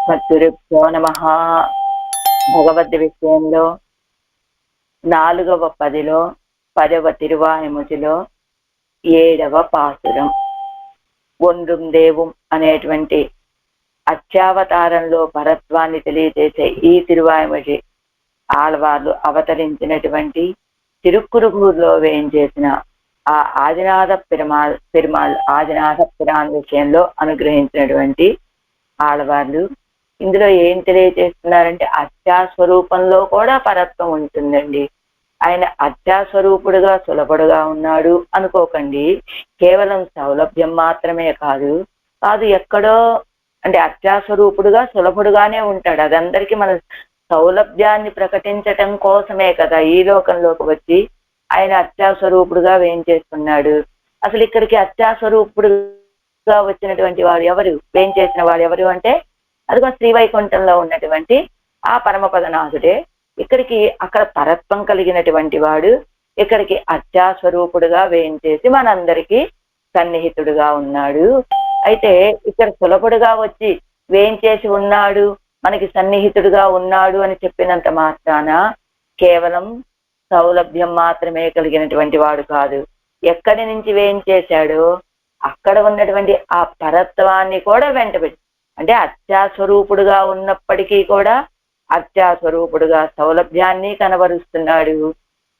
అస్మద్గురుభ్యో నమః. భగవద్ విషయంలో 4వ పదిలో 10వ తిరువాయిముడిలో 7వ పాసురం ఒండ్రుం దేవం అనేటువంటి అత్యావతారంలో పరత్వాన్ని తెలియజేసే ఈ తిరువాయిముడి ఆళ్వార్లు అవతరించినటువంటి తిరుక్కురుగురులో వేయించేసిన ఆ ఆదినాథ పెరుమాళ్ ఆదినాథ పిరాన్ విషయంలో అనుగ్రహించినటువంటి ఆళ్వార్లు ఇందులో ఏం తెలియజేస్తున్నారంటే అత్యాస్వరూపంలో కూడా పరత్వం ఉంటుందండి. ఆయన అత్యాస్వరూపుడుగా సులభుడుగా ఉన్నాడు అనుకోకండి. కేవలం సౌలభ్యం మాత్రమే కాదు ఎక్కడో అంటే అత్యాస్వరూపుడుగా సులభుడుగానే ఉంటాడు. అదందరికీ మన సౌలభ్యాన్ని ప్రకటించటం కోసమే కదా ఈ లోకంలోకి వచ్చి ఆయన అత్యాస్వరూపుడుగా వేయించేస్తున్నాడు. అసలు ఇక్కడికి అత్యాస్వరూపుడుగా వచ్చినటువంటి వాడు ఎవరు, వేయించేసిన వాడు ఎవరు అంటే అదిగో శ్రీవైకుంఠంలో ఉన్నటువంటి ఆ పరమపదనాథుడే. ఇక్కడికి అక్కడ పరత్వం కలిగినటువంటి వాడు ఇక్కడికి అత్యాస్వరూపుడుగా వేయించేసి మనందరికీ సన్నిహితుడుగా ఉన్నాడు. అయితే ఇక్కడ సులభుడుగా వచ్చి వేయించేసి ఉన్నాడు, మనకి సన్నిహితుడుగా ఉన్నాడు అని చెప్పినంత మాత్రాన కేవలం సౌలభ్యం మాత్రమే కలిగినటువంటి వాడు కాదు. ఎక్కడి నుంచి వేయించేశాడో అక్కడ ఉన్నటువంటి ఆ పరత్వాన్ని కూడా వెంటబెట్టి, అంటే అత్యాస్వరూపుడుగా ఉన్నప్పటికీ కూడా అత్యాస్వరూపుడుగా సౌలభ్యాన్ని కనబరుస్తున్నాడు,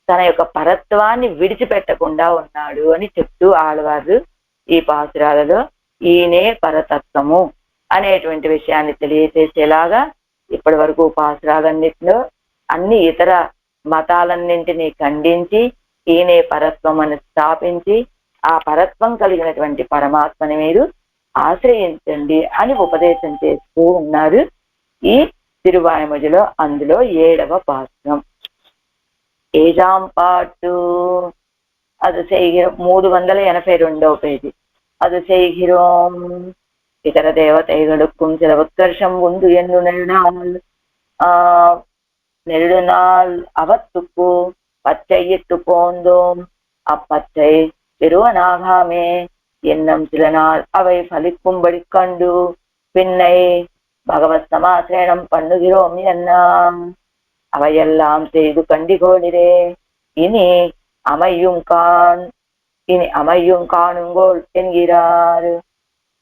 తన యొక్క పరత్వాన్ని విడిచిపెట్టకుండా ఉన్నాడు అని చెప్తూ ఆళ్వారు ఈ పాసురాలలో ఈయనే పరతత్వము అనేటువంటి విషయాన్ని తెలియజేసేలాగా ఇప్పటి వరకు పాసురాలన్నింటిలో అన్ని ఇతర మతాలన్నింటినీ ఖండించి ఈయనే పరత్వం అని స్థాపించి ఆ పరత్వం కలిగినటువంటి పరమాత్మని మీరు ఆశ్రయించండి అని ఉపదేశం చేస్తూ ఉన్నారు ఈ తిరువాయిముడిలో. అందులో 7వ పాసురం ఏజాం పాటు అది 382వ పేజీ. அது செய்கிறோம் இதர தேவதைகளுக்கும் சில உத்கர்ஷம் உண்டு என்று நெடுநாள் அவத்துக்கு பச்சையிட்டு போந்தோம் அப்பச்சை திருவனாகாமே என்னும் சில நாள் அவை பலிக்கும்படி கண்டு பின்னை பகவத் சமாசிரணம் பண்ணுகிறோம் என்ன அவையெல்லாம் செய்து கண்டிகோளிரே இனி அமையும் కానుంగోల్ ఎన్గిరారు.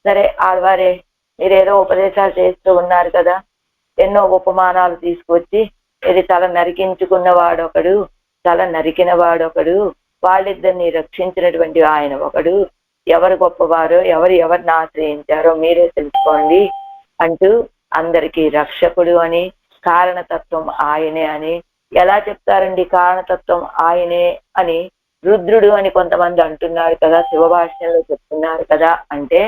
సరే ఆళ్వారే, మీరేదో ఉపదేశాలు చేస్తూ ఉన్నారు కదా, ఎన్నో ఉపమానాలు తీసుకొచ్చి ఇది తల నరికించుకున్న వాడొకడు, తల నరికిన వాడొకడు, వాళ్ళిద్దరిని రక్షించినటువంటి ఆయన ఒకడు, ఎవరు గొప్పవారో ఎవరిని ఆశ్రయించారో మీరే తెలుసుకోండి అంటూ అందరికీ రక్షకుడు అని, కారణతత్వం ఆయనే అని ఎలా చెప్తారండి? కారణతత్వం ఆయనే అని రుద్రుడు అని కొంతమంది అంటున్నారు కదా, శివభాష్యంలో చెప్తున్నారు కదా. అంటే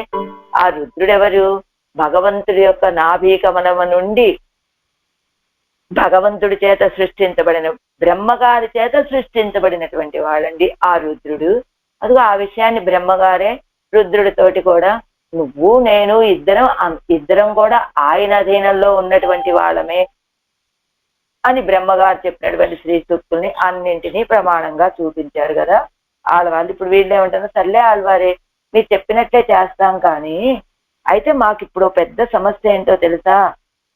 ఆ రుద్రుడెవరు? భగవంతుడి యొక్క నాభీకమనము నుండి భగవంతుడి చేత సృష్టించబడిన, బ్రహ్మగారి చేత సృష్టించబడినటువంటి వాళ్ళండి ఆ రుద్రుడు. అదిగో ఆ విషయాన్ని బ్రహ్మగారే రుద్రుడితోటి కూడా నువ్వు నేను ఇద్దరం కూడా ఆయన అధీనంలో ఉన్నటువంటి వాళ్ళమే అని బ్రహ్మగారు చెప్పినటువంటి శ్రీ సూక్తుల్ని అన్నింటినీ ప్రమాణంగా చూపించారు కదా ఆళ్వాళ్ళు. ఇప్పుడు వీళ్ళేమంటారు, సర్లే ఆళ్వారే మీరు చెప్పినట్లే చేస్తాం, కానీ అయితే మాకు ఇప్పుడు పెద్ద సమస్య ఏంటో తెలుసా,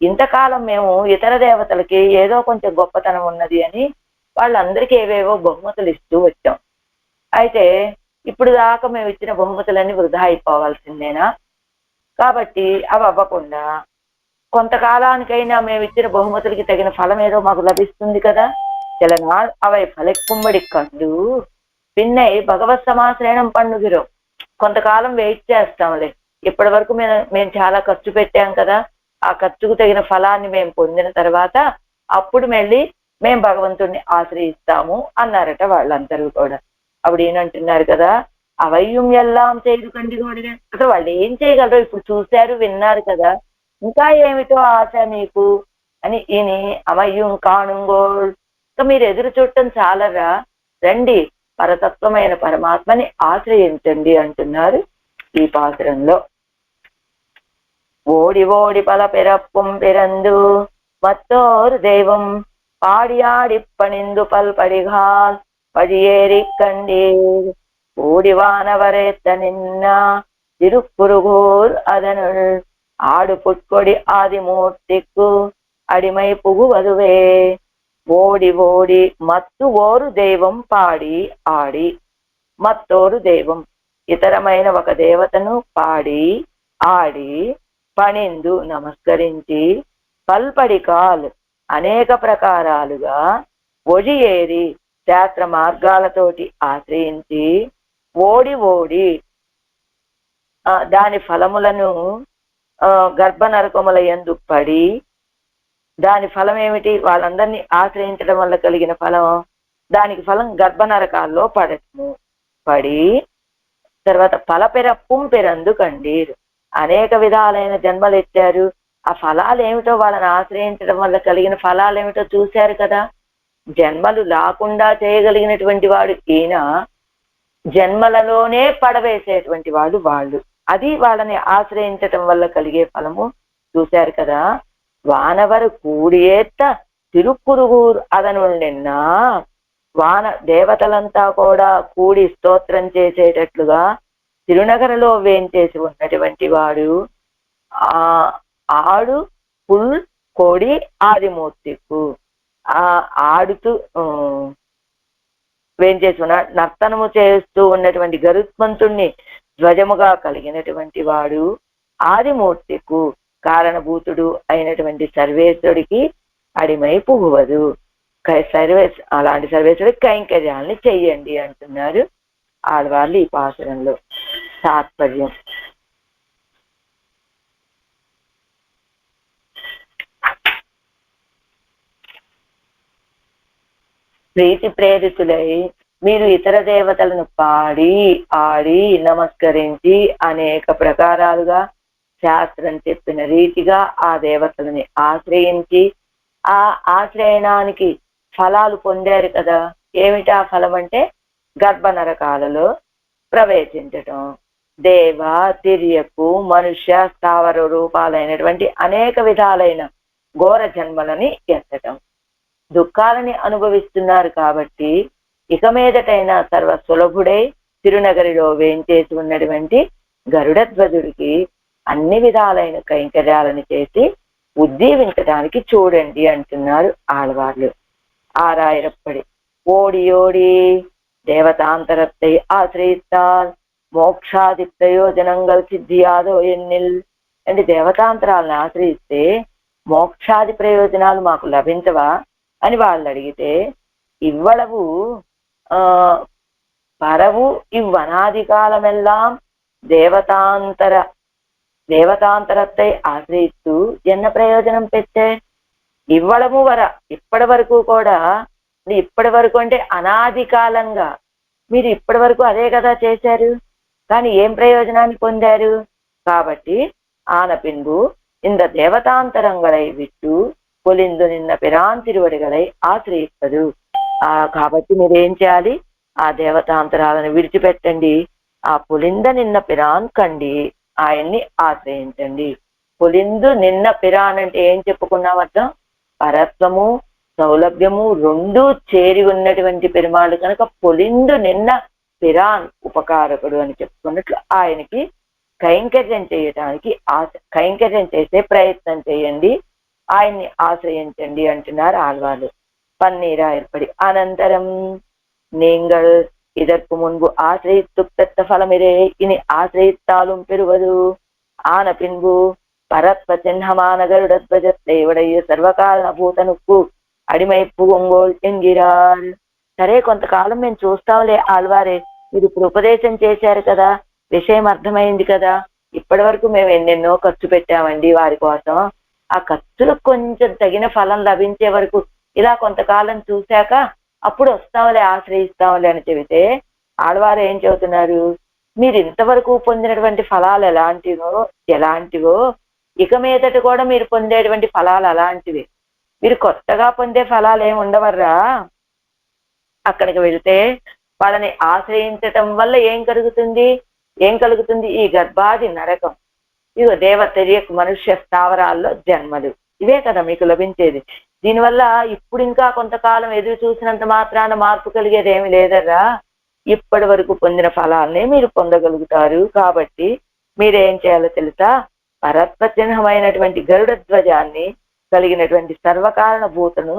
ఇంతకాలం మేము ఇతర దేవతలకి ఏదో కొంచెం గొప్పతనం ఉన్నది అని వాళ్ళందరికీ ఏవేవో బహుమతులు ఇస్తూ వచ్చాం. అయితే ఇప్పుడు దాకా మేము ఇచ్చిన బహుమతులన్నీ వృధా అయిపోవాల్సిందేనా? కాబట్టి అవి అవ్వకుండా కొంతకాలానికైనా మేము ఇచ్చిన బహుమతులకి తగిన ఫలం ఏదో మాకు లభిస్తుంది కదా. చిలనాள் అవి ఫలెక్కుమ్మడి కండు పిన్నై భగవత్ సమాశ్రయణం పండుగిరో. కొంతకాలం వెయిట్ చేస్తాంలే, ఇప్పటి వరకు మేము చాలా ఖర్చు పెట్టాం కదా, ఆ ఖర్చుకు తగిన ఫలాన్ని మేము పొందిన తర్వాత అప్పుడు మళ్ళీ మేము భగవంతుడిని ఆశ్రయిస్తాము అన్నారట వాళ్ళందరూ కూడా. అప్పుడు ఏనంటున్నారు కదా, అవయ్యం ఎల్లాం చేయదు కండిగోడిగా. అసలు వాళ్ళు ఏం చేయగలరో ఇప్పుడు చూశారు, విన్నారు కదా, ఇంకా ఏమిటో ఆశ మీకు అని ఈయన అమయ్యం కానుంగోల్, ఇంకా మీరు ఎదురు చూడటం చాలరా, రండి పరతత్వమైన పరమాత్మని ఆశ్రయించండి అంటున్నారు ఈ పాసురంలో. ఓడి ఓడి పల పెరప్పుం పెరందు మత్తోరు దైవం పాడియాడి పనిందు పల్పడిగాల్ పడియేరి కండి ఓడివానవరేత్త నిన్న తిరుక్కురుగూర్ అదనుల్ ఆడు పుట్కొడి ఆదిమూర్తికు అడిమై పుగువదువే. ఓడి ఓడి మత్తు ఓరు దైవం పాడి ఆడి. మత్తోరు దైవం, ఇతరమైన ఒక దేవతను పాడి ఆడి పణిందు నమస్కరించి పల్పడికాల్ అనేక ప్రకారాలుగా ఒడియేరి శాస్త్ర మార్గాలతోటి ఆశ్రయించి ఓడి ఓడి దాని ఫలములను గర్భ నరకముల యందు పడి, దాని ఫలం ఏమిటి? వాళ్ళందరినీ ఆశ్రయించడం వల్ల కలిగిన ఫలం, దానికి ఫలం గర్భ నరకాల్లో పడి తర్వాత పుంపెరందు కండీరు, అనేక విధాలైన జన్మలు ఎత్తారు. ఆ ఫలాలు ఏమిటో, వాళ్ళని ఆశ్రయించడం వల్ల కలిగిన ఫలాలు ఏమిటో చూశారు కదా. జన్మలు లేకుండా చేయగలిగినటువంటి వాడు ఈయన, జన్మలలోనే పడవేసేటువంటి వాళ్ళు. అది వాళ్ళని ఆశ్రయించటం వల్ల కలిగే ఫలము చూశారు కదా. వానవరు కూడియేత్త తిరుక్కురుగూరు అదనుండిన్నా, దేవతలంతా కూడా కూడి స్తోత్రం చేసేటట్లుగా తిరునగరలో వేంచేసి ఉన్నటువంటి వాడు ఆడు పుల్ కోడి ఆదిమూర్తికు, ఆడుతూ వేంచేసి ఉన్న నర్తనము చేస్తూ ఉన్నటువంటి గరుత్మంతుణ్ణి ధ్వజముగా కలిగినటువంటి వాడు ఆదిమూర్తికు, కారణభూతుడు అయినటువంటి సర్వేశ్వరుడికి అడిమై పుగువదు. అలాంటి సర్వేశ్వరుడికి కైంకర్యాలని చెయ్యండి అంటున్నారు ఆడవాళ్ళు ఈ పాసురంలో. తాత్పర్యం: ప్రీతి ప్రేరితులై మీరు ఇతర దేవతలను పాడి ఆడి నమస్కరించి అనేక ప్రకారాలుగా శాస్త్రం చెప్పిన రీతిగా ఆ దేవతలని ఆశ్రయించి ఆ ఆశ్రయణానికి ఫలాలు పొందారు కదా. ఏమిటి ఆ ఫలం అంటే? గర్భ నరకాలలో ప్రవేశించటం, దేవ తిర్యకు మనుష్య స్థావర రూపాలైనటువంటి అనేక విధాలైన ఘోర జన్మలని ఎత్తటం. దుఃఖాలని అనుభవిస్తున్నారు కాబట్టి ఇక మీదటైనా సర్వ సులభుడై తిరునగరిలో వేంచేసి ఉన్నటువంటి గరుడధ్వజుడికి అన్ని విధాలైన కైంకర్యాలను చేసి ఉద్దీవించడానికి చూడండి అంటున్నారు ఆళ్వార్లు. ఆరాయిరప్పడి ఓడి ఓడి దేవతాంతరத்தை ఆశ్రయిస్తాల్ మోక్షాది ప్రయోజనంగల్ సిద్ధియాదో ఎన్నిల్. అంటే దేవతాంతరాలను ఆశ్రయిస్తే మోక్షాది ప్రయోజనాలు మాకు లభించవా అని వాళ్ళు అడిగితే, ఇవ్వళవు పరవు ఇవ్వనాది కాలమెల్లాం దేవతాంతరத்தை ఆశ్రయిస్తూ ఎన్న ప్రయోజనం పెట్టే. ఇవ్వడము ఇప్పటి వరకు కూడా, ఇప్పటి వరకు అంటే అనాది కాలంగా మీరు ఇప్పటి వరకు అదే కదా చేశారు, కానీ ఏం ప్రయోజనాన్ని పొందారు? కాబట్టి ఆన పిన్బు இந்த దేవతాంతరంగళై విట్టు పొలిందు నిన్న పిరాన్ తిరువడిగలై ఆశ్రయిస్తదు. కాబట్టి మీరేం చేయాలి? ఆ దేవతాంతరాలను విడిచిపెట్టండి, ఆ పులింద నిన్న పిరాన్ కండి, ఆయన్ని ఆశ్రయించండి. పులిందు నిన్న పిరాన్ అంటే ఏం చెప్పుకున్నాం అర్థం? పరత్వము సౌలభ్యము రెండూ చేరి ఉన్నటువంటి పెరుమాళ్ళు కనుక పొలిందు నిన్న పిరాన్ ఉపకారకుడు అని చెప్పుకున్నట్లు ఆయనకి కైంకర్యం చేయటానికి కైంకర్యం చేసే ప్రయత్నం చేయండి, ఆయన్ని ఆశ్రయించండి అంటున్నారు ఆళ్వార్లు. పన్నీరా ఏర్పడి అనంతరం நீங்கள் இதற்கு முன்பு ஆசிரியத்து பெற்ற பலமிரே இனி ஆசிரியத்தாலும் பெறுவது ஆன பின்பு பரத்வ சின்னமான கருடத்வஜத்தை உடைய సర్వకారణ భూతనుకు అడిమై పుగొంగోల్ ఎంగిరార్. సరే, కొంతకాలం మేము చూస్తాంలే ఆళ్వారే, మీరు ఇప్పుడు ఉపదేశం చేశారు కదా, విషయం అర్థమైంది కదా, ఇప్పటి వరకు మేము ఎన్నెన్నో ఖర్చు పెట్టామండి వారి కోసం, ఆ ఖర్చులకు కొంచెం తగిన ఫలం లభించే వరకు ఇలా కొంతకాలం చూశాక అప్పుడు వస్తాంలే ఆశ్రయిస్తాంలే అని చెబితే ఆళ్వారు ఏం చెబుతున్నారు? మీరు ఇంతవరకు పొందినటువంటి ఫలాలు ఎలాంటివో ఇక మీదట కూడా మీరు పొందేటువంటి ఫలాలు అలాంటివి. మీరు కొత్తగా పొందే ఫలాలు ఏమి ఉండవర్రా. అక్కడికి వెళితే వాళ్ళని ఆశ్రయించటం వల్ల ఏం కలుగుతుంది? ఈ గర్భాది నరకం, ఇగో దేవతరియకు మనుష్య స్థావరాల్లో జన్మలు, ఇవే కదా మీకు లభించేది. దీనివల్ల ఇప్పుడు ఇంకా కొంతకాలం ఎదురు చూసినంత మాత్రాన మార్పు కలిగేది ఏమి లేదర్రా. ఇప్పటి వరకు పొందిన ఫలాలనే మీరు పొందగలుగుతారు. కాబట్టి మీరేం చేయాలో తెలుసా? పరత్వ చిహ్నమైనటువంటి గరుడ ధ్వజాన్ని కలిగినటువంటి సర్వకారణ భూతను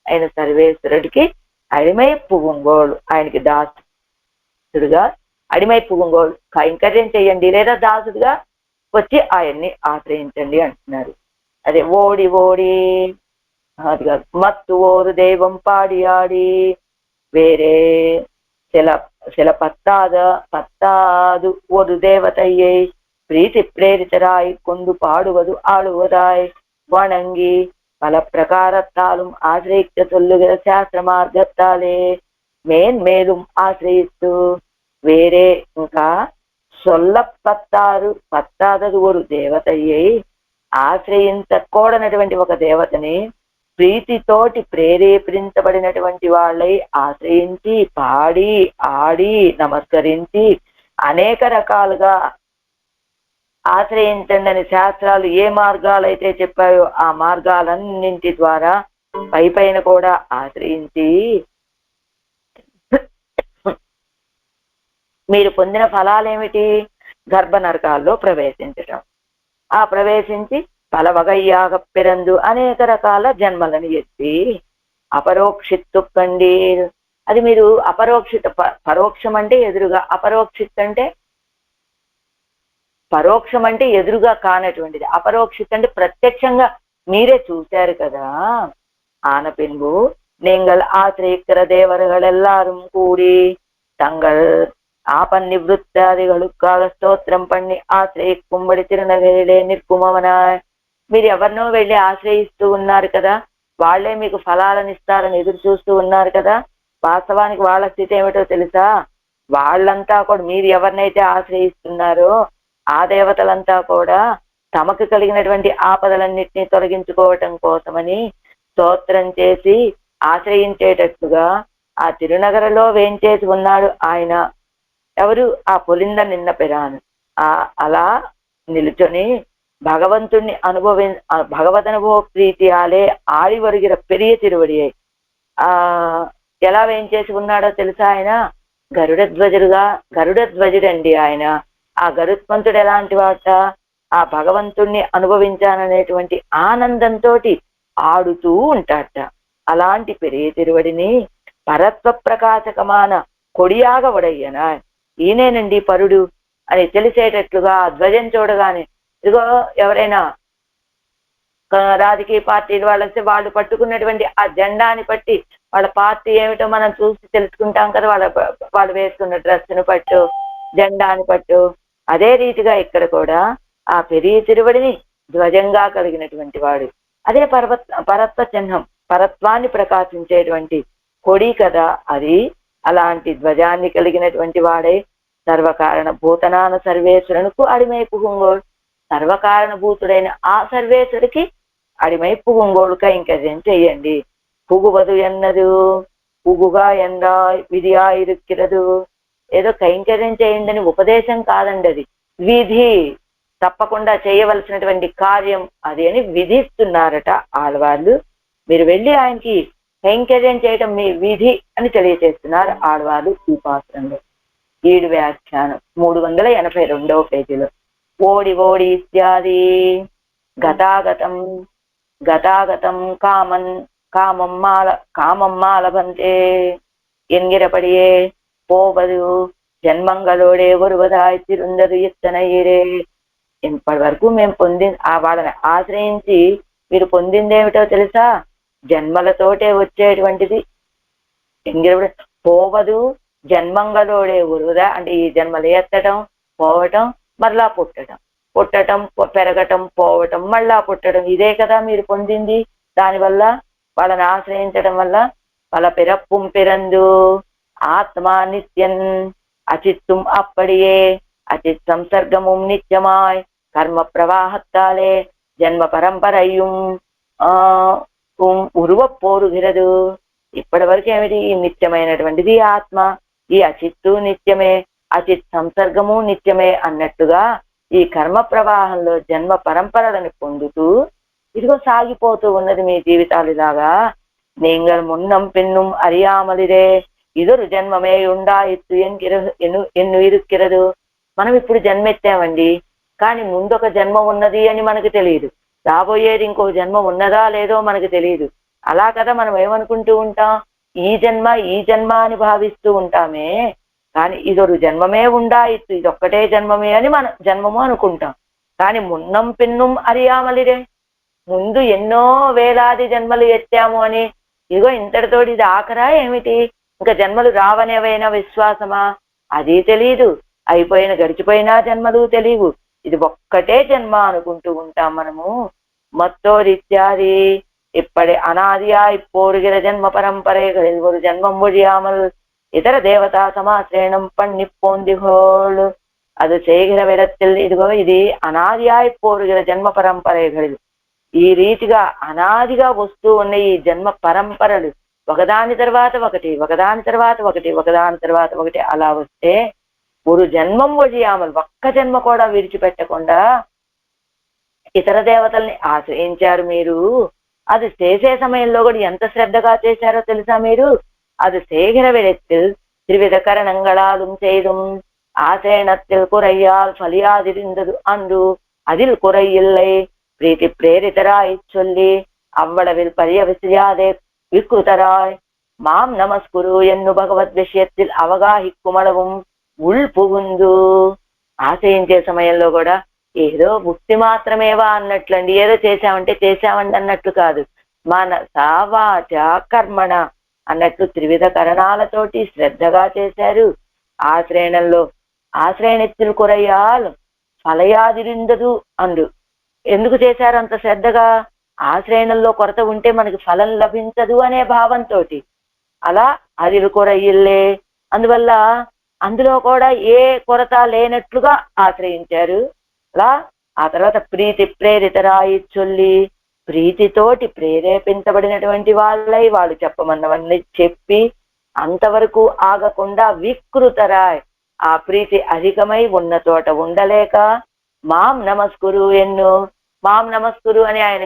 ఆయన సర్వేశ్వరుడికి అడిమై పువ్వుంగోడు, ఆయనకి దాసుడుగా అడిమై పువ్వుంగోడు కైంకర్యం చేయండి లేదా దాసుడుగా వచ్చి ఆయన్ని ఆశ్రయించండి అంటున్నారు. అదే ఓడి ఓడి అది కాదు, మత్తు ఓరు దైవం పాడి ఆడి వేరే சில பத்தாது ஒரு தேவதையை பிரீத்தி பிரேரிதராய் கொண்டு பாடுவது ஆளுவதாய் வணங்கி பல பிரகாரத்தாலும் ஆசிரியிக்க சொல்லுகிற శాస్త్ర మార్గத்தாலே మేన్మేலும் ఆశ్రయిస్తూ వేరే ఇంకా పత్తాదది ஒரு దేవతయ్యై ఆశ్రయించకూడనటువంటి ఒక దేవతని ప్రీతితోటి ప్రేరేపించబడినటువంటి వాళ్ళై ఆశ్రయించి పాడి ఆడి నమస్కరించి అనేక రకాలుగా ఆశ్రయించండి అని శాస్త్రాలు ఏ మార్గాలు అయితే చెప్పాయో ఆ మార్గాలన్నింటి ద్వారా పైన కూడా ఆశ్రయించి మీరు పొందిన ఫలాలేమిటి? గర్భ నరకాల్లో ప్రవేశించటం, ఆ ప్రవేశించి పలవగయ్యాగ పిరందు అనేక రకాల జన్మలను ఎత్తి అపరోక్షిత్తు కండి. అది మీరు అపరోక్షిత, పరోక్షం అంటే ఎదురుగా, అపరోక్షిత్ అంటే పరోక్షం అంటే ఎదురుగా కానటువంటిది, అపరోక్షిత్ అంటే ప్రత్యక్షంగా మీరే చూశారు కదా. ఆన పిన్బు நீங்கள் ஆசிரியக்கிற தேவர்கள் எல்லாரும் கூடி தங்கள் ఆపన్నివృత్తాదిகளுக்காக స్తోత్రం పన్ని ఆశ్రయిక్కుబడి తిరునగరిలే నిర్కుమవనాయ్. మీరు ఎవరినో వెళ్ళి ఆశ్రయిస్తూ ఉన్నారు కదా, వాళ్లే మీకు ఫలాలను ఇస్తారని ఎదురు చూస్తూ ఉన్నారు కదా. వాస్తవానికి వాళ్ళ స్థితి ఏమిటో తెలుసా? వాళ్ళంతా కూడా మీరు ఎవరినైతే ఆశ్రయిస్తున్నారో ఆ దేవతలంతా కూడా తమకు కలిగినటువంటి ఆపదలన్నింటినీ తొలగించుకోవటం కోసమని స్తోత్రం చేసి ఆశ్రయించేటట్టుగా ఆ తిరునగరలో వేంచేసి ఉన్నాడు ఆయన. ఎవరు? ఆ పొలింద నిన్న పెరాను. అలా నిలుచొని భగవంతుణ్ణి భగవదనుభవ ప్రీతియాలే ఆడి వరిగిన పెరియ తిరువడియే ఎలా వేయించేసి ఉన్నాడో తెలుసా? ఆయన గరుడ ధ్వజుడండి ఆయన. ఆ గరుత్మంతుడు ఎలాంటి వాట? ఆ భగవంతుణ్ణి అనుభవించాననేటువంటి ఆనందంతో ఆడుతూ ఉంటాడట. అలాంటి పెరియ తిరువడిని పరత్వ ప్రకాశకమాన కొడియాగ వడయ్యన, ఈయనేనండి పరుడు అని తెలిసేటట్లుగా ఆ ధ్వజం చూడగానే, ఇదిగో ఎవరైనా రాజకీయ పార్టీలు వాళ్ళు వస్తే వాళ్ళు పట్టుకున్నటువంటి ఆ జెండాని బట్టి వాళ్ళ పార్టీ ఏమిటో మనం చూసి తెలుసుకుంటాం కదా. వాళ్ళు వేసుకున్న డ్రెస్సును పట్టు, జెండాని పట్టు, అదే రీతిగా ఇక్కడ కూడా ఆ పెరియ తిరువడిని ధ్వజంగా కలిగినటువంటి వాడు. అదే పరత్వ చిహ్నం, పరత్వాన్ని ప్రకాశించేటువంటి కొడి కదా అది. అలాంటి ధ్వజాన్ని కలిగినటువంటి వాడే సర్వకారణ భూతనాన సర్వేశ్వరునికి అడిమై పుగుంగోడు. సర్వకారణ భూతుడైన ఆ సర్వేశ్వరుడికి అడిమై పుగుంగోడు కైంకర్యం చెయ్యండి. పుగువదు ఎన్నదు పుగుగా ఎందా విధియా ఇరుక్కిరదు. ఏదో కైంకర్యం చేయండి అని ఉపదేశం కాదండి, అది విధి, తప్పకుండా చేయవలసినటువంటి కార్యం అది అని విధిస్తున్నారట ఆడవాళ్ళు. మీరు వెళ్ళి ఆయనకి కైంకర్యం చేయటం మీ విధి అని తెలియజేస్తున్నారు ఆడవాళ్ళు ఈ పాత్రంలో. 7 వ్యాఖ్యానం 382వ పేజీలో. ఓడి ఓడి ఇత్యాది గతాగతం కామం మాలబంతే ఎన్గిరపడియే పోవదు జన్మంగళోడే ఒరువదాయి తిరుందరు ఇత్తనయ్యరే. ఇప్పటి వరకు మేము వాళ్ళని ఆశ్రయించి మీరు పొందిందేమిటో తెలుసా? జన్మలతోటే వచ్చేటువంటిది. ఎంగిరపడి పోవదు జన్మంగళోడే ఒరువదా అంటే ఈ జన్మలు ఎత్తటం, పోవటం, మరలా పుట్టడం, పెరగటం, పోవటం, మళ్ళా పుట్టడం, ఇదే కదా మీరు పొందింది. దానివల్ల వాళ్ళని ఆశ్రయించడం వల్ల వాళ్ళ పిరప్పుం పిరందు ఆత్మ నిత్యన్ అచిత్తుం అప్పడియే అచిత్ సంసర్గముం నిత్యమాయ్ కర్మ ప్రవాహత్తాలే జన్మ పరంపరయ్యం ఉరువ పోరుగిరదు. ఇప్పటి వరకు ఏమిటి? నిత్యమైనటువంటిది ఆత్మ, ఈ అచిత్తు నిత్యమే, అచిత్ సంసర్గము నిత్యమే అన్నట్టుగా ఈ కర్మ ప్రవాహంలో జన్మ పరంపరలను పొందుతూ ఇదిగో సాగిపోతూ ఉన్నది మీ జీవితాలు. ఇలాగా நீங்கள் முன்னம் பின்னும் அறியாமலிరే ఇదొరు జన్మమే ఉండా ఎత్తు ఎన్ను ఇరుక్కిరదు. మనం ఇప్పుడు జన్మెత్తామండి, కానీ ముందొక జన్మ ఉన్నది అని మనకు తెలియదు, రాబోయేది ఇంకో జన్మ ఉన్నదా లేదో మనకు తెలియదు. అలా కదా మనం ఏమనుకుంటూ ఉంటాం, ఈ జన్మ అని భావిస్తూ ఉంటామే, కానీ ఇదొరు జన్మమే ఉండాయిత్తు, ఇదొక్కటే జన్మమే అని మనం జన్మము అనుకుంటాం. కానీ మున్నం పిన్నం అరియామలిరే, ముందు ఎన్నో వేలాది జన్మలు ఎత్తాము అని, ఇదిగో ఇంతటితోటి ఇది ఆఖరా ఏమిటి, ఇంకా జన్మలు రావనేవైనా విశ్వాసమా, అది తెలియదు. గడిచిపోయినా జన్మలు తెలియవు, ఇది ఒక్కటే జన్మ అనుకుంటూ ఉంటాం మనము. மத்தோரித்யாதி இப்படி அனாதியாய் போருகிற ஜென்ம பரம்பரைகளில் ஒரு ஜென்மம் ஒழியாமல் இதர தேவதா சமாசிரேணம் பண்ணி போந்திகோள். அது செய்கிற విధத்தில் ఇదిగో ఇది అనాదియాయి పోరుగిற జన్మ పరంపరகளில் ఈ రీతిగా అనాదిగా వస్తూ ఉన్న ఈ జన్మ పరంపరలు ఒకదాని తర్వాత ఒకటి, ఒకదాని తర్వాత ఒకటి, ఒకదాని తర్వాత ఒకటి అలా వస్తే ஒரு జన్మం ఒழிయామల్, ఒక్క జన్మ కూడా విడిచిపెట్టకుండా ఇతర దేవతల్ని ఆశ్రయించారు మీరు. అది చేసే సమయంలో కూడా ఎంత శ్రద్ధగా చేశారో తెలుసా మీరు. அது செய்கிற விதத்தில் திருவித கரணங்களாலும் செய்தும் ஆசேனத்தில் குறையால் பலியாதிருந்தது அன்று அதில் குறையில்லை. பிரீத்தி பிரேரிதராய் சொல்லி அவ்வளவில் பரியவிசியாதே விக்குதராய் மாம் நமஸ்குரு ఎన్ను భగవద్ విషయத்தில் అవగాహిక్కుమళவும் ఉల్ పుగుందు. ఆశయించే సమయంలో కూడా ఏదో ముక్తి మాత్రమేవా అన్నట్లండి, ఏదో చేశామంటే చేశామండి అన్నట్లు కాదు, మన సావాచ కర్మణ అన్నట్లు త్రివిధ కరణాలతోటి శ్రద్ధగా చేశారు. ఆశ్రయణెత్తులు కురయ్యాలు ఫలయాదిరిందదు అందు. ఎందుకు చేశారు అంత శ్రద్ధగా, ఆశ్రయణంలో కొరత ఉంటే మనకి ఫలం లభించదు అనే భావంతో. అలా అదిలు కొరయిల్లే, అందువల్ల అందులో కూడా ఏ కొరత లేనట్లుగా ఆశ్రయించారు. అలా ఆ తర్వాత ప్రీతి ప్రేరితరాయి చొల్లి, ప్రీతితోటి ప్రేరేపించబడినటువంటి వాళ్ళై వాళ్ళు చెప్పమన్నవన్నీ చెప్పి అంతవరకు ఆగకుండా వికృతరాయ్, ఆ ప్రీతి అధికమై ఉన్న చోట ఉండలేక మాం నమస్కురు ఎన్ను, మాం నమస్కురు అని ఆయన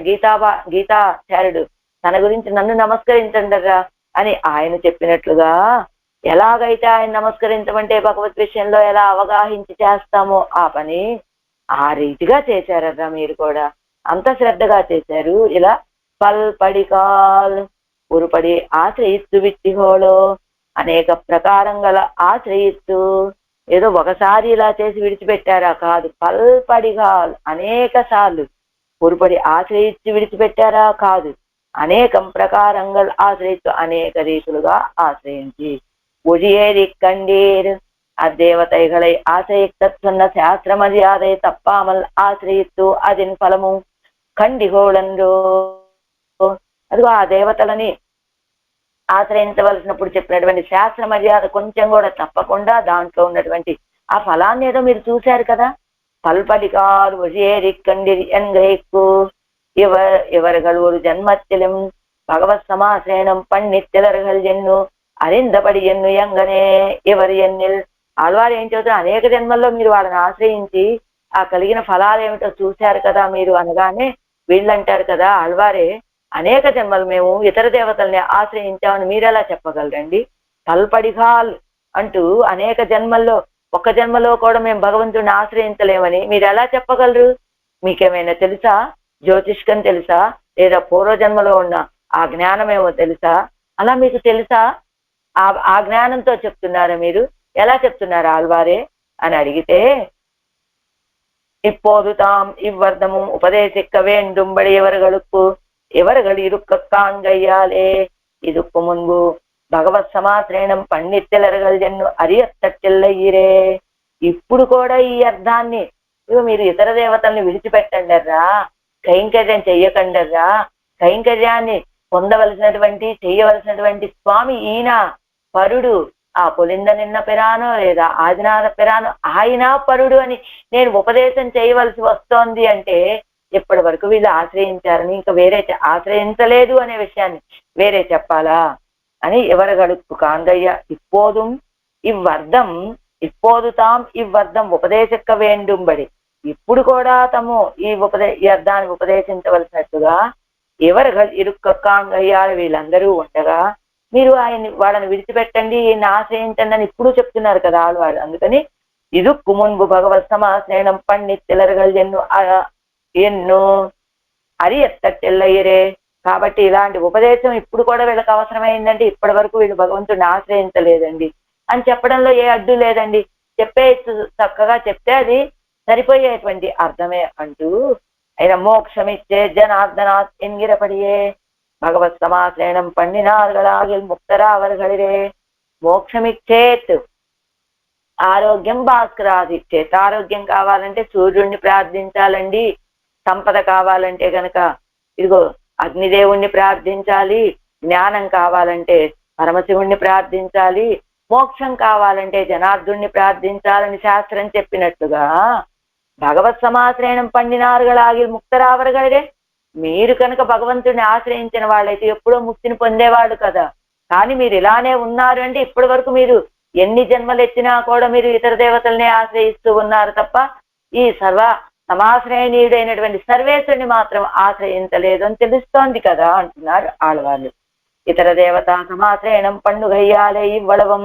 గీతాచార్యుడు తన గురించి నన్ను నమస్కరించండరా అని ఆయన చెప్పినట్లుగా, ఎలాగైతే ఆయన నమస్కరించమంటే భగవత్ విషయంలో ఎలా అవగాహించి చేస్తామో ఆ పని ఆ రీతిగా చేశారరా మీరు కూడా, అంత శ్రద్ధగా చేశారు. ఇలా పల్పడికాల్ ఉరుపడి ఆశ్రయిత్తు విట్టిహోళో, అనేక ప్రకారంగా ఆశ్రయిత్తు, ఏదో ఒకసారి ఇలా చేసి విడిచిపెట్టారా కాదు, పల్పడికాల్ అనేక సార్లు ఉరుపడి ఆశ్రయిస్తూ విడిచిపెట్టారా కాదు, అనేకం ప్రకారంగా ఆశ్రయిస్తూ అనేక రీతులుగా ఆశ్రయించి ஒழியேறி கண்டீர் அத்தேவதைகளை ஆசிரியக்கச் சொன்ன சாஸ்திர மரியாதை தப்பாமல் ఆశ్రయిస్తూ అదిన్ ఫలము ఖండిగోళంలో. అదిగో ఆ దేవతలని ఆశ్రయించవలసినప్పుడు చెప్పినటువంటి శాస్త్ర మర్యాద కొంచెం కూడా తప్పకుండా దాంట్లో ఉన్నటువంటి ఆ ఫలాన్ని ఏదో మీరు చూశారు కదా. பல்படிகார் ஒழியேறி கண்டிர் என்கைக்கு இவர்கள் ஒரு ஜன்மத்திலும் பகவத் சமாசிரேணம் பண்ணித்திலர்கள் ఎన్ను అరిందపడి ఎన్ను ఎంగనే ఎవరి ఎన్నిల్. ఆళ్వారు ఏం చెబుతారు, అనేక జన్మల్లో మీరు వాళ్ళని ఆశ్రయించి ఆ కలిగిన ఫలాలు ఏమిటో చూశారు కదా మీరు అనగానే వీళ్ళంటారు కదా ఆళ్వారే, అనేక జన్మలు మేము ఇతర దేవతల్ని ఆశ్రయించామని మీరెలా చెప్పగలరండి. పల్పడిగాల్ అంటూ అనేక జన్మల్లో ఒక్క జన్మలో కూడా మేము భగవంతుడిని ఆశ్రయించలేమని మీరు ఎలా చెప్పగలరు. మీకేమైనా తెలుసా, జ్యోతిష్కం తెలుసా, లేదా పూర్వజన్మలో ఉన్న ఆ జ్ఞానమేమో తెలుసా, అలా మీకు తెలుసా, ఆ జ్ఞానంతో చెప్తున్నారా మీరు, ఎలా చెప్తున్నారు ఆళ్వారే అని అడిగితే, இப்போது தாம் இவ்வர்த்தமும் உபதேசிக்க வேண்டும்படி இவர்கள் இருக்க காண்கையாலே இதுக்கு முன்பு భగవత్ సమాశ్రయణం పండితులர்கள் ఎన్ను అరియత్తట్టిల్లయ్యిరే. ఇప్పుడు కూడా ఈ అర్థాన్ని మీరు ఇతర దేవతల్ని విడిచిపెట్టండర్రా, కైంకర్యం చెయ్యకండర్రా, కైంకర్యాన్ని పొందవలసినటువంటి చెయ్యవలసినటువంటి స్వామి ఈయన పరుడు, ఆ పొలింద నిన్న పెరానో లేదా ఆదినాథ పెరానో ఆయన పరుడు అని నేను ఉపదేశం చేయవలసి వస్తోంది అంటే ఇప్పటి వరకు వీళ్ళు ఆశ్రయించారని ఇంకా వేరే ఆశ్రయించలేదు అనే విషయాన్ని వేరే చెప్పాలా అని ఎవరగడుక్కు కాంగయ్య. ఇప్పోదు తాం ఇవ్వర్ధం ఉపదేశిక్క వేండుంబడి, ఇప్పుడు కూడా తాము ఈ అర్థాన్ని ఉపదేశించవలసినట్టుగా ఎవరు ఇరుక్క కాంగయ్యాలు వీళ్ళందరూ ఉండగా మీరు వాళ్ళని విడిచిపెట్టండి, ఈయన ఆశ్రయించండి అని ఇప్పుడు చెప్తున్నారు కదా ఆళ్వారు. అందుకని இதுக்கு முன்பு பகவத் சமாசேனம் பண்ணி திலர்கள் ఎన్నో அறியத்தట్టెల్లయ్యరే. కాబట్టి ఇలాంటి ఉపదేశం ఇప్పుడు కూడా వీళ్ళకి అవసరమైందండి. ఇప్పటి వరకు వీళ్ళు భగవంతుడిని ఆశ్రయించలేదండి అని చెప్పడంలో ఏ అడ్డు లేదండి. చక్కగా చెప్తే అది సరిపోయేటువంటి అర్థమే అంటూ ఆయన మోక్షమిచ్చే జనార్దనాథ్ ఎన్గిరపడియే భగవత్ సమాశ్రయణం పండినార్గళాగిల్ ముక్తరావర్గళిరే. మోక్షమిచ్చేత్ ఆరోగ్యం భాస్కరాదిచ్చేత్. ఆరోగ్యం కావాలంటే సూర్యుడిని ప్రార్థించాలండి. సంపద కావాలంటే గనక ఇదిగో అగ్నిదేవుణ్ణి ప్రార్థించాలి. జ్ఞానం కావాలంటే పరమశివుణ్ణి ప్రార్థించాలి. మోక్షం కావాలంటే జనార్దుణ్ణి ప్రార్థించాలని శాస్త్రం చెప్పినట్టుగా భగవత్ సమాశ్రయణం పండినారుగలాగి ముక్తరావరగలిరే. మీరు కనుక భగవంతుడిని ఆశ్రయించిన వాళ్ళైతే ఎప్పుడో ముక్తిని పొందేవాడు కదా. కానీ మీరు ఇలానే ఉన్నారు అంటే ఇప్పటి వరకు మీరు ఎన్ని జన్మలు ఎత్తినా కూడా మీరు ఇతర దేవతల్ని ఆశ్రయిస్తూ ఉన్నారు తప్ప ఈ సమాశ్రయనీయుడైనటువంటి సర్వేశ్వరుని మాత్రం ఆశ్రయించలేదు అని తెలుస్తోంది కదా అంటున్నారు ఆళ్వాళ్ళు. ఇతర దేవతా సమాశ్రయణం పండుగయ్యాలే ఇవ్వళవం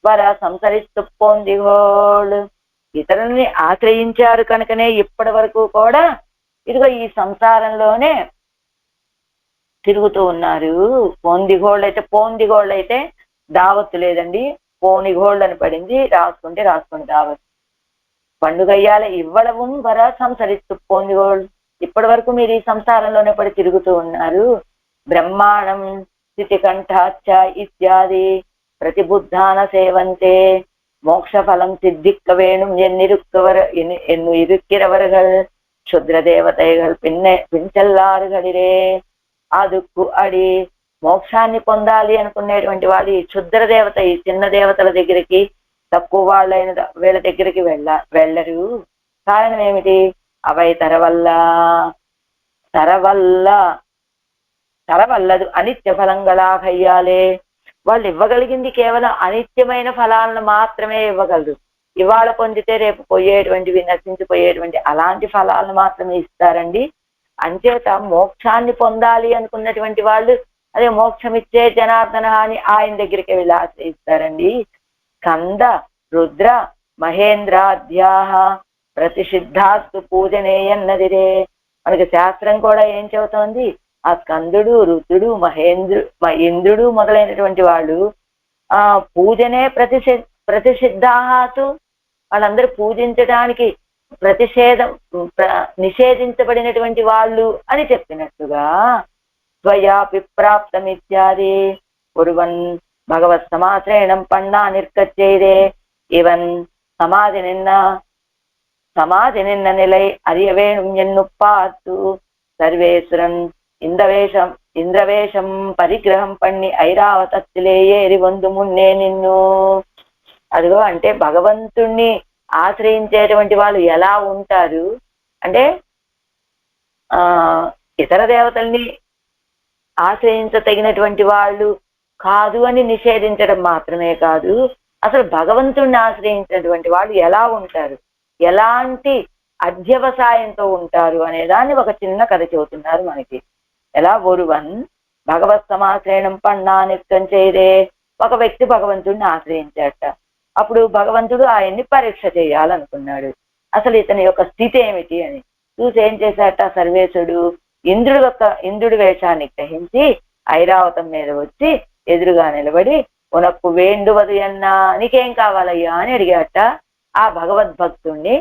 వర సంసరిస్తు పొందిగోళ్ళు. ఇతరుల్ని ఆశ్రయించారు కనుకనే ఇప్పటి వరకు కూడా ఇదిగో ఈ సంసారంలోనే తిరుగుతూ ఉన్నారు. పోందిగోళ్ళు అయితే దావత్తు లేదండి, పోనిగోళ్ళు అని పడింది. రాసుకోండి దావత్తు. పండుగయ్యాల ఇవ్వడము వర సంసరిస్తూ పోందిగోళ్ళు. ఇప్పటి వరకు మీరు ఈ సంసారంలోనే పడి తిరుగుతూ ఉన్నారు. బ్రహ్మాండం స్థితికంఠాచ్చ ఇత్యాది ప్రతిబుద్ధాన సేవంతే మోక్ష ఫలం సిద్ధిక్క వేణుం ఎన్ను ఇరుక్కిరవరుగల్ క్షుద్ర దేవతైகள் పించెల్లారుగడిరే. అదుక్కు అడి మోక్షాన్ని పొందాలి అనుకునేటువంటి వాళ్ళు ఈ క్షుద్ర దేవత, ఈ చిన్న దేవతల దగ్గరికి, తక్కువ వాళ్ళైన వీళ్ళ దగ్గరికి వెళ్ళరు. కారణం ఏమిటి? అవై తరవల్లదు అనిత్య ఫలంగళాకయ్యాలే. వాళ్ళు ఇవ్వగలిగింది కేవలం అనిత్యమైన ఫలాలను మాత్రమే ఇవ్వగలరు. ఇవాళ పొందితే రేపు పోయేటువంటివి, నశించిపోయేటువంటి అలాంటి ఫలాలను మాత్రమే ఇస్తారండి. అంచేత మోక్షాన్ని పొందాలి అనుకున్నటువంటి వాళ్ళు అదే మోక్షం ఇచ్చే జనార్దన అని ఆయన దగ్గరికి వెళ్ళి ఆశ్రయిస్తారండి. స్కంద రుద్ర మహేంద్రాధ్యాహ ప్రతిషిద్ధాస్తు పూజనేయన్నదిరే. మనకి శాస్త్రం కూడా ఏం చెబుతోంది? ఆ స్కందుడు, రుద్రుడు, ఇంద్రుడు మొదలైనటువంటి వాళ్ళు పూజనే ప్రతిషిద్ధాహాసు. వాళ్ళందరూ పూజించడానికి నిషేధించబడినటువంటి వాళ్ళు అని చెప్పినట్టుగా స్వయాపి ప్రాప్తమిత్యాది ఒరువన్ భగవత్ సమాశ్రయణం పన్నా నిర్కచ్చేదే ఇవన్ సమాధి నిన్న నిలై అరియవేణుం ఎన్ను పాత్తు సర్వేశ్వరన్ ఇంద్రవేషం పరిగ్రహం పన్ని ఐరావతత్తులే ఏరి వందు మున్నే నిన్ను. అదిగో అంటే భగవంతుణ్ణి ఆశ్రయించేటువంటి వాళ్ళు ఎలా ఉంటారు అంటే ఇతర దేవతల్ని ఆశ్రయించదగినటువంటి వాళ్ళు కాదు అని నిషేధించడం మాత్రమే కాదు, అసలు భగవంతుణ్ణి ఆశ్రయించినటువంటి వాళ్ళు ఎలా ఉంటారు, ఎలాంటి అధ్యవసాయంతో ఉంటారు అనే దాన్ని ఒక చిన్న కథ చెబుతున్నారు మనకి. ఎలా ఒరువన్ భగవత్ సమాశ్రయణం పన్నా నిత్యం చేయదే. ఒక వ్యక్తి భగవంతుడిని ఆశ్రయించాట. అప్పుడు భగవంతుడు ఆయన్ని పరీక్ష చేయాలనుకున్నాడు. అసలు ఇతని యొక్క స్థితి ఏమిటి అని చూసి ఏం చేశాట సర్వేశ్వరుడు ఇంద్రుడి వేషాన్ని గ్రహించి ఐరావతం మీద వచ్చి ఎదురుగా నిలబడి ఉనక్కు వేండువదు అన్నా నీకేం కావాలయ్యా అని అడిగాట. ఆ భగవద్భక్తుణ్ణి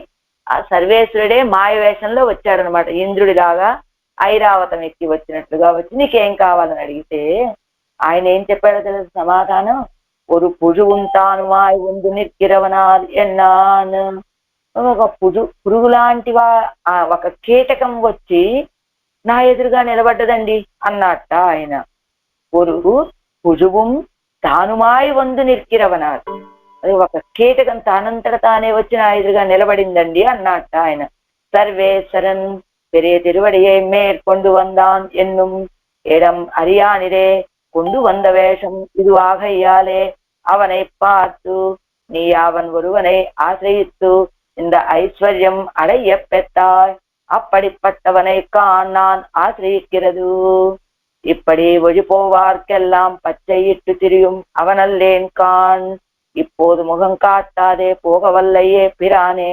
ఆ సర్వేశ్వరుడే మాయ వేషంలో వచ్చాడనమాట. ఇంద్రుడిలాగా ఐరావతం ఎక్కి వచ్చినట్లుగా వచ్చి నీకేం కావాలని అడిగితే ఆయన ఏం చెప్పాడో తెలుసు సమాధానం. ஒரு పురువుంటాను మాయ ఉందు నిర్కిరవనాలు ఎన్నాను. ఒక పురుగు లాంటి ఒక కీటకం వచ్చి నా ఎదురుగా నిలబడ్డదండి అన్నట్ట ఆయన. పొరుగు పురువుం తానుమాయి వందు నిర్కిరవనాలు. అది ఒక కీటకం తానంతట తానే వచ్చి నా ఎదురుగా నిలబడిందండి అన్నట్ట ఆయన. సర్వేశ్వరన్ பெரிய திருவடியை மேற்கொண்டு வந்தான் என்னும் இடம் அறியானிரே கொண்டு வந்த வேஷம் இதுவாக இயாலே அவனை பார்த்து நீ அவன் ஒருவனை ஆசிரியித்து இந்த ஐஸ்வர்யம் அடைய பெற்றாய். அப்படிப்பட்டவனை காண் நான் ஆசிரியிக்கிறது. இப்படி ஒழி போவார்க்கெல்லாம் பச்சையிட்டு திரியும் அவனல்லேன் காண். ఇప్పోదు ముఖం కాటాదే పోగవల్లయ్యే పిరానే.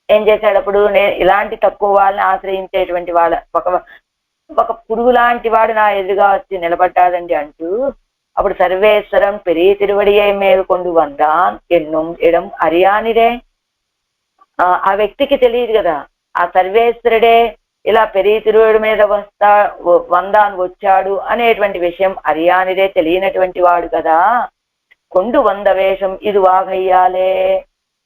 ఏం చేశాడు అప్పుడు? ఇలాంటి తక్కువ వాళ్ళని ఆశ్రయించేటువంటి వాళ్ళ ఒక పురుగు లాంటి వాడు నా ఎదురుగా వచ్చి నిలబడ్డాడండి అంటూ అప్పుడు సర్వేశ్వరం పెరియ తిరువడియే మేలు కొండు వందాన్ ఎన్నుం ఇడం అరియానిరే. ఆ వ్యక్తికి తెలియదు కదా, ఆ సర్వేశ్వరుడే ఇలా పెరియ తిరువడి మీద వందాన్ వచ్చాడు అనేటువంటి విషయం అరియానిరే, తెలియనటువంటి వాడు కదా. కొండు వంద వేషం ఇది వాగయ్యాలే.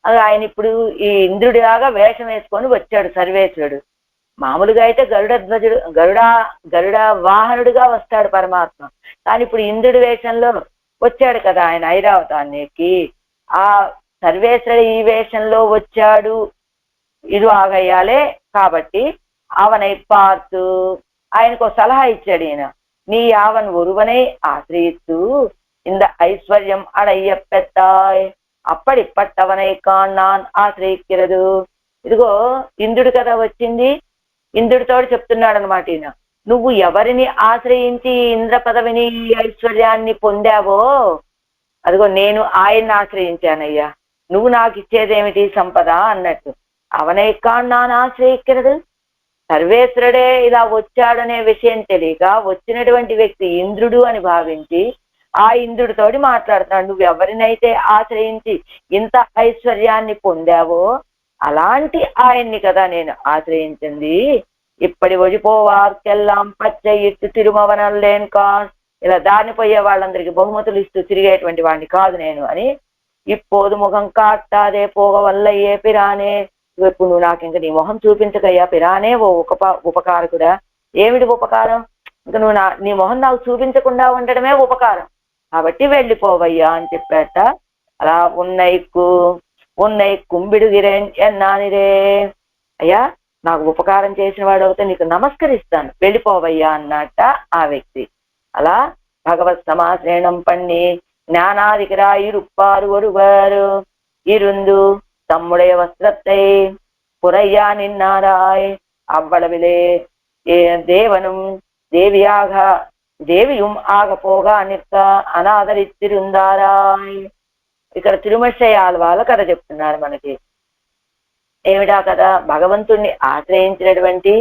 ఆయన ఇప్పుడు ఈ ఇంద్రుడిలాగా వేషం వేసుకొని వచ్చాడు సర్వేశ్వరుడు. మామూలుగా అయితే గరుడ వాహనుడిగా వస్తాడు పరమాత్మ, కానీ ఇప్పుడు ఇంద్రుడి వేషంలో వచ్చాడు కదా ఆయన ఐరావతానికి. ఆ సర్వేశ్వరుడు ఈ వేషంలో వచ్చాడు, ఇది ఆగయ్యాలే. కాబట్టి అవనై పార్తు ఆయనకు సలహా ఇచ్చాడు ఈయన. నీ యావన్ ఒరువనై ఆశ్రయిస్తూ ఇంద ఐశ్వర్యం అడయ్య పెత్తాయ్ అప్పటిప్పట్టవనై కాన్నాన్ ఆశ్రయిక్కిరదు. ఇదిగో ఇంద్రుడు కదా వచ్చింది, ఇంద్రుడితో చెప్తున్నాడు అనమాట ఈయన. నువ్వు ఎవరిని ఆశ్రయించి ఇంద్ర పదవిని ఐశ్వర్యాన్ని పొందావో, అదిగో నేను ఆయన్ని ఆశ్రయించానయ్యా, నువ్వు నాకు ఇచ్చేదేమిటి సంపద అన్నట్టు. అవనై కాన్నాన్ ఆశ్రయిక్కిరదు. సర్వేశ్వరుడే ఇలా వచ్చాడనే విషయం తెలియక వచ్చినటువంటి వ్యక్తి ఇంద్రుడు అని భావించి ఆ ఇంద్రుడితోటి మాట్లాడుతున్నాడు. నువ్వు ఎవరినైతే ఆశ్రయించి ఇంత ఐశ్వర్యాన్ని పొందావో అలాంటి ఆయన్ని కదా నేను ఆశ్రయించింది. ఇప్పటి ఒడిపోవార్కెల్లాం పచ్చ ఇట్టు తిరుమవనం లేను కా. ఇలా దారిపోయే వాళ్ళందరికీ బహుమతులు ఇస్తూ తిరిగేటువంటి వాడిని కాదు నేను అని. ఇప్పోదు ముఖం కాటాదే పోగ వల్ల ఏ పిరానే. ఇప్పుడు నువ్వు నాకు ఇంక నీ మొహం చూపించకయ్యా పిరానే, ఓ ఉపకారకుడా. ఏమిటి ఉపకారం? ఇంక నువ్వు నీ మొహం నాకు చూపించకుండా ఉండడమే ఉపకారం, కాబట్టి వెళ్ళిపోవయ్యా అని చెప్పాట. అలా ఉన్నై కుంబిడుగిరేన్ ఎన్నానిరే. అయ్యా నాకు ఉపకారం చేసిన వాడు అవుతే నీకు నమస్కరిస్తాను, వెళ్ళిపోవయ్యా అన్నట్ట ఆ వ్యక్తి. అలా భగవత్ సమాశ్రయణం పన్ని జ్ఞానాదికరా ఇరుప్పారు ఒరువారు ఇరుందు తమ్ముடைய వస్త్రத்தை புறையா நின்னாராய் அவ்வளவிலே தேவனும் దేవిயும் ఆగపోగా నిక్క అనాదరిత్తిరుందారాయ్. ఇక్కడ తిరుమశ్రయాల వాళ్ళ కథ చెప్తున్నారు మనకి. ఏమిటా కదా? భగవంతుణ్ణి ఆశ్రయించినటువంటి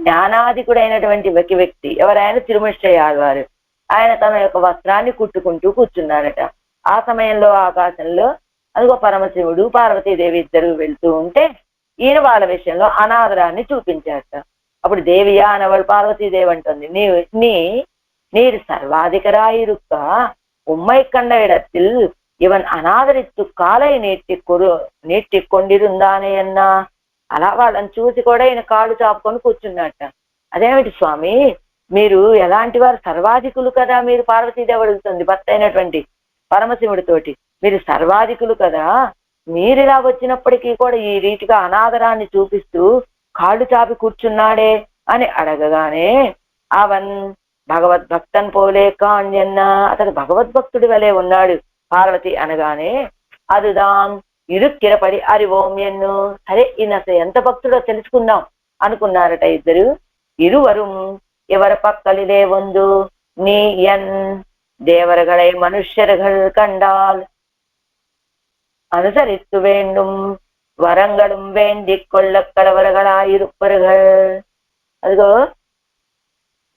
జ్ఞానాధికుడైనటువంటి వ్యక్తి ఎవరైనా తిరుమశ్రయాల వారు. ఆయన తన యొక్క వస్త్రాన్ని కుట్టుకుంటూ కూర్చున్నారట. ఆ సమయంలో ఆకాశంలో అదిగో పరమశివుడు పార్వతీదేవి ఇద్దరు వెళ్తూ ఉంటే ఈయన వాళ్ళ విషయంలో అనాదరాన్ని చూపించారట. అప్పుడు దేవియా అనవాళ్ళు పార్వతీదేవి అంటుంది, நீர் சர்வாதிகராயிருக்க உம்மை கண்ட இடத்தில் இவன் అనాదరిత్తు కాలై నీటి కొండిరుందానే అన్నా. అలా వాళ్ళని చూసి కూడా ఈయన కాళ్ళు చాపుకొని కూర్చున్నట్ట. అదేమిటి స్వామి, మీరు ఎలాంటి వారు? సర్వాధికులు కదా మీరు. పార్వతీదేవి అడుగుతుంది భర్త అయినటువంటి పరమశివుడితోటి, మీరు సర్వాధికులు కదా, మీరు ఇలా వచ్చినప్పటికీ కూడా ఈ రీతిగా అనాదరాన్ని చూపిస్తూ కాళ్ళు చాపి కూర్చున్నాడే అని అడగగానే అవన్ భగవద్భక్తన్ పోలే కాణ్యన్న, అతడు భగవద్భక్తుడి వలె ఉన్నాడు పార్వతి అనగానే అదుదాం ఇరుక్కిరపడి అరివోమ్యన్ను. సరే ఈయన అసలు ఎంత భక్తుడో తెలుసుకుందాం అనుకున్నారట ఇద్దరు. ఇరువరు ఎవర పక్కలిదే ಒಂದು நீ என் தேவர்களை மனுஷர்கள் கண்டால் அனுசரித்து வேண்டும் வரங்களும் வேண்டிக் கொள்ள கடவர்களாயிருப்பர்கள். అదిగో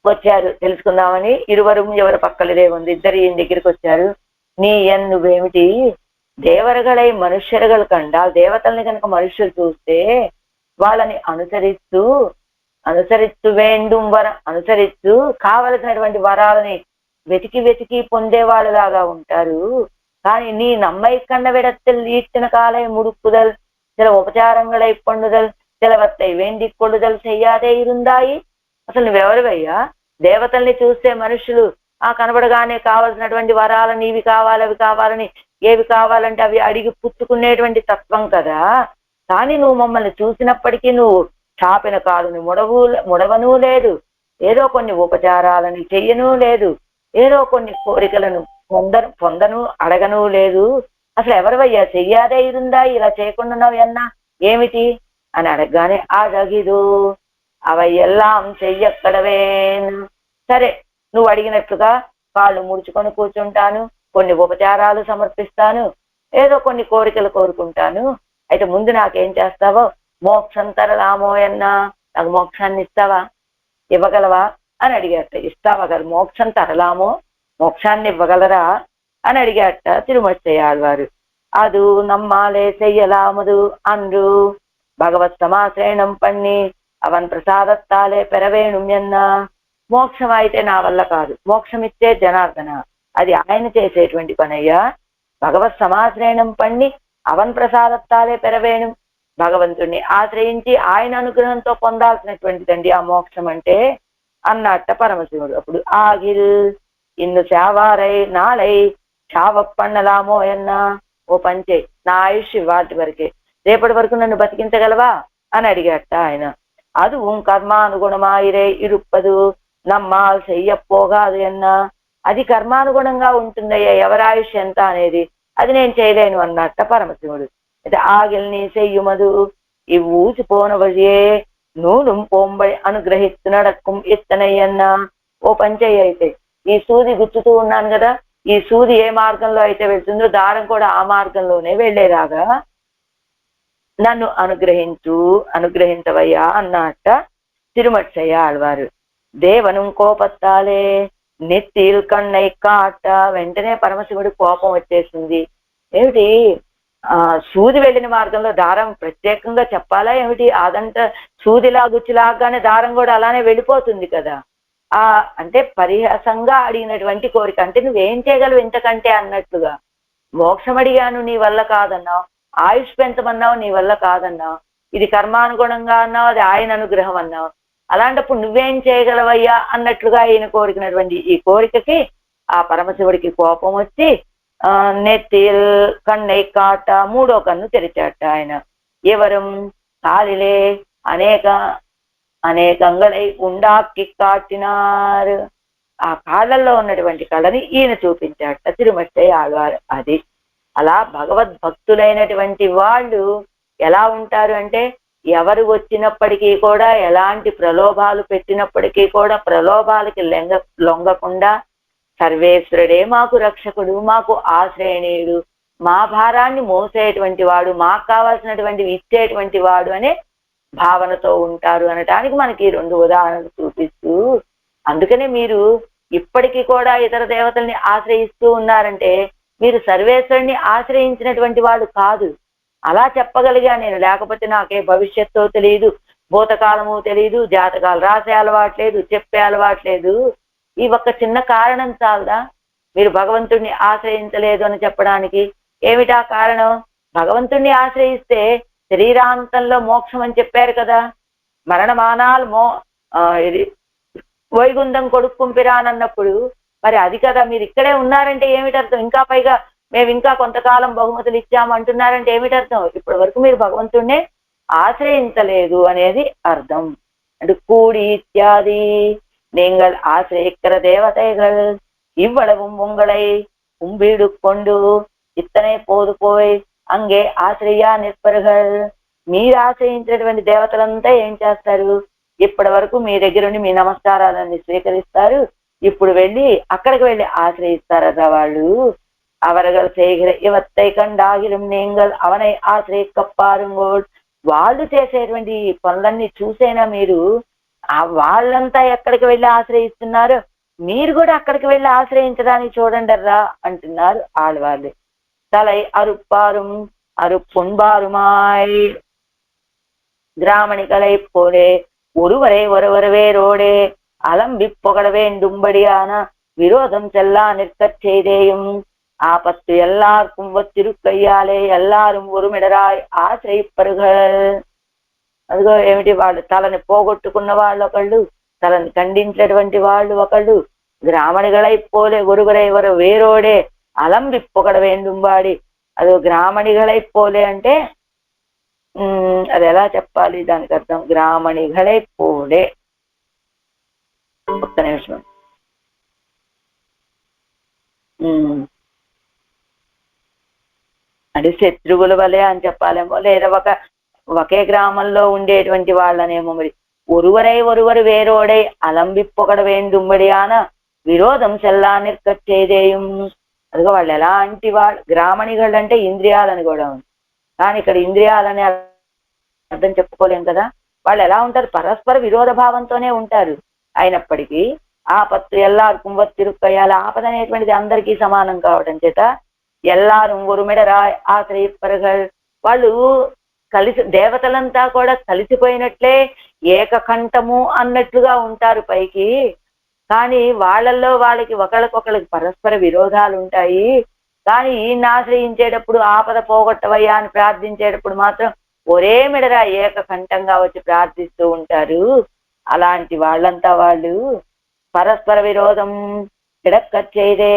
వచ్చారు తెలుసుకుందామని. ఇరువరు ఎవరి పక్కలదే ఉంది, ఇద్దరు ఈయన దగ్గరికి వచ్చారు. నీ నువ్వేమిటి? దేవరగలై మనుష్యరుగలు కండాల్, దేవతల్ని కనుక మనుష్యులు చూస్తే వాళ్ళని అనుసరిస్తూ వేండు అనుసరిస్తూ కావలసినటువంటి వరాలని వెతికి పొందే వాళ్ళలాగా ఉంటారు. కానీ నీ నమ్మై కన్న విడத்தில் ஈட்டின காலை முடுக்குதல் சில உபச்சாரங்களை பண்ணுதல் சிலவத்தை வேண்டிக் கொள்ளுதல் செய்யாదే இருந்தாయి. అసలు నువ్వెవరివయ్యా? దేవతల్ని చూస్తే మనుషులు కనబడగానే కావలసినటువంటి వరాలని, ఇవి కావాలి అవి కావాలని, ఏవి కావాలంటే అవి అడిగి పుచ్చుకునేటువంటి తత్వం కదా. కానీ నువ్వు మమ్మల్ని చూసినప్పటికీ నువ్వు చాపిన కాలుని ముడవను లేదు, ఏదో కొన్ని ఉపచారాలని చెయ్యను లేదు, ఏదో కొన్ని కోరికలను పొందను అడగను లేదు. అసలు ఎవరివయ్యా? చెయ్యాదే ఇరుందా, ఇలా చేయకుండా ఎన్నా ఏమిటి అని అడగగానే అడగిదు అవి ఎల్లాం చెయ్యక్కడవేన్. సరే నువ్వు అడిగినట్లుగా కాళ్ళు ముడుచుకొని కూర్చుంటాను, కొన్ని ఉపచారాలు సమర్పిస్తాను, ఏదో కొన్ని కోరికలు కోరుకుంటాను. అయితే ముందు నాకేం చేస్తావో మోక్షం తరలామోయన్నా, నాకు మోక్షాన్ని ఇస్తావా, ఇవ్వగలవా అని అడిగాట. ఇస్తావా కదా, మోక్షం తరలామో, మోక్షాన్ని ఇవ్వగలరా అని అడిగాట తిరుమచ్చయ్యాళ్వారు. అది నమ్మాలే చెయ్యలామదు అన్రు భగవత్ సమాశ్రయణం పన్ని అవన్ ప్రసాదత్తాలే పెరవేణుం ఎన్నా. మోక్షం అయితే నా వల్ల కాదు, మోక్షం ఇచ్చే జనార్దన, అది ఆయన చేసేటువంటి పనయ్యా. భగవత్ సమాశ్రయణం పన్ని అవన్ ప్రసాదత్తాలే పెరవేణుం, భగవంతుణ్ణి ఆశ్రయించి ఆయన అనుగ్రహంతో పొందాల్సినటువంటిదండి ఆ మోక్షం అంటే అన్నట్ట పరమశివుడు. అప్పుడు ఆగిల్ ఇన్ను శావారై నాళై శావప్పన్నలామో ఎన్నా, ఓ పంచే, నా ఆయుష్ వాటి వరకే, రేపటి వరకు నన్ను బతికించగలవా అని అడిగాట ఆయన. అది కర్మానుగుణమాయిరే ఇరుప్పదు నమ్మాల్ చెయ్యపోగాదు అన్నా, అది కర్మానుగుణంగా ఉంటుందయ్యా, ఎవరాయుష్ ఎంత అనేది, అది నేను చేయలేను అన్నట్ట పరమశివుడు. అయితే ఆగిల్ నీ చెయ్యుమదు ఇవ్వూసిపోన వழியே నూలుం పోంబై అనుగ్రహిస్తు నడక్కుం ఇత్తనయ్యన్నా. ఓ పంచయ్య, అయితే ఈ సూది గుచ్చుతూ ఉన్నాను కదా, ఈ సూది ఏ మార్గంలో అయితే వెళ్తుందో దారం కూడా ఆ మార్గంలోనే వెళ్ళేలాగా నన్ను అనుగ్రహించవయ్యా అన్నట్ట తిరుమచ్చయ్య ఆళ్వారు. దేవను కోపత్తాలే నెత్తిల్ కన్నై కాట, వెంటనే పరమశివుడి కోపం వచ్చేసింది. ఏమిటి, సూది వెళ్ళిన మార్గంలో దారం ప్రత్యేకంగా చెప్పాలా ఏమిటి, అదంట సూదిలా గుచ్చిలాగానే దారం కూడా అలానే వెళ్ళిపోతుంది కదా. అంటే పరిహాసంగా అడిగినటువంటి కోరిక, అంటే నువ్వేం చేయగలవు ఇంతకంటే అన్నట్లుగా. మోక్షం అడిగాను, నీ వల్ల కాదన్నావు, ఆయుష్ పెంచమన్నావు, నీ వల్ల కాదన్నావు, ఇది కర్మానుగుణంగా అన్నావు, అది ఆయన అనుగ్రహం అన్నావు, అలాంటప్పుడు నువ్వేం చేయగలవయ్యా అన్నట్లుగా ఈయన కోరికినటువంటి ఈ కోరికకి ఆ పరమశివుడికి కోపం వచ్చి నెత్తిల్ కన్నై కాట, మూడో కన్ను తెరిచాట ఆయన. ఎవరం కాలిలే అనేకంగా ఉండాకి కాటినారు, ఆ కాళ్ళల్లో ఉన్నటువంటి కళని ఈయన చూపించాట తిరుమచ్చయ్య ఆళ్వారు. అది అలా భగవద్భక్తులైనటువంటి వాళ్ళు ఎలా ఉంటారు అంటే, ఎవరు వచ్చినప్పటికీ కూడా, ఎలాంటి ప్రలోభాలు పెట్టినప్పటికీ కూడా ప్రలోభాలకి లొంగకుండా, సర్వేశ్వరుడే మాకు రక్షకుడు, మాకు ఆశ్రయణీయుడు, మా భారాన్ని మోసేటువంటి వాడు, మాకు కావాల్సినటువంటివి ఇచ్చేటువంటి వాడు అనే భావనతో ఉంటారు అనటానికి మనకి 2 ఉదాహరణలు చూపిస్తూ, అందుకనే మీరు ఇప్పటికీ కూడా ఇతర దేవతల్ని ఆశ్రయిస్తూ ఉన్నారంటే మీరు సర్వేశ్వరుని ఆశ్రయించినటువంటి వాడు కాదు. అలా చెప్పగలిగా నేను, లేకపోతే నాకే భవిష్యత్తు తెలియదు, భూతకాలము తెలియదు, జాతకాలు రాసే అలవాట్లేదు, చెప్పే అలవాట్లేదు, ఈ ఒక్క చిన్న కారణం చాలదా మీరు భగవంతుణ్ణి ఆశ్రయించలేదు అని చెప్పడానికి? ఏమిటా కారణం? భగవంతుణ్ణి ఆశ్రయిస్తే శరీరాంతంలో మోక్షం అని చెప్పారు కదా, మరణమానాలు ఇది వైగుండం కొడుక్కుంపిరానన్నప్పుడు మరి అది కదా, మీరు ఇక్కడే ఉన్నారంటే ఏమిటర్థం? ఇంకా పైగా మేము ఇంకా కొంతకాలం బహుమతులు ఇచ్చాము అంటున్నారంటే ఏమిటర్థం? ఇప్పటి వరకు మీరు భగవంతుణ్ణే ఆశ్రయించలేదు అనేది అర్థం. అంటే కూడి ఇత్యాది நீங்கள் ஆசிரியக்கிற தேவதைகள் இவ்வளவும் உங்களை கும்பிடு கொண்டு இத்தனை போது போய் అంగే ఆశ్రయా నిస్పర్హల్, మీరు ఆశ్రయించినటువంటి దేవతలంతా ఏం చేస్తారు, ఇప్పటి వరకు మీ దగ్గరుండి మీ నమస్కారాలన్నీ స్వీకరిస్తారు, ఇప్పుడు వెళ్ళి అక్కడికి వెళ్ళి ఆశ్రయిస్తారట వాళ్ళు. అవరగల్ செய்கிற இவத்தை கண்டாகிலும் நீங்கள் அவனை ఆశ్రయికప్పారుంగోల్, వాళ్ళు చేసేటువంటి పనులన్నీ చూసైనా మీరు వాళ్ళంతా ఎక్కడికి వెళ్ళి ఆశ్రయిస్తున్నారు, మీరు కూడా అక్కడికి వెళ్ళి ఆశ్రయించడానికి చూడండిర్రా అంటున్నారు ఆళ్వాళ్ళు. తలై అరుప్పారుం అరుపుంబారుమాయ్ கிராமணிகளை போலே ஒருவரை ஒருவர் வேரோடே அலம்பி புகழ வேண்டும்படியான விரோதம் செல்லா நிற்கச் செய்தேயும் ஆபத்து எல்லாருக்கும் ஒத்திருக்கையாலே எல்லாரும் ஒருమిడరాయ్ ఆశ్రయిప్పరుగల్. అదిగో ఏమిటి, వాళ్ళు తలని పోగొట్టుకున్న వాళ్ళు ఒకళ్ళు, తలని ఖండించినటువంటి వాళ్ళు ఒకళ్ళు, గ్రామణిகளை போலே ஒருவரை ஒரு வேரோடே అలంబి పొగడ వేండుంబాడి. అది గ్రామణిகளை పోలే అంటే అది ఎలా చెప్పాలి దానికి అర్థం? గ్రామణిகளை పోలే, ఒక్క నిమిషం. అంటే శత్రువుల వలె అని చెప్పాలేమో, లేదా ఒకే గ్రామంలో ఉండేటువంటి వాళ్ళనేమో. మరి ఒరువరు వేరోడై అలంబి పొగడ వేండుంబడియాన విరోధం చెల్లా నిర్కచ్చేదేయం. అదిగో వాళ్ళు ఎలాంటి వాళ్ళు, గ్రామణిகள் అంటే ఇంద్రియాలని కూడా ఉంది, కానీ ఇక్కడ ఇంద్రియాలని అర్థం చెప్పుకోలేం కదా. వాళ్ళు ఎలా ఉంటారు, పరస్పర విరోధ భావంతోనే ఉంటారు. అయినప్పటికీ ఆపత్తు ఎల్లారుக்கும் ఒత్తిరుక్కయ్యాలి, ఆపద అనేటువంటిది అందరికీ సమానం కావడం చేత ఎల్లారు ఒరుమెడరా ఆశ్రయిప్పరగల్, వాళ్ళు కలిసి దేవతలంతా కూడా కలిసిపోయినట్లే ఏకకంఠము అన్నట్లుగా ఉంటారు పైకి, కానీ వాళ్ళల్లో వాళ్ళకి ఒకళ్ళకొకళ్ళకి పరస్పర విరోధాలు ఉంటాయి. కానీ ఈయన్ని ఆశ్రయించేటప్పుడు ఆపద పోగొట్టవయ్యా అని ప్రార్థించేటప్పుడు మాత్రం ఒరే మెడరా ఏకకంఠంగా వచ్చి ప్రార్థిస్తూ ఉంటారు. అలాంటి వాళ్ళంతా వాళ్ళు పరస్పర విరోధం కిడక్కచ్చేదే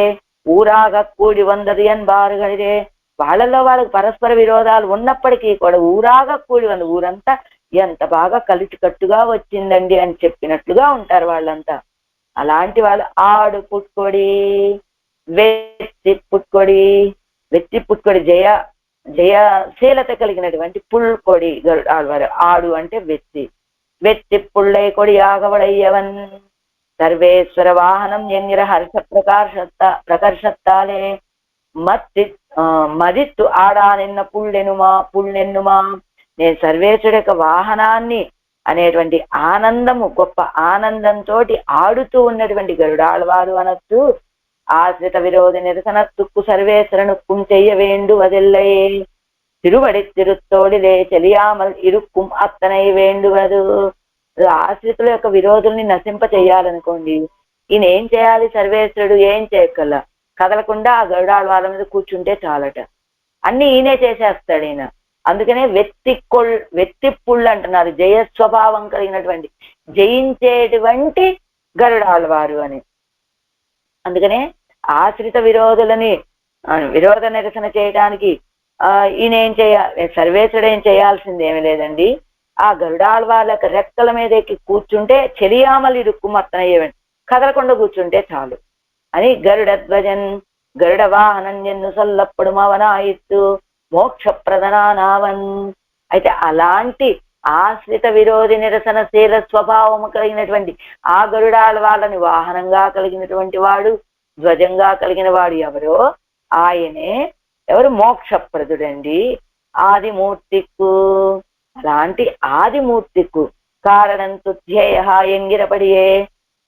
ఊరాగ కూడి వందది అన్బారుగడిదే, వాళ్ళల్లో వాళ్ళకి పరస్పర విరోధాలు ఉన్నప్పటికీ కూడా ఊరాగా కూడి వంద, ఊరంతా ఎంత బాగా కలిసికట్టుగా వచ్చిందండి అని చెప్పినట్లుగా ఉంటారు వాళ్ళంతా. అలాంటి వాళ్ళు ఆడు పుట్టుకొడి వెత్తి పుట్టుకొడి, వెత్తి పుట్టుకొడి జయశీలత కలిగినటువంటి పుల్కొడి గరుడాళ్వారు. ఆడు అంటే వెత్తి, వెత్తి పుళ్ళై కొడి ఆగవడయ్యవన్ సర్వేశ్వర వాహనం ఎంగిర హర్ష ప్రకర్షత్తాలే మదిత్తు ఆడా నిన్న పుళ్ళెన్నుమా, నేను సర్వేశ్వరుడి యొక్క వాహనాన్ని అనేటువంటి ఆనందము, గొప్ప ఆనందంతో ఆడుతూ ఉన్నటువంటి గరుడాళ్వారు అనొచ్చు. ఆశ్రిత విరోధ నిరసన తుక్కు సర్వేశ్వరను కుంచెయ్య వేండు వదిల్లయే తిరువడి తిరుత్తోడిలే చెలియామల్ ఇరుక్కుం అత్తనై వేండువదు. ఆశ్రితుల యొక్క విరోధుల్ని నశింప చెయ్యాలనుకోండి, ఈయన ఏం చేయాలి, సర్వేశ్వరుడు ఏం చేయగల, కదలకుండా ఆ గరుడాళ్వాల మీద కూర్చుంటే చాలట, అన్ని ఈయనే చేసేస్తాడు ఈయన. అందుకనే వెత్తిప్పుళ్ళు అంటున్నారు, జయ స్వభావం కలిగినటువంటి, జయించేటువంటి గరుడాళ్వారు అని. అందుకనే ఆశ్రిత విరోధులని విరోధ నిరసన చేయడానికి ఈయన ఏం చేయాలి, సర్వేశ్వరుడు ఏం చేయాల్సింది ఏమి లేదండి, ఆ గరుడాళ్వార్ల రెక్కల మీద ఎక్కి కూర్చుంటే చెలియామలి ఇరుక్కుమత్తనయ్యేవండి, కదలకుండా కూర్చుంటే చాలు అని. గరుడధ్వజన్ గరుడ వాహనం ఎన్ను సల్లప్పుడు మవనాయిత్తు మోక్ష ప్రదనావన్. అయితే అలాంటి ఆశ్రిత విరోధి నిరసన శీల స్వభావము కలిగినటువంటి ఆ గరుడాళ్వార్లని వాహనంగా కలిగినటువంటి వాడు, ధ్వజంగా కలిగిన వాడు ఎవరో ఆయనే. ఎవరు, మోక్షప్రదుడండి, ఆదిమూర్తికు. అలాంటి ఆదిమూర్తికు కారణంతు ధ్యేయ ఎంగిరపడియే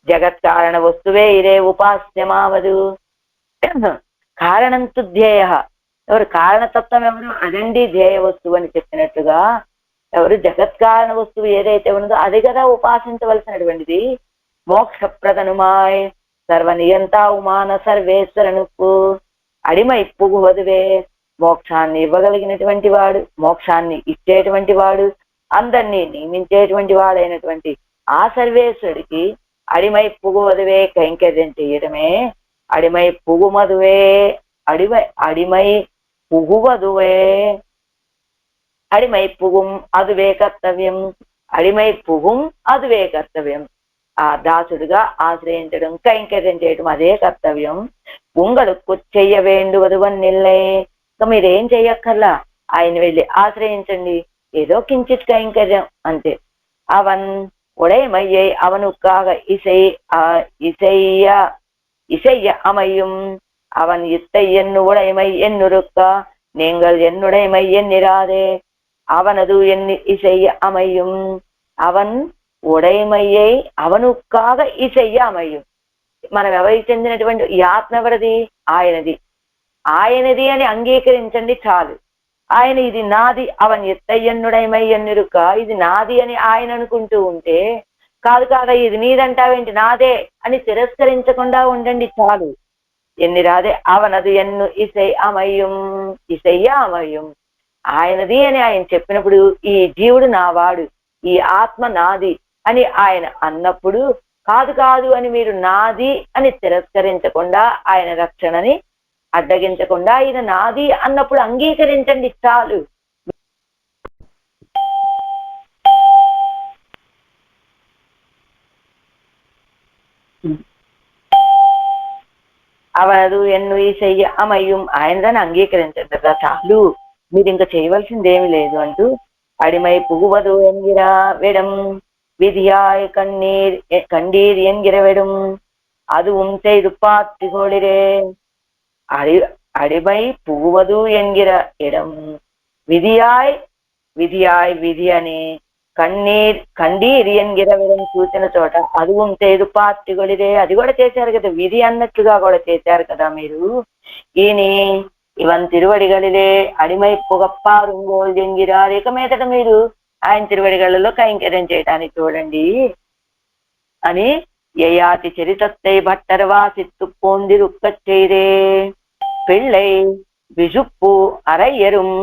జగత్కారణ వస్తువే ఇరే ఉపాస్యమావదు. కారణంతు ధ్యేయ, ఎవరు కారణతత్వం ఎవరు, అదండి ధ్యేయ వస్తువు అని చెప్పినట్టుగా, ఎవరు జగత్కారణ వస్తువు ఏదైతే ఉన్నదో అది కదా ఉపాసించవలసినటువంటిది. మోక్షప్రదనుమాయ్ సర్వనియంతా ఉమాన సర్వేశ్వరనుకు అడిమై పుగువదువే, మోక్షాన్ని ఇవ్వగలిగినటువంటి వాడు, మోక్షాన్ని ఇచ్చేటువంటి వాడు, అందరినీ నియమించేటువంటి వాడైనటువంటి ఆ సర్వేశ్వరుడికి అడిమై పుగువదువే కైంకర్యం చేయడమే. అడిమై పుగుమదువే, అడిమై పుగువదువే, అడిమై పుగుం అదువే కర్తవ్యం, అడిమై పుగుం అదువే కర్తవ్యం. ఆ దాసుడుగా ఆశ్రయించడం, కైంకర్యం చేయడం అదే కర్తవ్యం. ఉంగడుక్కు చెయ్య వేండువదువన్నిల్లే, ఇంకా మీరేం చెయ్యక్కర్లా, ఆయన వెళ్ళి ఆశ్రయించండి, ఏదో కించిత్ కైంకర్యం అంతే. అవన్ ఉడయమయ్యై అవనుక్కాగ இசைய அமையும் அவன் இத்தை என்னு உடைமை என்னுருக்க நீங்கள் என்னுடைமை எண்ணிராதே அவனது எண்ணி இசைய அமையும். அவன் ఉడైమయ్యై అవనుక్కాగ ఇసయ్య అమయ్యం. మనం ఎవరికి చెందినటువంటి ఈ ఆత్మ ఎవరిది, ఆయనది. ఆయనది అని అంగీకరించండి చాలు. ఆయన ఇది నాది, అవన్ ఎత్తయ్యన్నుడైమై ఎన్నిరుక, ఇది నాది అని ఆయన అనుకుంటూ ఉంటే, కాదు కాదా ఇది నీదంటావేంటి, నాదే అని తిరస్కరించకుండా ఉండండి చాలు. ఎన్ని రాదే అవనదు ఎన్ను ఇసై అమయ్యం, ఇసయ్య అమయ్యం. ఆయనది అని ఆయన చెప్పినప్పుడు, ఈ జీవుడు నావాడు, ఈ ఆత్మ నాది అని ఆయన అన్నప్పుడు, కాదు కాదు అని మీరు నాది అని తిరస్కరించకుండా, ఆయన రక్షణని అడ్డగించకుండా, ఆయన నాది అన్నప్పుడు అంగీకరించండి చాలు. అవనదు ఎన్ను ఈ చెయ్య అమయ్యం, ఆయనదని అంగీకరించండి కదా చాలు, మీరు ఇంకా చేయవలసింది ఏమి లేదు అంటూ అడిమై పుగువదు ఎంగిరా వెడం విధియాయ్ కండీర్ ఎంగిర వెడం அதுவும் செய்து பார்த்துகொளிரே. அடி அடிமை புகுவது என்கிற இடம் விதியாய் விதியாய் விதி అని కండీర్ ఎన్గిర విధం చూసిన చోట అదువం చేదు పార్టీగొలిదే అది కూడా చేశారు కదా, విధి అన్నట్లుగా కూడా చేశారు కదా మీరు. ఈయని ఇవన్ తిరువడిగలిలే అడిమై పుగప్పారుంగోల్ జంగిరారు. ఇక మీదట మీరు ఆయన తిరువడిగలలో కైంకర్యం చేయడానికి చూడండి అని యయాతి చరితத்தை భట్టర్వాసిత్తు పోందిరుక్క செய்தே பிள்ளை விசுப்பு அரையரும்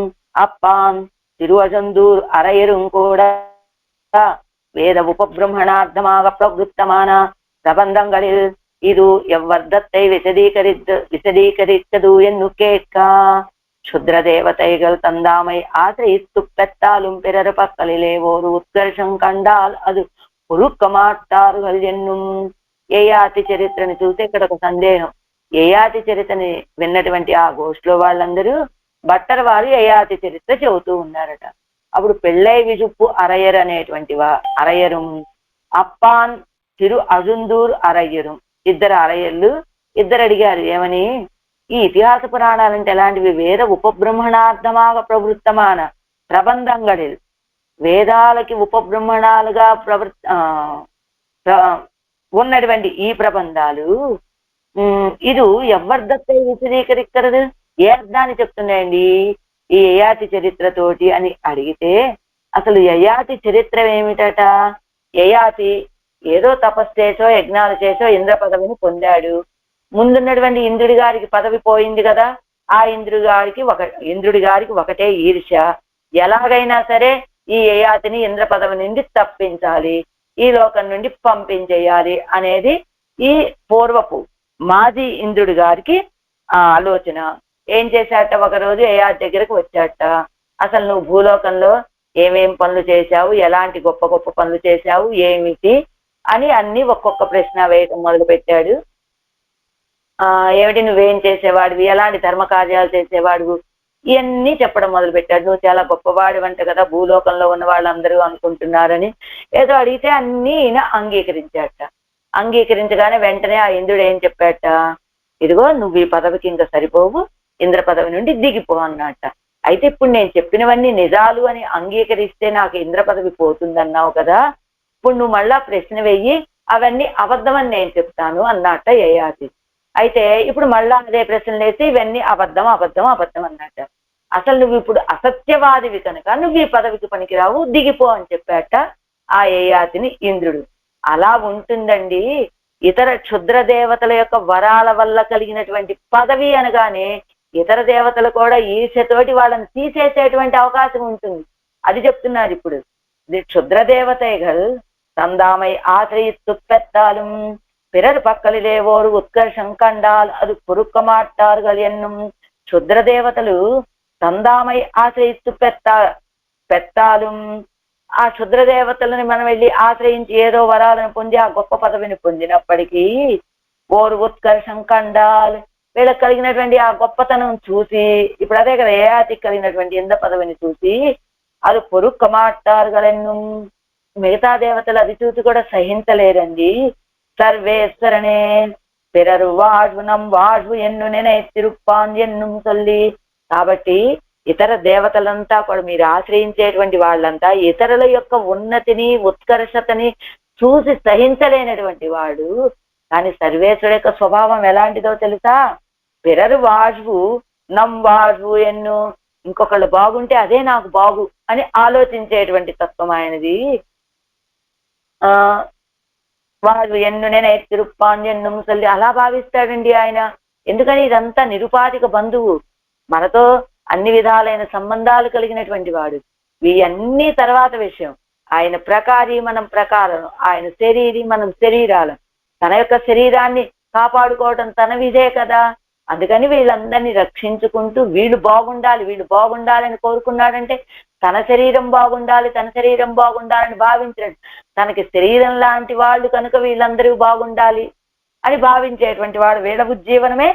அப்பான் திருவஜந்தூர் அரையரும் கூட வேத உபபிரம்மணார்த்தமாக பிரவృత్తமான பிரபந்தங்களில் இது எவ்வர்த்தத்தை விசதீகரித்தது என்று கேட்க க்ஷுத்ர தேவதைகள் தந்தாமை ஆசிரியித்து பெற்றாலும் பிறர் பக்கலிலே ஒரு உத்கர்ஷం கண்டால் அது பொறுக்க మాటారుగల్ ఎన్నుం. యయాతి చరిత్రని చూస్తే ఇక్కడ ఒక సందేహం. యయాతి చరిత్రని విన్నటువంటి ఆ గోష్ఠిలో వాళ్ళందరూ భట్టర్ వారు యయాతి చరిత్ర చెబుతూ ఉన్నారట. అప్పుడు పెళ్ళై విజుప్పు అరయ్యర్ అనేటువంటి అరయ్యరు, అప్పాన్ తిరు అజుందూర్ అరయ్యరు, ఇద్దరు అరయ్యర్లు. ఇద్దరు అడిగారు ఏమని, ఈ ఇతిహాస పురాణాలంటే ఎలాంటివి? వేద ఉపబ్రహ్మణార్థమాగ ప్రవృత్తమాన ప్రబంధంగడిల్, వేదాలకి ఉపబ్రహ్మణాలుగా ఉన్నటువంటి ఈ ప్రబంధాలు ఇది ఎవ్వర్దத்தை విశదీకరిస్తారు, ఏ అర్థాన్ని చెప్తున్నాయండి ఈ యయాతి చరిత్రతోటి అని అడిగితే, అసలు యయాతి చరిత్ర ఏమిటట? యయాతి ఏదో తపస్సు చేసో యజ్ఞాలు చేసో ఇంద్ర పదవిని పొందాడు. ముందున్నటువంటి ఇంద్రుడి గారికి పదవి పోయింది కదా, ఆ ఇంద్రుడి గారికి ఒకటే ఈర్ష్య. ఎలాగైనా సరే ఈ యయాతిని ఇంద్ర పదవి నుండి తప్పించాలి, ఈ లోకం నుండి పంపించేయాలి అనేది ఈ పూర్వపు మాజీ ఇంద్రుడి గారికి ఆలోచన. ఏం చేశాట, ఒకరోజు యయాతి దగ్గరకు వచ్చాట. అసలు నువ్వు భూలోకంలో ఏమేం పనులు చేశావు, ఎలాంటి గొప్ప గొప్ప పనులు చేశావు, ఏమిటి అని అన్ని ఒక్కొక్క ప్రశ్న వేయటం మొదలు పెట్టాడు. ఏమిటి నువ్వేం చేసేవాడివి, ఎలాంటి ధర్మ కార్యాలు చేసేవాడివి, ఇవన్నీ చెప్పడం మొదలు పెట్టాడు. నువ్వు చాలా గొప్పవాడి వంట కదా, భూలోకంలో ఉన్న వాళ్ళందరూ అనుకుంటున్నారని ఏదో అడిగితే అన్ని ఈయన అంగీకరించాట. అంగీకరించగానే వెంటనే ఆ ఇంద్రుడు ఏం చెప్పాట, ఇదిగో నువ్వు ఈ పదవికి ఇంకా సరిపోవు, ఇంద్ర పదవి నుండి దిగిపో అన్నట్ట. అయితే ఇప్పుడు నేను చెప్పినవన్నీ నిజాలు అని అంగీకరిస్తే నాకు ఇంద్ర పదవి పోతుందన్నావు కదా, ఇప్పుడు నువ్వు మళ్ళా ప్రశ్న వెయ్యి, అవన్నీ అబద్ధమని నేను చెప్తాను అన్నట్ట యయాతి. అయితే ఇప్పుడు మళ్ళా అదే ప్రశ్నలు వేసి ఇవన్నీ అబద్ధం అబద్ధం అబద్ధం అన్నట్ట. అసలు నువ్వు ఇప్పుడు అసత్యవాదివి కనుక నువ్వు ఈ పదవికి పనికిరావు, దిగిపో అని చెప్పాట ఆ యయాతిని ఇంద్రుడు. అలా ఉంటుందండి ఇతర క్షుద్ర దేవతల యొక్క వరాల వల్ల కలిగినటువంటి పదవి అనగానే ఇతర దేవతలు కూడా ఈర్ష్యతోటి వాళ్ళని తీసేసేటువంటి అవకాశం ఉంటుంది. అది చెప్తున్నారు ఇప్పుడు. ఇది క్షుద్ర దేవతైகள் தந்தாமை ஆசிரியித்து பெற்றாலும் பிறர் பக்கலிலே ஒரு உத்கர்ஷம் கண்டால் அது பொறுக்க மாட்டார்கள் என்னும். క్షుద్ర దేవతలు తందామై ఆశ్రయిస్తూ పెత్తాలు, ఆ క్షుద్ర దేవతలని మనం వెళ్ళి ఆశ్రయించి ఏదో వరాలను పొంది ఆ గొప్ప పదవిని పొందినప్పటికీ ఓరు ఉత్కర్షం కండాల్, వీళ్ళకి కలిగినటువంటి ఆ గొప్పతనం చూసి, ఇప్పుడు అదే కదా యయాతికి కలిగినటువంటి ఇంద్ర పదవిని చూసి అది పొరుక్క మాట్లాడగలను. మిగతా దేవతలు అది చూసి కూడా సహించలేరండి. సర్వేశ్వరనే పిరరు వాழ்வு నమ్ వాழ்வு ఎన్ను నిனைத்திருப்பான் ఎన్నుం சொல்லி. కాబట్టి ఇతర దేవతలంతా కూడా మీరు ఆశ్రయించేటువంటి వాళ్ళంతా ఇతరుల యొక్క ఉన్నతిని ఉత్కర్షతని చూసి సహించలేనటువంటి వాడు. కానీ సర్వేశ్వరుడు యొక్క స్వభావం ఎలాంటిదో తెలుసా? పిరరు వాழ்வு నమ్ వాழ்வு ఎన్ను, ఇంకొకళ్ళు బాగుంటే అదే నాకు బాగు అని ఆలోచించేటువంటి తత్వం ఆయనది. వాడు ఎన్ను నిனைத்திருப்பான் ఎన్నుం சொல்லி అలా భావిస్తాడండి ఆయన. ఎందుకని ఇదంతా నిరుపాధిక బంధువు, మనతో అన్ని విధాలైన సంబంధాలు కలిగినటువంటి వాడు. ఇవన్నీ తర్వాత విషయం. ఆయన ప్రకారి మనం ప్రకారం, ఆయన శరీరి మనం శరీరాలం. తన యొక్క శరీరాన్ని కాపాడుకోవటం తన విధే కదా. అందుకని వీళ్ళందరినీ రక్షించుకుంటూ వీళ్ళు బాగుండాలని కోరుకున్నాడంటే తన శరీరం బాగుండాలి, తన శరీరం బాగుండాలని భావించాడు. తనకి శరీరం లాంటి వాళ్ళు కనుక వీళ్ళందరూ బాగుండాలి అని భావించేటువంటి వాడు. వీళ్ళ ఉజ్జీవనమే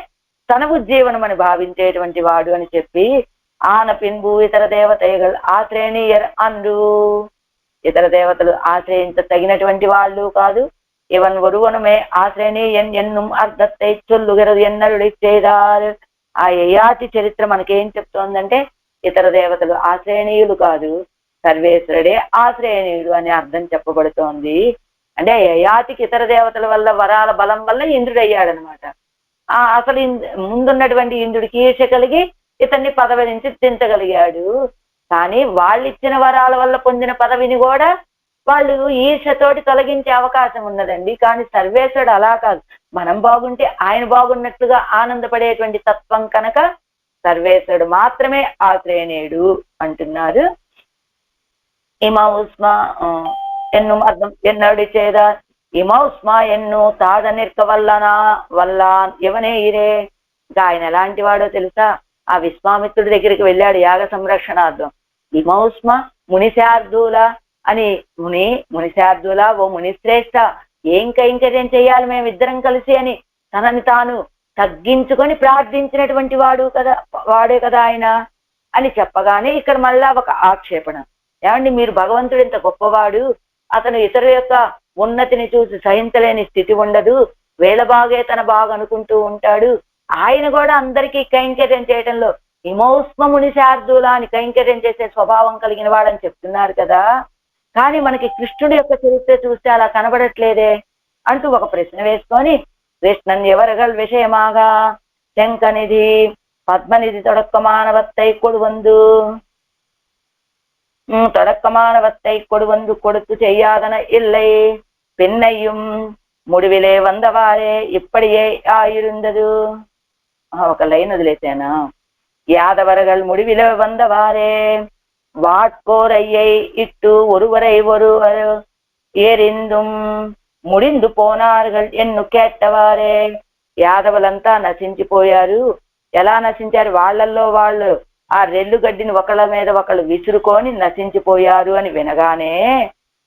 తన ఉజ్జీవనం అని భావించేటువంటి వాడు అని చెప్పి ఆన పిన్బు ఇతర దేవతలు ఆశ్రయణీయర్ అందు. ఇతర దేవతలు ఆశ్రయించ తగినటువంటి వాళ్ళు కాదు. ఇవన్ ఒరువనమే ఆశ్రయణీయన్ ఎన్నుం అర్థத்தை சொல்லுகிறது என்னருளை செய்தார். ఆ యయాతి చరిత్ర మనకేం చెప్తోందంటే ఇతర దేవతలు ఆశ్రయణీయులు కాదు, సర్వేశ్వరుడే ఆశ్రయణీయుడు అనే అర్థం చెప్పబడుతోంది. అంటే యయాతికి ఇతర దేవతల వల్ల వరాల బలం వల్ల ఇంద్రుడు అయ్యాడనమాట. అసలు ముందున్నటువంటి ఇంద్రుడికి ఈర్ష కలిగి ఇతన్ని పదవి నుంచి దించగలిగాడు. కానీ వాళ్ళు ఇచ్చిన వరాల వల్ల పొందిన పదవిని కూడా వాళ్ళు ఈర్షతోటి తొలగించే అవకాశం ఉన్నదండి. కానీ సర్వేశ్వరుడు అలా కాదు, మనం బాగుంటే ఆయన బాగున్నట్లుగా ఆనందపడేటువంటి తత్వం కనుక సర్వేశ్వరుడు మాత్రమే ఆశ్రయణీయుడు అంటున్నారు. ఇమౌస్మ ఎన్ను అర్థం ఎన్నడి చేద ఇమౌస్మ ఎన్ను తాద నిర్క వల్ల ఎవనే ఇరే. ఇంకా ఆయన ఎలాంటి వాడో తెలుసా? ఆ విశ్వామిత్రుడి దగ్గరికి వెళ్ళాడు యాగ సంరక్షణార్థం. ఇమౌస్మ మునిశార్దూల అని, మునిశార్దూల ఓ మునిశ్రేష్ఠ, ఏం కైంకర్యం చేయాలి మేమిద్దరం కలిసి అని తనని తాను తగ్గించుకొని ప్రార్థించినటువంటి వాడే కదా ఆయన అని చెప్పగానే ఇక్కడ మళ్ళా ఒక ఆక్షేపణ. ఏమండి, మీరు భగవంతుడు ఇంత గొప్పవాడు, అతను ఇతరుల యొక్క ఉన్నతిని చూసి సహించలేని స్థితి ఉండదు, వేళ బాగే తన బాగా అనుకుంటూ ఉంటాడు, ఆయన కూడా అందరికీ కైంకర్యం చేయడంలో హిమౌస్మ మునిశార్దులా అని కైంకర్యం చేసే స్వభావం కలిగిన వాడని చెప్తున్నారు కదా, కానీ మనకి కృష్ణుడి యొక్క చరిత్ర చూస్తే అలా కనబడట్లేదే అంటూ ఒక ప్రశ్న వేసుకొని, కృష్ణన్ ఎవరగల్ విషయమాగా శంఖనిధి పద్మనిధి తొడక్కమానవత్తై కొడువందు தொடக்கமானவத்தை கொடுவந்து கொடுத்து செய்யாதன இல்லை, பெண்ணையும் முடிவிலே வந்தவாறே இப்படியே ஆயிருந்தது. ఒక లైన్ వదిలేసానా? యాదవர்கள் முடிவிலே வந்தவாறே வாட்கோரையை ఇట్టు ஒருவரை ஒருவர் ఏరిందుం ముడిందు పోనార్గల్ ఎన్ను కేట్టవారే. యాదవులంతా నశించిపోయారు. ఎలా నశించారు? వాళ్ళల్లో వాళ్ళు ఆ రెల్లు గడ్డిని ఒకళ్ళ మీద ఒకళ్ళు విసురుకొని నశించిపోయారు అని వినగానే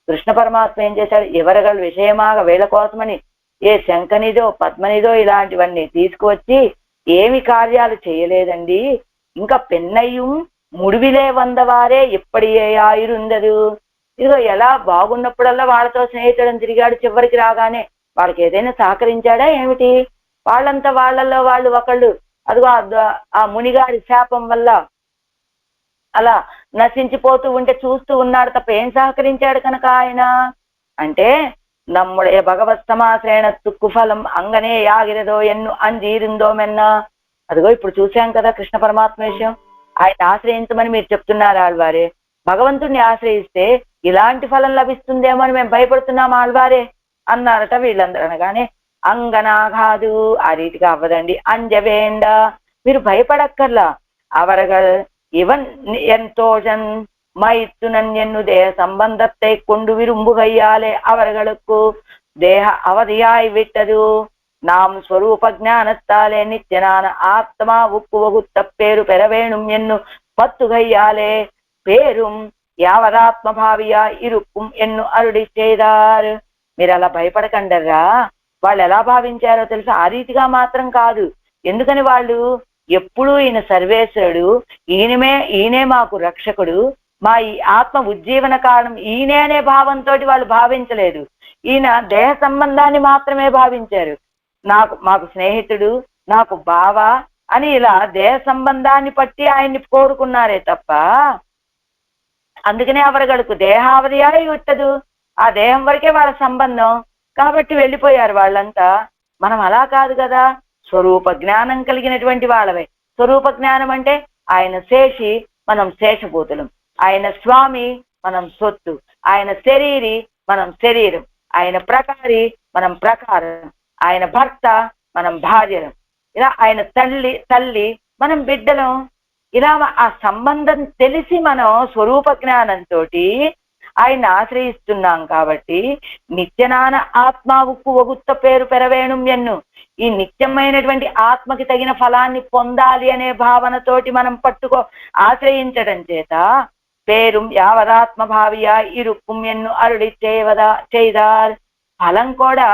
కృష్ణ పరమాత్మ ఏం చేశాడు? ఎవరగల విషయమాగా వీళ్ళ కోసమని ఏ శంఖనిదో పద్మనిదో ఇలాంటివన్నీ తీసుకువచ్చి ఏమి కార్యాలు చేయలేదండి. ఇంకా పెన్నయ్యం ముడివిలే వందవారే ఎప్పటి ఆయురుందదు. ఇదిగో ఎలా బాగున్నప్పుడల్లా వాళ్ళతో స్నేహితుడని తిరిగాడు, చివరికి రాగానే వాళ్ళకి ఏదైనా సహకరించాడా ఏమిటి? వాళ్ళంతా వాళ్ళల్లో వాళ్ళు ఒకళ్ళు అదిగో ఆ మునిగారి శాపం వల్ల అలా నశించిపోతూ ఉంటే చూస్తూ ఉన్నాడు తప్ప ఏం సహకరించాడు కనుక ఆయన అంటే, నమ్ముడే భగవత్ సమాశ్రయణ తుక్కుఫలం అంగనే యాగిరదో ఎన్ను అంజీరిందో మెన్న. అదిగో ఇప్పుడు చూశాం కదా కృష్ణ పరమాత్మ విషయం. ఆయన ఆశ్రయించమని మీరు చెప్తున్నారు ఆళ్వారే, భగవంతుడిని ఆశ్రయిస్తే ఇలాంటి ఫలం లభిస్తుందేమో అని మేము భయపడుతున్నాం ఆళ్వారే అన్నారట వీళ్ళందరూ. అనగానే అంగనా కాదు, ఆ రీతిగా అవ్వదండి. అంజవేండ, మీరు భయపడక్కర్లా. అవరగల్ ఇవన్ ఎంతోజన్ మైత్తునన్ ఎన్ను దేహ సంబంధத்தை கொண்டு விரும்புகையாலே அவர்களுக்கு தேக அவதியாய் விட்டது. நாம் ஸ்வரூப ஞானத்தாலே நித்யனான ஆத்மா உக்கு வகுத்த பேரு பெறவேணும் ఎన్ను పత్తుగయ్యాలే పేరుం యావదాత్మభావియా ఇరుక్కుం ఎన్ను అరుడి చేదారు. మీరు అలా భయపడకండర్రా. వాళ్ళు ఎలా భావించారో తెలుసా? ఆ రీతిగా మాత్రం కాదు. ఎందుకని వాళ్ళు ఎప్పుడూ ఈయన సర్వేశ్వరుడు, ఈయనే మాకు రక్షకుడు, మా ఈ ఆత్మ ఉజ్జీవన కారణం ఈయనే అనే భావంతో వాళ్ళు భావించలేదు. ఈయన దేహ సంబంధాన్ని మాత్రమే భావించారు. మాకు స్నేహితుడు, నాకు బావ అని ఇలా దేహ సంబంధాన్ని పట్టి ఆయన్ని కోరుకున్నారే తప్ప, అందుకనే అవరగడుకు దేహావధియా ఇట్టదు. ఆ దేహం వరకే వాళ్ళ సంబంధం కాబట్టి వెళ్ళిపోయారు వాళ్ళంతా. మనం అలా కాదు కదా, స్వరూప జ్ఞానం కలిగినటువంటి వాళ్ళవే. స్వరూప జ్ఞానం అంటే ఆయన శేషి, మనం శేషభూతులం. ఆయన స్వామి, మనం సొత్తు. ఆయన శరీరి, మనం శరీరం. ఆయన ప్రకారి, మనం ప్రకారం. ఆయన భర్త, మనం భార్యలం. ఇలా ఆయన తల్లి, మనం బిడ్డలం. ఇలా ఆ సంబంధం తెలిసి మనం స్వరూప జ్ఞానంతో ఆయన ఆశ్రయిస్తున్నాం కాబట్టి నిత్యనాన ఆత్మ ఉక్కు వగుత్త పేరు పెరవేణుం ఎన్ను, ఈ నిత్యమైనటువంటి ఆత్మకి తగిన ఫలాన్ని పొందాలి అనే భావనతోటి మనం ఆశ్రయించడం చేత పేరు యావదాత్మ భావియా ఇరుక్కుం ఎన్ను అరుడి చేయదార్. ఫలం కూడా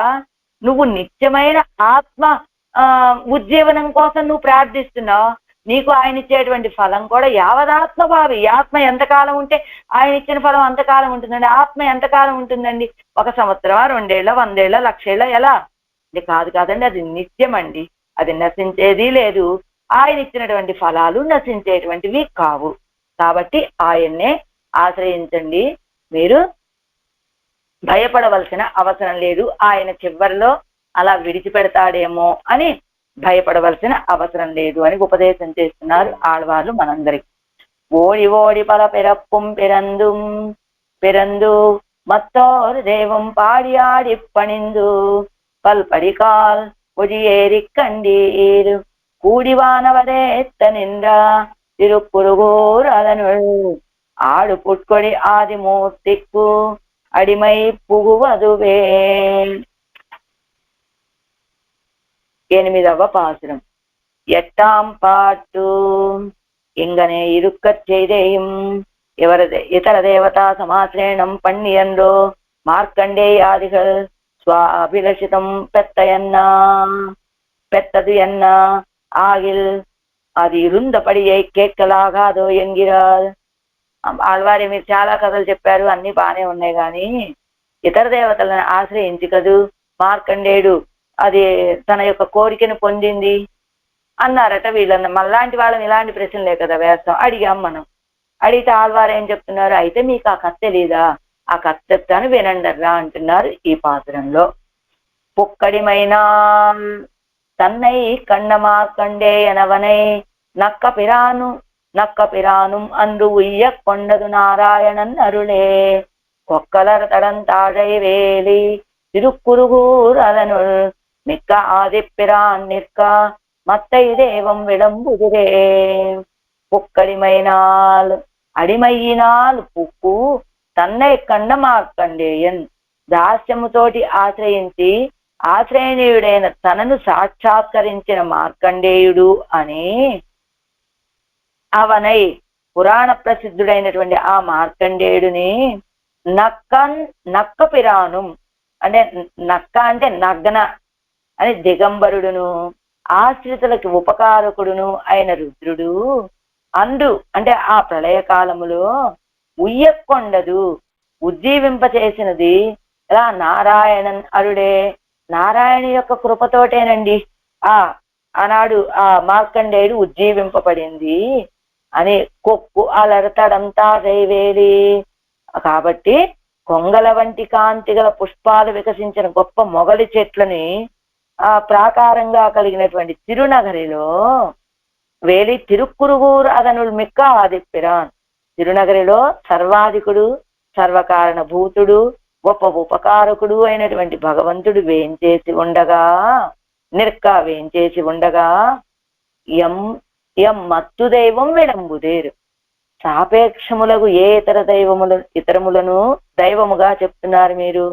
నువ్వు నిత్యమైన ఆత్మ ఉజ్జీవనం కోసం నువ్వు ప్రార్థిస్తున్నావు, నీకు ఆయన ఇచ్చేటువంటి ఫలం కూడా యావదాత్మ భావి. ఆత్మ ఎంతకాలం ఉంటే ఆయన ఇచ్చిన ఫలం అంతకాలం ఉంటుందండి. ఆత్మ ఎంతకాలం ఉంటుందండి? 1 సంవత్సరం, 2 ఏళ్ళ, 100 ఏళ్ళ, 1,00,000 ఏళ్ళ ఎలా? అది కాదండి, అది నిత్యం అండి. అది నశించేది లేదు, ఆయన ఇచ్చినటువంటి ఫలాలు నశించేటువంటివి కావు. కాబట్టి ఆయన్నే ఆశ్రయించండి, మీరు భయపడవలసిన అవసరం లేదు. ఆయన చివరిలో అలా విడిచిపెడతాడేమో అని భయపడవలసిన అవసరం లేదు అని ఉపదేశం చేస్తున్నారు ఆళ్వార్లు మనందరికి. ఓడి ఓడి పల పిరప్పుం పిరందుం పిరందు మత్తోరు దేవం పాడి ఆడి పణిందు పల్పడికాల్ ஒடியேறிக்கண்டீர் கூடிவானவரேத்த நின்றா திருக்குறுகூர் அதனுள் ஆடு புட்கொடி ஆதிமூர்த்திக்கு அடிமை புகுவதுவே. 8వ பாசுரம். 8ஆம் பாட்டு. இங்கனே இருக்கச் செய்தேயும் ఇతర దేవతా సమాశ్రయణం పణ్యన్రో మార్కండేయాదిகள் స్వాభిలషితం பெத்தது என்ன ஆகில் అది இருந்தபடியை கேட்கலாகாదో என்கிறார். ఆళ్వారి మీరు చాలా కథలు చెప్పారు, అన్ని బానే ఉన్నాయి, కానీ ఇతర దేవతలను ఆశ్రయించి కదూ మార్కండేయుడు అది తన యొక్క కోరికను పొందింది అన్నారట. వీళ్ళన్న మళ్ళాంటి వాళ్ళని ఇలాంటి ప్రశ్నలే కదా వేస్తాం. అడిగాం మనం. అడిగితే ఆళ్వారు ఏం చెప్తున్నారు, అయితే మీకు ఆ కథ తెలీదా, ఆ కథ చెప్తాను వినండర్రా అంటున్నారు ఈ పాత్రంలో. పుక్కడిమైన தன்னை கண்ண மார்க்கண்டேயனவனை நக்க பிரானும் அன்று உய்ய கொண்டது நாராயணன் அருளே கொக்கலர் தடந்தாழை வேலி திருக்குறுகூர் அதனுள் மிக்க ஆதிப்பிரான் நிற்க மத்தை தேவம் விளம்புகிறே. புக்கடிமையினால் అడిమయ్యినాల్ పుక్కు తన్నే కన్న మార్కండేయన్ దాస్యముతోటి ఆశ్రయించి ఆశ్రయనీయుడైన తనను సాక్షాత్కరించిన మార్కండేయుడు అని అవనై పురాణ ప్రసిద్ధుడైనటువంటి ఆ మార్కండేయుడిని నక్క పిరాను అంటే నక్క అంటే నగ్న అని దిగంబరుడును ఆశ్రితులకి ఉపకారకుడును అయిన రుద్రుడు అందు అంటే ఆ ప్రళయ కాలములో ఉయ్యకొండదు ఉజ్జీవింప చేసినది ఇలా నారాయణన్ అరుడే నారాయణ యొక్క కృపతోటేనండి ఆనాడు ఆ మార్కండేయుడు ఉజ్జీవింపబడింది అని కొక్కు అలరతడంతా రైవేలి. కాబట్టి కొంగల వంటి కాంతి గల పుష్పాలు వికసించిన గొప్ప మొగలి చెట్లని ఆ ప్రాకారంగా కలిగినటువంటి తిరునగరిలో వేలి తిరుక్కురుగూరు అదనుల్ మిక్క ఆదిప్పిరాన్ తిరునగరిలో సర్వాధికుడు సర్వకారణ భూతుడు గొప్ప ఉపకారకుడు అయినటువంటి భగవంతుడు వేంచేసి ఉండగా వేంచేసి ఉండగా ఎం మత్తు దైవం విడంబుదేరు సాపేక్షములకు ఏ ఇతరములను దైవముగా చెప్తున్నారు మీరు.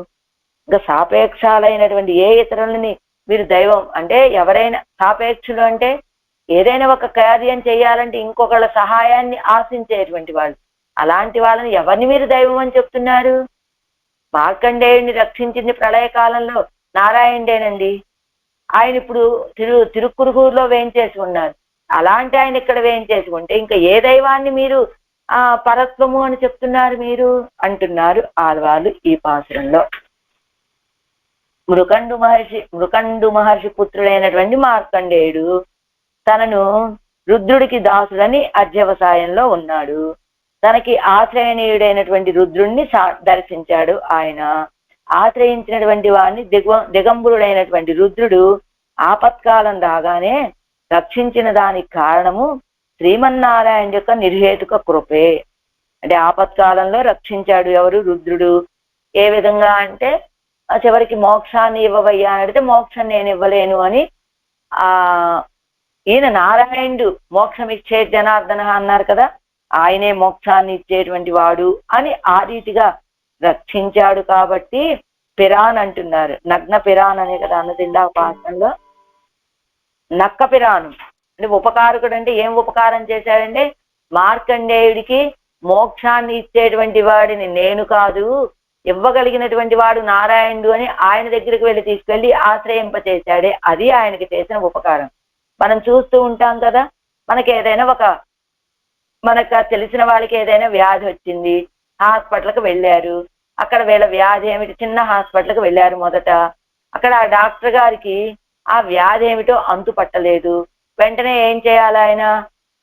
ఇంకా సాపేక్షాలైనటువంటి ఏ ఇతరులని మీరు దైవం అంటే ఎవరైనా సాపేక్షులు అంటే ఏదైనా ఒక కార్యం చేయాలంటే ఇంకొకళ్ళ సహాయాన్ని ఆశించేటువంటి వాళ్ళు, అలాంటి వాళ్ళని ఎవరిని మీరు దైవం అని చెప్తున్నారు? మార్కండేయుడిని రక్షించింది ప్రళయకాలంలో నారాయణుడేనండి. ఆయన ఇప్పుడు తిరుక్కురుగూరులో వేయించేసి ఉన్నారు. అలాంటి ఆయన ఇక్కడ వేయించేసి ఉంటే ఇంకా ఏ దైవాన్ని మీరు పరత్వము అని చెప్తున్నారు మీరు అంటున్నారు ఆళ్వార్లు ఈ పాసురంలో. మృకండు మహర్షి పుత్రుడైనటువంటి మార్కండేయుడు తనను రుద్రుడికి దాసుడని అధ్యవసాయంలో ఉన్నాడు. తనకి ఆశ్రయనీయుడైనటువంటి రుద్రుణ్ణి దర్శించాడు. ఆయన ఆశ్రయించినటువంటి వాడిని దిగంబరుడైనటువంటి రుద్రుడు ఆపత్కాలం రాగానే రక్షించిన దానికి కారణము శ్రీమన్నారాయణ యొక్క నిర్హేతుక కృపే. అంటే ఆపత్కాలంలో రక్షించాడు ఎవరు? రుద్రుడు. ఏ విధంగా అంటే చివరికి మోక్షాన్ని ఇవ్వవయ్యా అని అడిగితే మోక్షం నేను ఇవ్వలేను అని ఈయన నారాయణుడు మోక్షం ఇచ్చే జనార్దన అన్నారు కదా, ఆయనే మోక్షాన్ని ఇచ్చేటువంటి వాడు అని ఆ రీతిగా రక్షించాడు. కాబట్టి పిరాన్ అంటున్నారు. నగ్న పిరాన్ అనే కదా అన్నదిండా పాఠంలో. నక్క పిరాను అంటే ఉపకారకుడు. అంటే ఏం ఉపకారం చేశాడంటే మార్కండేయుడికి మోక్షాన్ని ఇచ్చేటువంటి వాడిని నేను కాదు, ఇవ్వగలిగినటువంటి వాడు నారాయణుడు అని ఆయన దగ్గరికి వెళ్ళి తీసుకెళ్లి ఆశ్రయింపచేశాడే, అది ఆయనకి చేసిన ఉపకారం. మనం చూస్తూ ఉంటాం కదా, మనకి తెలిసిన వాళ్ళకి ఏదైనా వ్యాధి వచ్చింది, హాస్పిటల్కి వెళ్ళారు. అక్కడ వీళ్ళ వ్యాధి ఏమిటి, చిన్న హాస్పిటల్కి వెళ్ళారు మొదట. అక్కడ ఆ డాక్టర్ గారికి ఆ వ్యాధి ఏమిటో అంతు పట్టలేదు. వెంటనే ఏం చేయాలి ఆయన?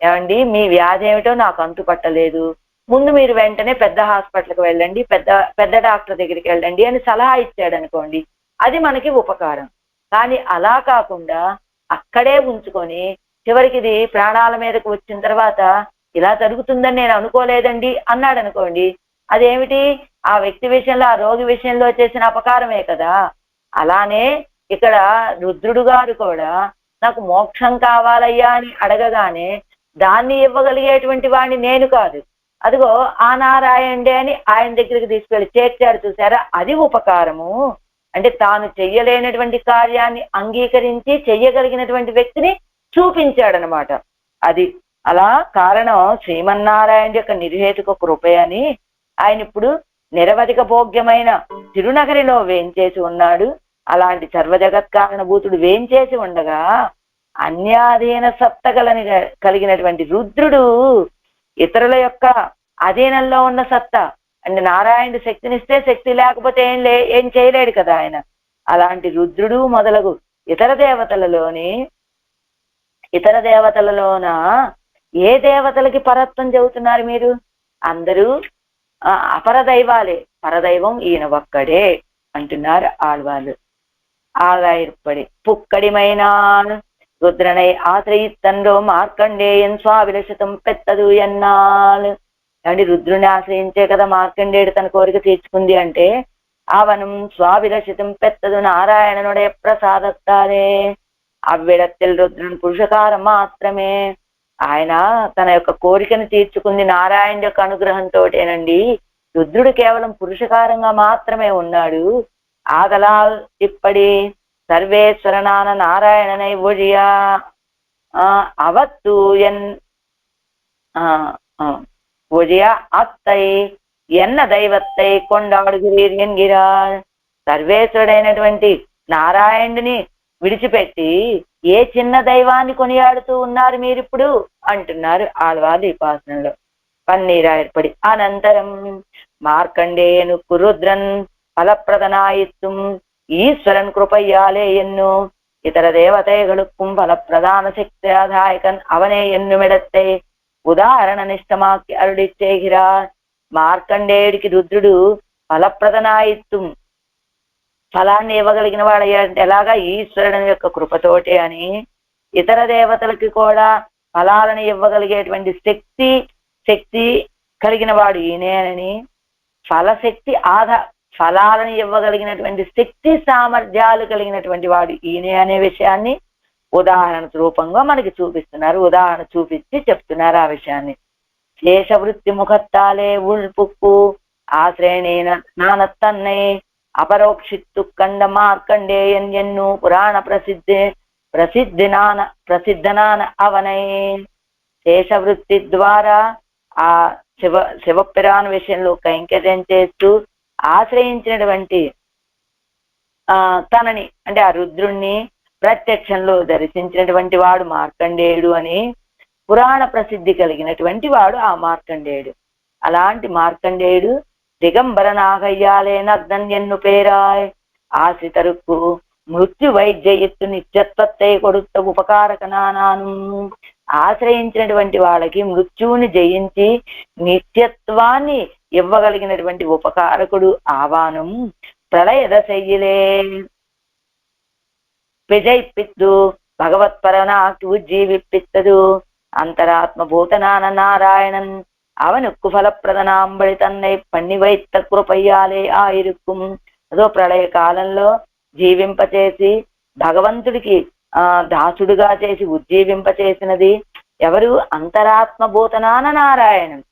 ఏమండి మీ వ్యాధి ఏమిటో నాకు అంతు పట్టలేదు, ముందు మీరు వెంటనే పెద్ద హాస్పిటల్కి వెళ్ళండి, పెద్ద పెద్ద డాక్టర్ దగ్గరికి వెళ్ళండి అని సలహా ఇచ్చాడు అనుకోండి, అది మనకి ఉపకారం. కానీ అలా కాకుండా అక్కడే ఉంచుకొని చివరికి ఇది ప్రాణాల మీదకి వచ్చిన తర్వాత ఇలా జరుగుతుందని నేను అనుకోలేదండి అన్నాడు అనుకోండి, అదేమిటి? ఆ వ్యక్తి విషయంలో, ఆ రోగి విషయంలో చేసిన అపకారమే కదా. అలానే ఇక్కడ రుద్రుడు గారు కూడా నాకు మోక్షం కావాలయ్యా అని అడగగానే దాన్ని ఇవ్వగలిగేటువంటి వాడిని నేను కాదు, అదిగో ఆ నారాయణుడే అని ఆయన దగ్గరికి తీసుకెళ్లి చేర్చాడు చూసారా, అది ఉపకారము. అంటే తాను చెయ్యలేనటువంటి కార్యాన్ని అంగీకరించి చెయ్యగలిగినటువంటి వ్యక్తిని చూపించాడనమాట. అది అలా కారణం శ్రీమన్నారాయణ యొక్క నిర్హేతుక కృపే అని ఆయన ఇప్పుడు నిరవధిక భోగ్యమైన తిరునగరిలో వేంచేసి ఉన్నాడు. అలాంటి సర్వజగత్ కారణభూతుడు వేంచేసి ఉండగా అన్యాధీన సత్త కలిగినటువంటి రుద్రుడు ఇతరుల యొక్క అధీనంలో ఉన్న సత్తా అంటే నారాయణుడు శక్తినిస్తే శక్తి లేకపోతే ఏం చేయలేడు కదా ఆయన. అలాంటి రుద్రుడు మొదలగు ఇతర దేవతలలోన ఏ దేవతలకి పరత్వం చెబుతున్నారు మీరు? అందరూ అపరదైవాలే, పరదైవం ఈయన ఒక్కడే అంటున్నారు ఆళ్వాళ్ళు. ఆగాయిర్పడి పుక్కడిమైన రుద్రనై ఆశ్రయిత్తంలో మార్కండేయన్ స్వాభిలషితం పెత్తదు ఎన్నాళ్ళు. అంటే రుద్రుని ఆశ్రయించే కదా మార్కండేయుడు తన కోరిక తీర్చుకుంది అంటే, అవనం స్వాభిలషితం పెత్తదు నారాయణనుడే ప్రసాదత్తారే. అవ్విడத்தில் రుద్రుని పురుషకారం మాత్రమే. ఆయన తన యొక్క కోరికను తీర్చుకుంది నారాయణ యొక్క అనుగ్రహంతోటేనండి. రుద్రుడు కేవలం పురుషకారంగా మాత్రమే ఉన్నాడు. ఆగలా ఇప్పటి సర్వేశ్వరనాన నారాయణనై ఒழியா అవత్తు ఒழியா అత్తై ఎన్న దైవత్తై కొండాడుగిరీర్ ఎన్గిరార్. సర్వేశ్వరుడైనటువంటి నారాయణుని విడిచిపెట్టి ఏ చిన్న దైవాన్ని కొనియాడుతూ ఉన్నారు మీరిప్పుడు అంటున్నారు ఆళ్వారు ఈ పాసనంలో. పన్నీరాయర్పడి అనంతరం మార్కండేయను రుద్రన్ ഫലപ്രദനായിട്ടും ഈശ്വരൻ കൃപയാലേ എന്നു ഇതര ദേവതകൾക്കും ഫലപ്രധാന ശക്തിയാദായകൻ അവനെ എന്നുമിടത്തെ ఉదాహరణనిష్టమాకి అరుడిచ్చేగిరార్. మార్కండేయుడికి రుద్రుడు ఫలప్రదనాయిత్వం ఫలాన్ని ఇవ్వగలిగిన వాడయ్యాడంటే ఎలాగా? ఈశ్వరుని యొక్క కృపతోటే అని. ఇతర దేవతలకి కూడా ఫలాలను ఇవ్వగలిగేటువంటి శక్తి కలిగిన వాడు ఈయనేనని, ఫలాలను ఇవ్వగలిగినటువంటి శక్తి సామర్థ్యాలు కలిగినటువంటి వాడు ఈయనే అనే విషయాన్ని ఉదాహరణ రూపంగా మనకి చూపిస్తున్నారు. ఉదాహరణ చూపించి చెప్తున్నారు ఆ విషయాన్ని. శేషవృత్తి ముఖత్తాలే ఉల్పుక్కు ఆశ్రయణేన నానత్తన్నే అపరోక్షిత్తు కండ మార్కండేయన్ ఎన్ను పురాణ ప్రసిద్ధనాన అవనై. శేషవృత్తి ద్వారా ఆ శివపిరాణ విషయంలో కైంకర్యం చేస్తూ ఆశ్రయించినటువంటి తనని అంటే ఆ రుద్రుణ్ణి ప్రత్యక్షంలో దర్శించినటువంటి వాడు మార్కండేయుడు అని పురాణ ప్రసిద్ధి కలిగినటువంటి వాడు ఆ మార్కండేయుడు. అలాంటి మార్కండేయుడు దిగంబర నాగయ్యాలే నగ్నన్ ఎన్ను పేరాయ్. ఆశ్రితరుకు మృత్యు వైద్యత్తు నిత్యత్వత్తై కొడుత ఉపకారక నానాను. ఆశ్రయించినటువంటి వాళ్ళకి మృత్యువుని జయించి నిత్యత్వాన్ని ఇవ్వగలిగినటువంటి ఉపకారకుడు ఆవానం ప్రళయ దశయిలే విజయిప్పిత్తు భగవత్పరనాకు ఉజ్జీవిప్పిత్తదు. అంతరాత్మభూతనాన నారాయణన్ అవనుక్కు ఫలప్రదనాంబడి తన్నై పన్ని వైత్త కృపయ్యాలే ఆయిరుక్కుం. అదో ప్రళయ కాలంలో జీవింపచేసి భగవంతుడికి దాసుడుగా చేసి ఉజ్జీవింపచేసినది ఎవరు? అంతరాత్మభూతనాన నారాయణన్.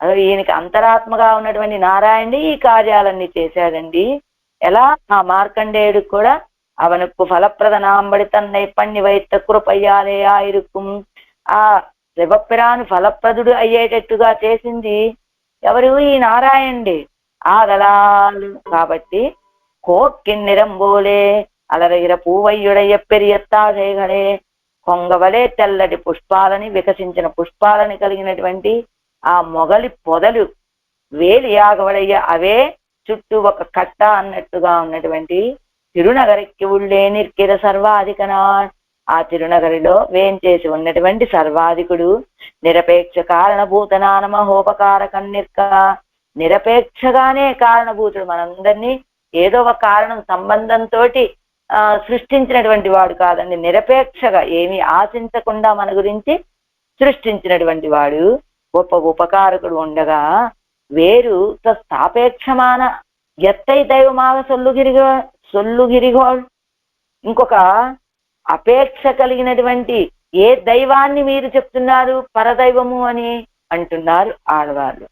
అదో ఈయనకి అంతరాత్మగా ఉన్నటువంటి నారాయణుడి ఈ కార్యాలన్నీ చేశాడండి. ఎలా? ఆ మార్కండేయుడు కూడా అవనుక్కు ఫలప్రదనాంబడి తన్నై పన్ని వైత్త కృపయ్యాలే ఆయిరుక్కుం. ఆ శివపిరాను ఫలప్రదుడు అయ్యేటట్టుగా చేసింది ఎవరు? ఈ నారాయణుడే. ఆగలాలు కాబట్టి కోక్కిన్నిరంబోలే అలరగిర పూవయ్యుడయ్య పెరియత్తాసేగడే. కొంగవలే తెల్లటి పుష్పాలని వికసించిన పుష్పాలని కలిగినటువంటి ఆ మొగలి పొదలు వేలి యాగవడయ్య అవే చుట్టూ ఒక కట్ట అన్నట్టుగా ఉన్నటువంటి తిరునగరికి ఉళ్ళే నిర్కిర సర్వాధికనా. ఆ తిరునగరిలో వేంచేసి ఉన్నటువంటి సర్వాధికుడు నిరపేక్ష కారణభూతనాన మహోపకార కన్నిర్క. నిరపేక్షగానే కారణభూతుడు, మనందరినీ ఏదో ఒక కారణం సంబంధంతో సృష్టించినటువంటి వాడు కాదండి. నిరపేక్షగా ఏమీ ఆశించకుండా మన గురించి సృష్టించినటువంటి వాడు, గొప్ప ఉపకారకుడు ఉండగా వేరు స్థాపేక్షమాన ఎత్తై దైవమాగ సొల్లుగిరిగోళ్. ఇంకొక అపేక్ష కలిగినటువంటి ఏ దైవాన్ని మీరు చెప్తున్నారు పరదైవము అని అంటున్నారు ఆడవాళ్ళు.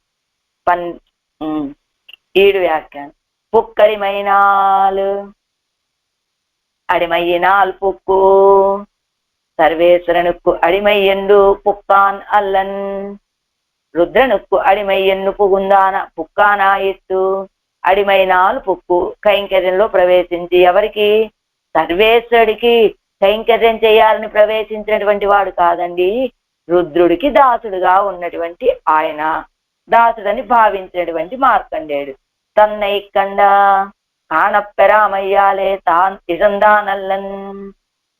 7 వ్యాఖ్యానం. పుక్కడిమైనాలు அடிமையினால் புக்கு சர்வேஸ்வரனுக்கு அடிமை என்று புக்கான் அல்லன். రుద్రనుక్కు అడిమై ఎన్ను పుక్కానాయిత్తు. అడిమైనాలు పుక్కు కైంకర్యంలో ప్రవేశించి ఎవరికి? సర్వేశ్వరుడికి కైంకర్యం చేయాలని ప్రవేశించినటువంటి వాడు కాదండి, రుద్రుడికి దాసుడుగా ఉన్నటువంటి ఆయన, దాసుడని భావించినటువంటి మార్కండేయుడు. తన్నై కండ కాణప్పెరామయ్యాలే తాన్ ఇజందానల్లన్.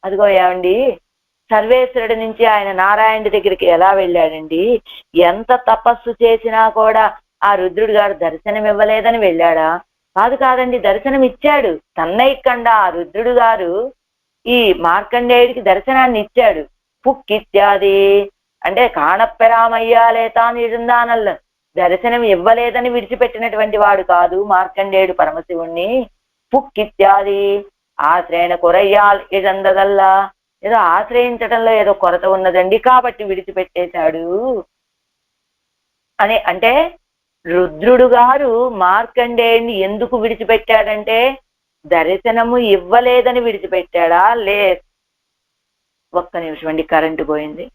అదిగో ఏమండి, సర్వేశ్వరుడి నుంచి ఆయన నారాయణుడి దగ్గరికి ఎలా వెళ్ళాడండి? ఎంత తపస్సు చేసినా కూడా ఆ రుద్రుడు గారు దర్శనం ఇవ్వలేదని వెళ్ళాడా? కాదండి, దర్శనం ఇచ్చాడు. తన్నైకండా ఆ రుద్రుడు గారు ఈ మార్కండేయుడికి దర్శనాన్ని ఇచ్చాడు. పుక్కిత్యాది అంటే కాణప్పెరామయ్యాలే తాను ఇజందానల్ల, దర్శనం ఇవ్వలేదని విడిచిపెట్టినటువంటి వాడు కాదు మార్కండేయుడు పరమశివుణ్ణి. పుక్కిత్యాది ఆశ్రయణ కొరయ్యాల్ ఇజందగల్లా, ఏదో ఆశ్రయించడంలో ఏదో కొరత ఉన్నదండి కాబట్టి విడిచిపెట్టేశాడు అని. అంటే రుద్రుడు గారు మార్కండేయుడిని ఎందుకు విడిచిపెట్టాడంటే దర్శనము ఇవ్వలేదని విడిచిపెట్టాడా? ఒక్క నిమిషం అండి, కరెంటు పోయింది.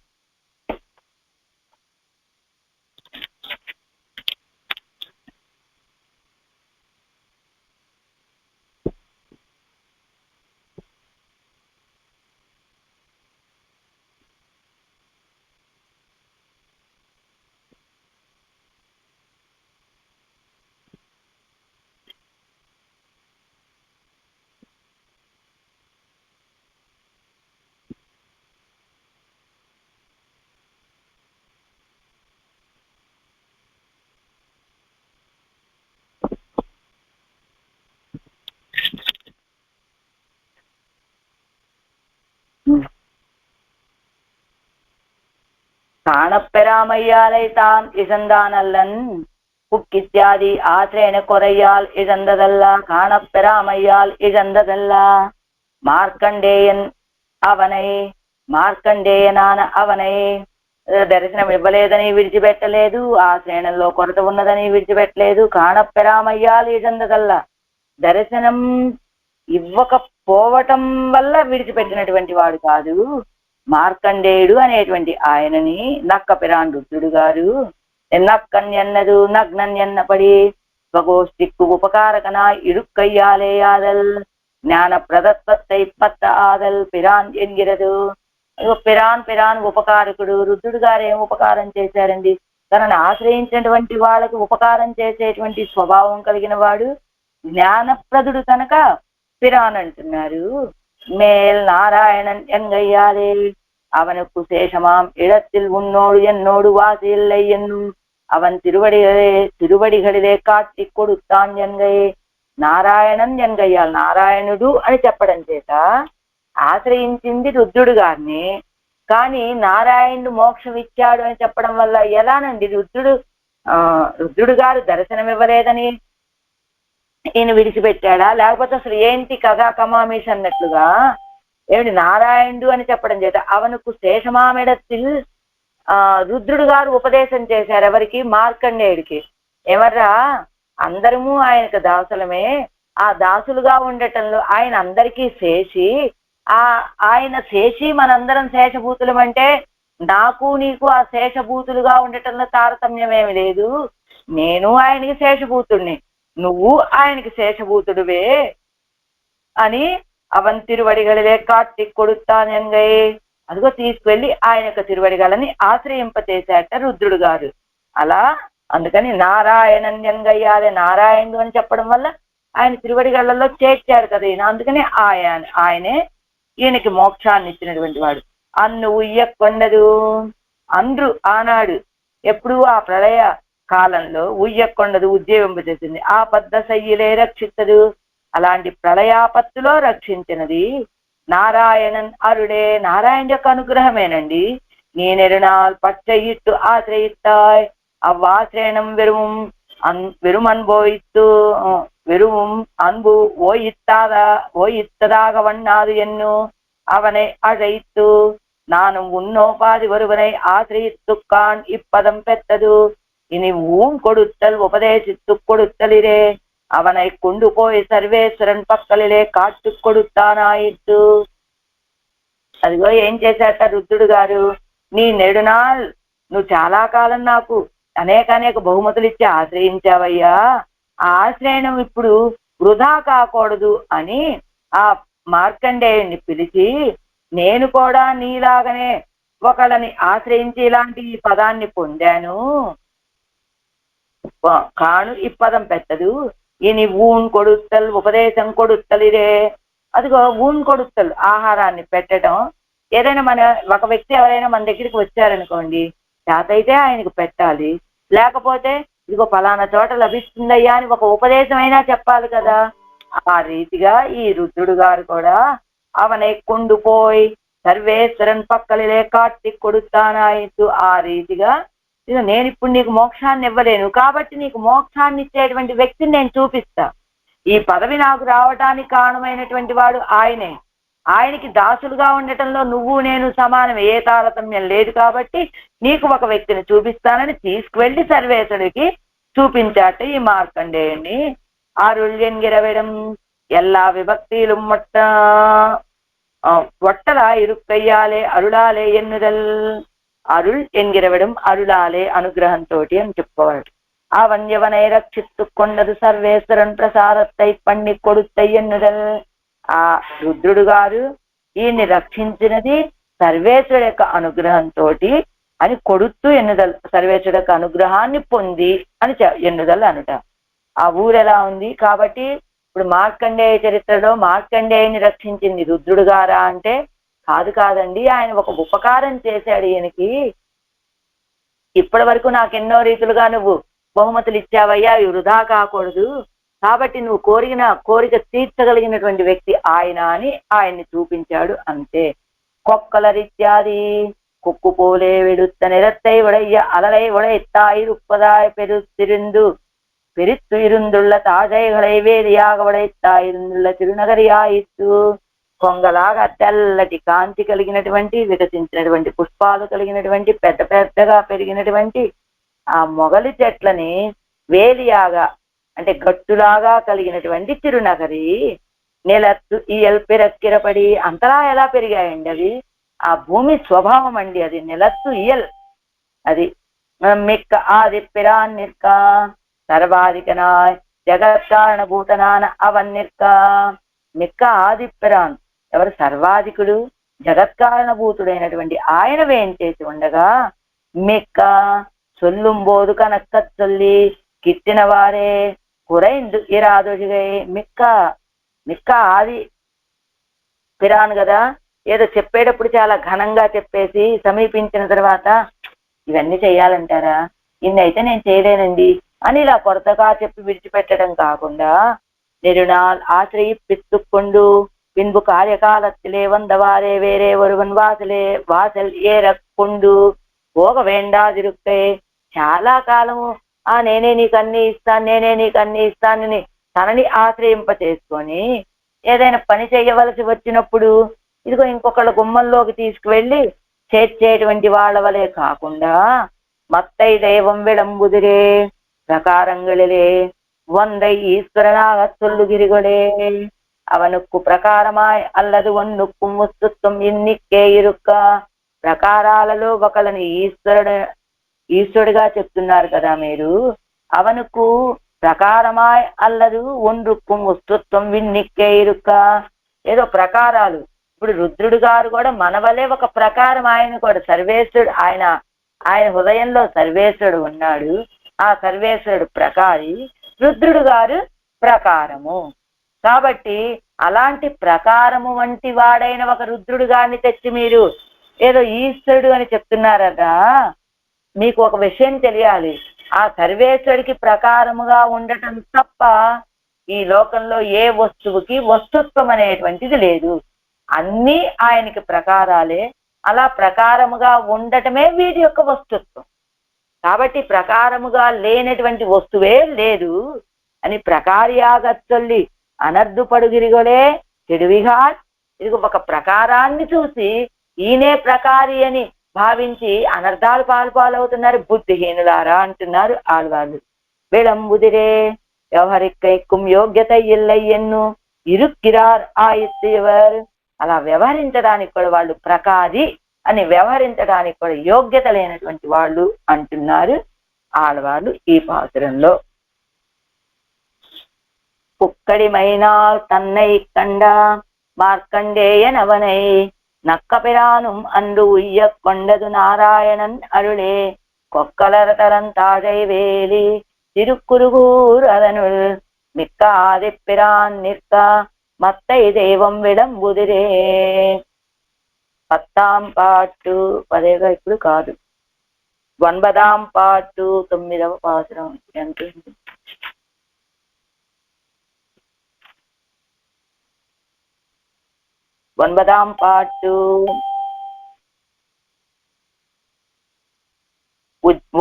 காணப்பெறாமையாலை தான் இசந்தானல்லன். புக்கித்யாதி ஆசிரியன கொரையால் இழந்ததல்லா, காணப்பெறாமையால் இழந்ததல்லா. మార్కండేయన్ అవనై, మార్కండేయనాన అవనై దర్శనం ఇవ్వలేదని విడిచిపెట్టలేదు, ఆ శ్రేణంలో కొరత ఉన్నదని విడిచిపెట్టలేదు. కాణప్పెరామయ్యాలు ఇజందగల్లా, దర్శనం ఇవ్వకపోవటం వల్ల విడిచిపెట్టినటువంటి వాడు కాదు మార్కండేయుడు అనేటువంటి ఆయనని. నక్కపిరాన్ రుద్రుడు గారు నక్కన్ ఎన్నదు నగ్నన్ ఎన్నపడి స్వగోష్ఠిక్కు ఉపకారకన ఇరుక్కయ్యాలేయాదల్ జ్ఞాన ప్రదత్వత్తై పత్త ఆదల్ పిరాన్ ఎన్గిరదు. పిరాన్ ఉపకారకుడు. రుద్రుడు గారు ఏం ఉపకారం చేశారండి? తనను ఆశ్రయించినటువంటి వాళ్ళకు ఉపకారం చేసేటువంటి స్వభావం కలిగిన వాడు, జ్ఞానప్రదుడు కనుక పిరాన్ అంటున్నారు. மேல் நாராயணன் எங்கையாலே அவனுக்கு சேஷமாம் இடத்தில் உன்னோடு என்னோடு வாசி இல்லை என்னும் அவன் తిరువడిகளிலே కాట్టి కొడుతాన్ ఎన్గై. నారాయణన్ ఎన్గయ్యాలి, నారాయణుడు అని చెప్పడం చేత ఆశ్రయించింది రుద్రుడు గారిని. కానీ నారాయణుడు మోక్షం ఇచ్చాడు అని చెప్పడం వల్ల ఎలానండి? రుద్రుడు గారు దర్శనం ఇవ్వలేదని ఈయన విడిచిపెట్టాడా? లేకపోతే అసలు ఏంటి కథా కమామీష్ అన్నట్లుగా ఏమిటి నారాయణుడు అని చెప్పడం చేత అవనుకు శేషమామెడத்தில் రుద్రుడు గారు ఉపదేశం చేశారు. ఎవరికి? మార్కండేయుడికి. ఎవర్రా, అందరము ఆయనకు దాసులమే, ఆ దాసులుగా ఉండటంలో ఆయన అందరికీ శేషి, ఆయన శేషి మనందరం శేషభూతులం అంటే నాకు నీకు ఆ శేషభూతులుగా ఉండటంలో తారతమ్యమేమి లేదు. నేను ఆయనకి శేషభూతుడిని, నువ్వు ఆయనకి శేషభూతుడువే అని అవన్ తిరువడిగలే కాట్టి కొడుతానెంగై. అదిగో తీసుకువెళ్ళి ఆయన యొక్క తిరువడిగలని ఆశ్రయింపచేశాట రుద్రుడు గారు. అలా అందుకని నారాయణన్యంగయ్యాలే, నారాయణుడు అని చెప్పడం వల్ల ఆయన తిరువడిగళ్ళలో చేర్చాడు కదా ఈయన. అందుకని ఆయనే ఈయనకి మోక్షాన్ని ఇచ్చినటువంటి వాడు. అన్ను ఉయ్యకొండదు అంద్రు ఆనాడు ఎప్పుడు ఆ ప్రళయ కాలంలో ఉయ్యకొండదు ఉద్యోగింపజేసింది. ఆ పద్ద సయ్యిలే రక్షిత్తదు, అలాంటి ప్రళయాపత్తులో రక్షించినది నారాయణన్ అరుడే, నారాయణ యొక్క అనుగ్రహమేనండి. నీ నెరునాల్ పచ్చయిట్టు ఆశ్రయిస్తాయ్ అవ్వాశ్రయణం வெறும் அன்போய்த்து வெறும் அன்பு ஓயித்ததாக வண்ணாது என்னு அவனை அழைத்து நானும் உன்னோபாதி ஒருவனை ஆசிரியித்துக்கான் இப்பதம் பெற்றது. இனி ஊன் கொடுத்தல் உபதேசித்து கொடுத்தலிரே அவனை கொண்டு போய் సర్వేశ్వరన్ పక్కలిలే కాటు కొడుతానాయితు. అదిగో ఏం చేశాట రుద్రుడు గారు, నీ నెడునాల్ నువ్వు చాలా కాలం నాకు అనేక బహుమతులు ఇచ్చి ఆశ్రయించావయ్యా, ఆ ఆశ్రయణం ఇప్పుడు వృధా కాకూడదు అని ఆ మార్కండేయుని పిలిచి, నేను కూడా నీలాగనే ఒకళ్ళని ఆశ్రయించి ఇలాంటి ఈ పదాన్ని పొందాను, కాను ఈ పదం పెట్టదు. ఈయన ఊన్ కొడుత్తల్ ఉపదేశం కొడుత్తలిరే. అదిగో ఊన్ కొడుత్తలు ఆహారాన్ని పెట్టడం. ఏదైనా ఒక వ్యక్తి ఎవరైనా మన దగ్గరికి వచ్చారనుకోండి, చేతైతే ఆయనకు పెట్టాలి, లేకపోతే ఇదిగో ఫలానా చోట లభిస్తుందయ్యా అని ఒక ఉపదేశం అయినా చెప్పాలి కదా. ఆ రీతిగా ఈ రుద్రుడు గారు కూడా అవనే కొండుపోయి సర్వేశ్వరన్ పక్కలిలే కాటి కొడుతానాయితు. ఆ రీతిగా నేను ఇప్పుడు నీకు మోక్షాన్ని ఇవ్వలేను, కాబట్టి నీకు మోక్షాన్ని ఇచ్చేటువంటి వ్యక్తిని నేను చూపిస్తా. ఈ పదవి నాకు రావటానికి కారణమైనటువంటి వాడు ఆయనే. ఆయనకి దాసులుగా ఉండటంలో నువ్వు నేను సమానం, ఏ తారతమ్యం లేదు, కాబట్టి నీకు ఒక వ్యక్తిని చూపిస్తానని తీసుకువెళ్ళి సర్వేశ్వరుడికి చూపించాట ఈ మార్కండేయుని. అరుళ్యన్గిరవిడం எல்லா விபக்தியிலும் ஒட்டலா இருக்கையாலே అరుళాలే ఎన్నుదల్. అరుళ్ ఎన్గిరవడం అరుళాలే అనుగ్రహంతో అని చెప్పుకోవాలి. అవన్యవనై రక్షిత్తుకొండదు సర్వేశ్వరన్ ప్రసాదత్తై పన్ని కొడుత్తై ఎన్నుదల్. ఆ రుద్రుడు గారు ఈయన్ని రక్షించినది సర్వేశ్వరుడు యొక్క అనుగ్రహంతో అని కొడుతూ ఎన్నుదల్, సర్వేశ్వరుడు యొక్క అనుగ్రహాన్ని పొంది అని ఎన్నుదల్ అనుట. ఆ ఊరు ఎలా ఉంది కాబట్టి ఇప్పుడు మార్కండేయ చరిత్రలో మార్కండేయుని రక్షించింది రుద్రుడు గారా అంటే కాదండి, ఆయన ఒక ఉపకారం చేశాడు ఈయనకి. ఇప్పటి వరకు నాకెన్నో రీతులుగా నువ్వు బహుమతులు ఇచ్చావయ్యా, అవి వృధా కాకూడదు, కాబట్టి నువ్వు కోరిక తీర్చగలిగినటువంటి వ్యక్తి ఆయన అని ఆయన్ని చూపించాడు అంతే. కొక్కలరిత్యాది కొక్కుపోలే వెడుத்த நிறத்தை உடைய அலலை உடைத்தாய் உப்பதாய் பெருத்து இருந்துள்ள తాజైகளை వేదియాగ ఉడైతాయిరుందుள்ள తిరునగరియాయిత్తు. కొంగలాగా తెల్లటి కాంతి కలిగినటువంటి వికసించినటువంటి పుష్పాలు కలిగినటువంటి పెద్దగా పెరిగినటువంటి ఆ మొగలి చెట్లని వేలియాగా అంటే గట్టులాగా కలిగినటువంటి తిరునగరి నెలత్తు ఇయల్ పిరక్కిరపడి. అంతలా ఎలా పెరిగాయండి అవి? ఆ భూమి స్వభావం అండి అది. నెలత్తు ఇయల్ అది మిక్క ఆది పిరాన్నిర్క సర్వాధికనాయ్ జగత్కారణభూతనాన అవన్నిర్క. మిక్క ఆదిప్పిరాన్ ఎవరు? సర్వాధికుడు జగత్కారణభూతుడైనటువంటి ఆయన వేంచేసి ఉండగా మిక్క సొల్లుంబోదు కనక్క చొల్లి కిట్టిన వారే కురైందు ఇరాదొడిగై. మిక్క ఆది పిరాన్ కదా, ఏదో చెప్పేటప్పుడు చాలా ఘనంగా చెప్పేసి సమీపించిన తర్వాత ఇవన్నీ చెయ్యాలంటారా, ఇన్నైతే నేను చేయలేనండి అని ఇలా కొరతగా చెప్పి విడిచిపెట్టడం కాకుండా நெருநாள் ஆசிரியிப்பித்துக்கொண்டு பின்பு காரியகாலத்திலே வந்தவாறே வேறே ஒருவன் వాసల్ ఏరక్కొండు పోగ వేండాదిరుక్కే. చాలా కాలము నేనే నీకు అన్ని ఇస్తానని తనని ఆశ్రయింప చేసుకొని ఏదైనా పని చేయవలసి వచ్చినప్పుడు ఇదిగో ఇంకొకళ్ళ గుమ్మంలోకి తీసుకువెళ్ళి చేర్చేటువంటి వాళ్ళ వలె కాకుండా మత్తై దైవం విళంబుదిరే பிரகாரங்களிலே ஒன்றை ஈஸ்வரனாக சொல்லுகிறீர்களே. அவனுக்கு பிரకారమాయ్ అల్లదు ఒన్నుకు వస్తుత్వం ఎన్నికే ఇరుక్క. ప్రకారాలలో ఒకళ్ళని ఈశ్వరుడిగా చెప్తున్నారు కదా మీరు. అవనుకు ప్రకారమాయ్ అల్లదు ఒన్నుకు వస్తుత్వం విన్నికే ఇరుక్క. ఏదో ప్రకారాలు. ఇప్పుడు రుద్రుడు గారు కూడా మన వలే ఒక ప్రకారం. ఆయన కూడా సర్వేశ్వరుడు. ఆయన హృదయంలో సర్వేశ్వరుడు ఉన్నాడు. ఆ సర్వేశ్వరుడు ప్రకారి, రుద్రుడు గారు ప్రకారము. కాబట్టి అలాంటి ప్రకారము వంటి వాడైన ఒక రుద్రుడు గారిని తెచ్చి మీరు ఏదో ఈశ్వరుడు అని చెప్తున్నారట. మీకు ఒక విషయం తెలియాలి, ఆ సర్వేశ్వరుడికి ప్రకారముగా ఉండటం తప్ప ఈ లోకంలో ఏ వస్తువుకి వస్తుత్వం అనేటువంటిది లేదు. అన్నీ ఆయనకి ప్రకారాలే. అలా ప్రకారముగా ఉండటమే వీటి యొక్క వస్తుత్వం. కాబట్టి ప్రకారముగా లేనటువంటి వస్తువే లేదు అని ప్రకార్యాగచ్చొల్లి అనర్దుపడుగిరిగొలే చెడువిగా. ఇది ఒక ప్రకారాన్ని చూసి ఈయనే ప్రకారి అని భావించి అనర్థాలు పాల్పాలవుతున్నారు బుద్ధిహీనులారా అంటున్నారు ఆళ్వాళ్ళు. విళంబుదిరే వ్యవహరిక్కైక్కుం యోగ్యత ఇల్లయ్యన్ను ఇరుక్కిరార్ ఆయిత్తేవర్. అలా వ్యవహరించడానికి కూడా వాళ్ళు ప్రకారి అని వ్యవహరించడానికి కూడా యోగ్యత లేనటువంటి వాళ్ళు అంటున్నారు ఆళ్వాళ్ళు ఈ పాసురంలో. புக்கடிமைனால் தன்னை கண்டா மார்க்கண்டேயனவனை நக்கபிரானும் அன்று உய்ய கொண்டது நாராயணன் அருளே கொக்கலரதரந்தாழை வேலி திருக்குறுகூர் அதனுள் மிக்க ஆதிப்பிரான் நிற்க மத்தை தெய்వం విడంబుదిరే. 10వ పాటు 10గా ఇప్పుడు కాదు, 9వ పాటు 9వ పాసురం ఎంత? 9వ పాటు.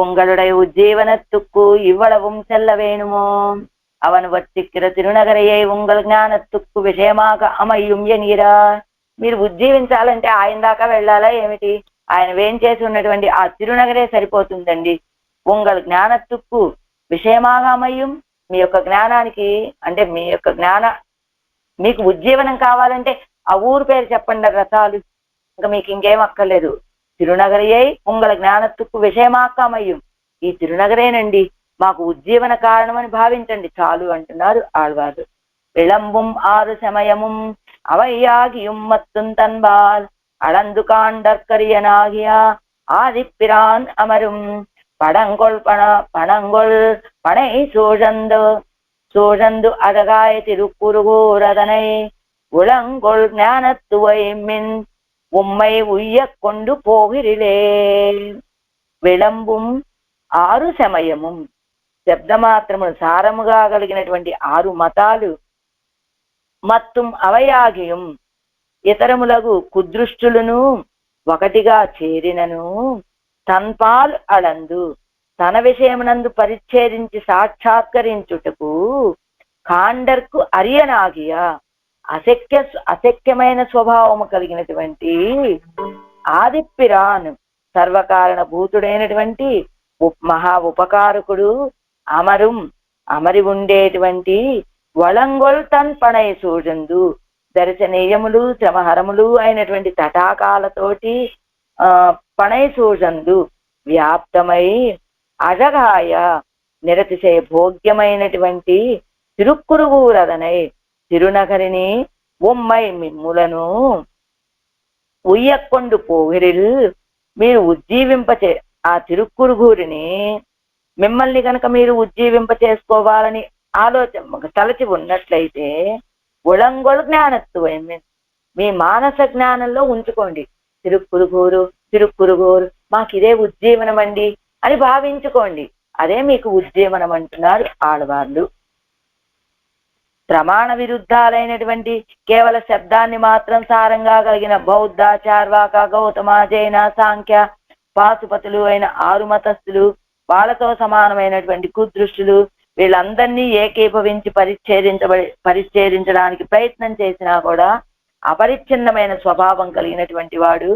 உங்களுடைய உஜ்ஜீவனத்துக்கு இவ்வளவும் செல்ல வேணுமோ? அவன் வர்த்திக்கிற తిరునగరయ్యే உங்கள் జ్ఞానத்துக்கு విషయமாக అమయ్యం ఎనీరార్. మీరు ఉజ్జీవించాలంటే ఆయన దాకా వెళ్ళాలా ఏమిటి? ఆయన వేం చేసి ఉన్నటువంటి ఆ తిరునగరే సరిపోతుందండి. ఉంగల్ జ్ఞానத்துக்கு విషయమాగా అమయ్యం, మీ యొక్క జ్ఞానానికి అంటే మీ యొక్క మీకు ఉజ్జీవనం కావాలంటే ఆ ఊరు పేరు చెప్పండి, రథాలు, ఇంకా మీకు ఇంకేం అక్కర్లేదు. తిరునగరయ్యే ఉంగళ జ్ఞానத்துக்கு విషయమాక అమయ్యం, ఈ తిరునగరేనండి మాకు ఉజ్జీవన కారణమని భావించండి చాలు అంటున్నారు ఆళ్వారు. విళంబుం ఆరు సమయముం అவையாகியும் மத்தும் தன்பால் அளந்து காண்டற்கரியனாகிய ஆதிப்பிரான் அமரும் படங்கொள் பணங்கொள் பனை சூழந்து அழகாய திருக்குறுகூர் அதனை உளங்கொள் ஞானத்துவை மின் உம்மை உய்ய கொண்டு போகிறிலே. విళంబుం ఆరు సమయముం, శబ్దమాత్రములు సారముగా కలిగినటువంటి 6 మతాలు, మత్తుం అవయాగియం ఇతరములగు కుదృష్టులను ఒకటిగా చేరినను, తన్పాల్ అళందు తన విషయమునందు పరిచ్ఛేదించి సాక్షాత్కరించుటకు, కాండర్కు అరియనాగియ అశక్యమైన స్వభావము కలిగినటువంటి ఆదిప్పిరాన్ సర్వకారణ భూతుడైనటువంటి మహా ఉపకారకుడు, అమరి ఉండేటువంటి వళంగొల్ తన్ పణై సూజందు దర్శనీయములు శ్రమహరములు అయినటువంటి తటాకాలతోటి పణై సూజందు వ్యాప్తమై అజగాయ నిరతిశయ భోగ్యమైనటువంటి తిరుక్కురుగూరదనై తిరునగరిని ఉమ్మై మిమ్ములను ఉయ్యక్కొండు పోగిరిల్ మీరు ఉజ్జీవింపచే ఆ తిరుక్కురుగూరిని మిమ్మల్ని కనుక మీరు ఉజ్జీవింప చేసుకోవాలని తలచి ఉన్నట్లయితే ఉళంగొళ జ్ఞానత్వం మీ మానస జ్ఞానంలో ఉంచుకోండి. తిరుక్కురుగూరు మాకిదే ఉజ్జీవనం అండి అని భావించుకోండి, అదే మీకు ఉజ్జీవనం అంటున్నారు ఆడవాళ్ళు. ప్రమాణ విరుద్ధాలైనటువంటి కేవల శబ్దాన్ని మాత్రం సారంగా కలిగిన బౌద్ధ, చార్వాక, గౌతమ, జైన, సాంఖ్య, పాశుపతులు అయిన 6 మతస్థులు, వాళ్ళతో సమానమైనటువంటి కుదృష్టులు, వీళ్ళందరినీ ఏకీభవించి పరిచ్ఛేదించడానికి ప్రయత్నం చేసినా కూడా అపరిచ్ఛిన్నమైన స్వభావం కలిగినటువంటి వాడు,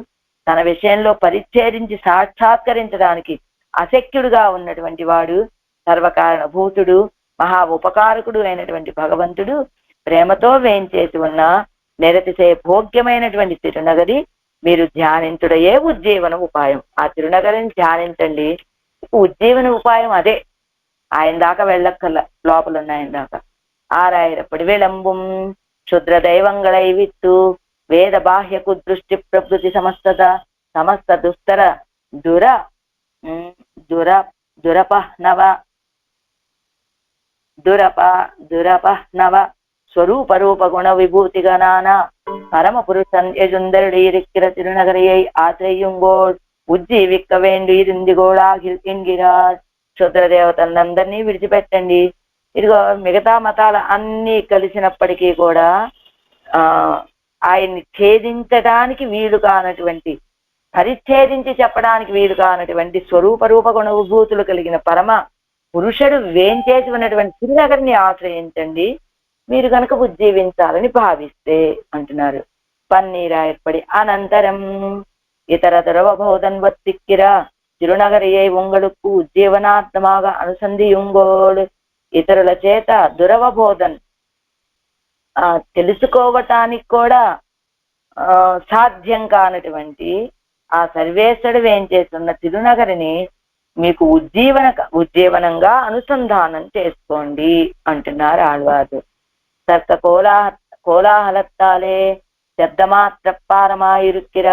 తన విషయంలో పరిచ్ఛేదించి సాక్షాత్కరించడానికి అశక్యుడుగా ఉన్నటువంటి వాడు, సర్వకారణ భూతుడు మహా ఉపకారకుడు అయినటువంటి భగవంతుడు ప్రేమతో వేంచేసి ఉన్న నిరతిశయ భోగ్యమైనటువంటి తిరునగరి మీరు ధ్యానించుడయే ఉజ్జీవన ఉపాయం. ఆ తిరునగరిని ధ్యానించండి, ఉజ్జీవన ఉపాయం అదే. ఆయన దాకా వెళ్ళక్కర్ల, లోపల ఉన్న ఆయన దాకా. 6 విళంబుం క్షుద్ర దైవంగళై విత్తు వేద బాహ్యకు దృష్టి ప్రకృతి సమస్త దుస్తర దురపహ్నవ ஸ்வரூப ரூப குண விபூதி கனான பரம புருஷன் எஜுந்தருடைய இருக்கிற திருநகரையை ஆசிரியுங்கோள் ఉజ్జీవిక్క వేండి ఇరిందిగోళాగి ఎన్గిరార్ క్షుద్ర దేవతలందరినీ విడిచిపెట్టండి. ఇదిగో మిగతా మతాల అన్నీ కలిసినప్పటికీ కూడా ఆయన్ని ఛేదించడానికి వీలు కానటువంటి, పరిచ్ఛేదించి చెప్పడానికి వీలు కానటువంటి స్వరూప రూప గుణ విభూతులు కలిగిన పరమ పురుషుడు వేంచేసి ఉన్నటువంటి తిరునగరిని ఆశ్రయించండి మీరు కనుక ఉజ్జీవించాలని భావిస్తే అంటున్నారు. పన్నీరా ఏర్పడి అనంతరం ఇతర துறவபோதன் வத்திக்கிற తిరునగరియై உங்களுக்கு ఉజ్జీవనార్థமாக అనుసంధియుంగోడు. ఇతరుల చేత దురవబోధన్ తెలుసుకోవటానికి కూడా సాధ్యం కానటువంటి ఆ సర్వేశ్వరుడు ఏం చేస్తున్న తిరునగరిని మీకు ఉజ్జీవనంగా అనుసంధానం చేసుకోండి అంటున్నారు ఆళ్వారు. తర్క కోలాహలత్తాలే శబ్దమాత్రపారమాయిరుక్కిర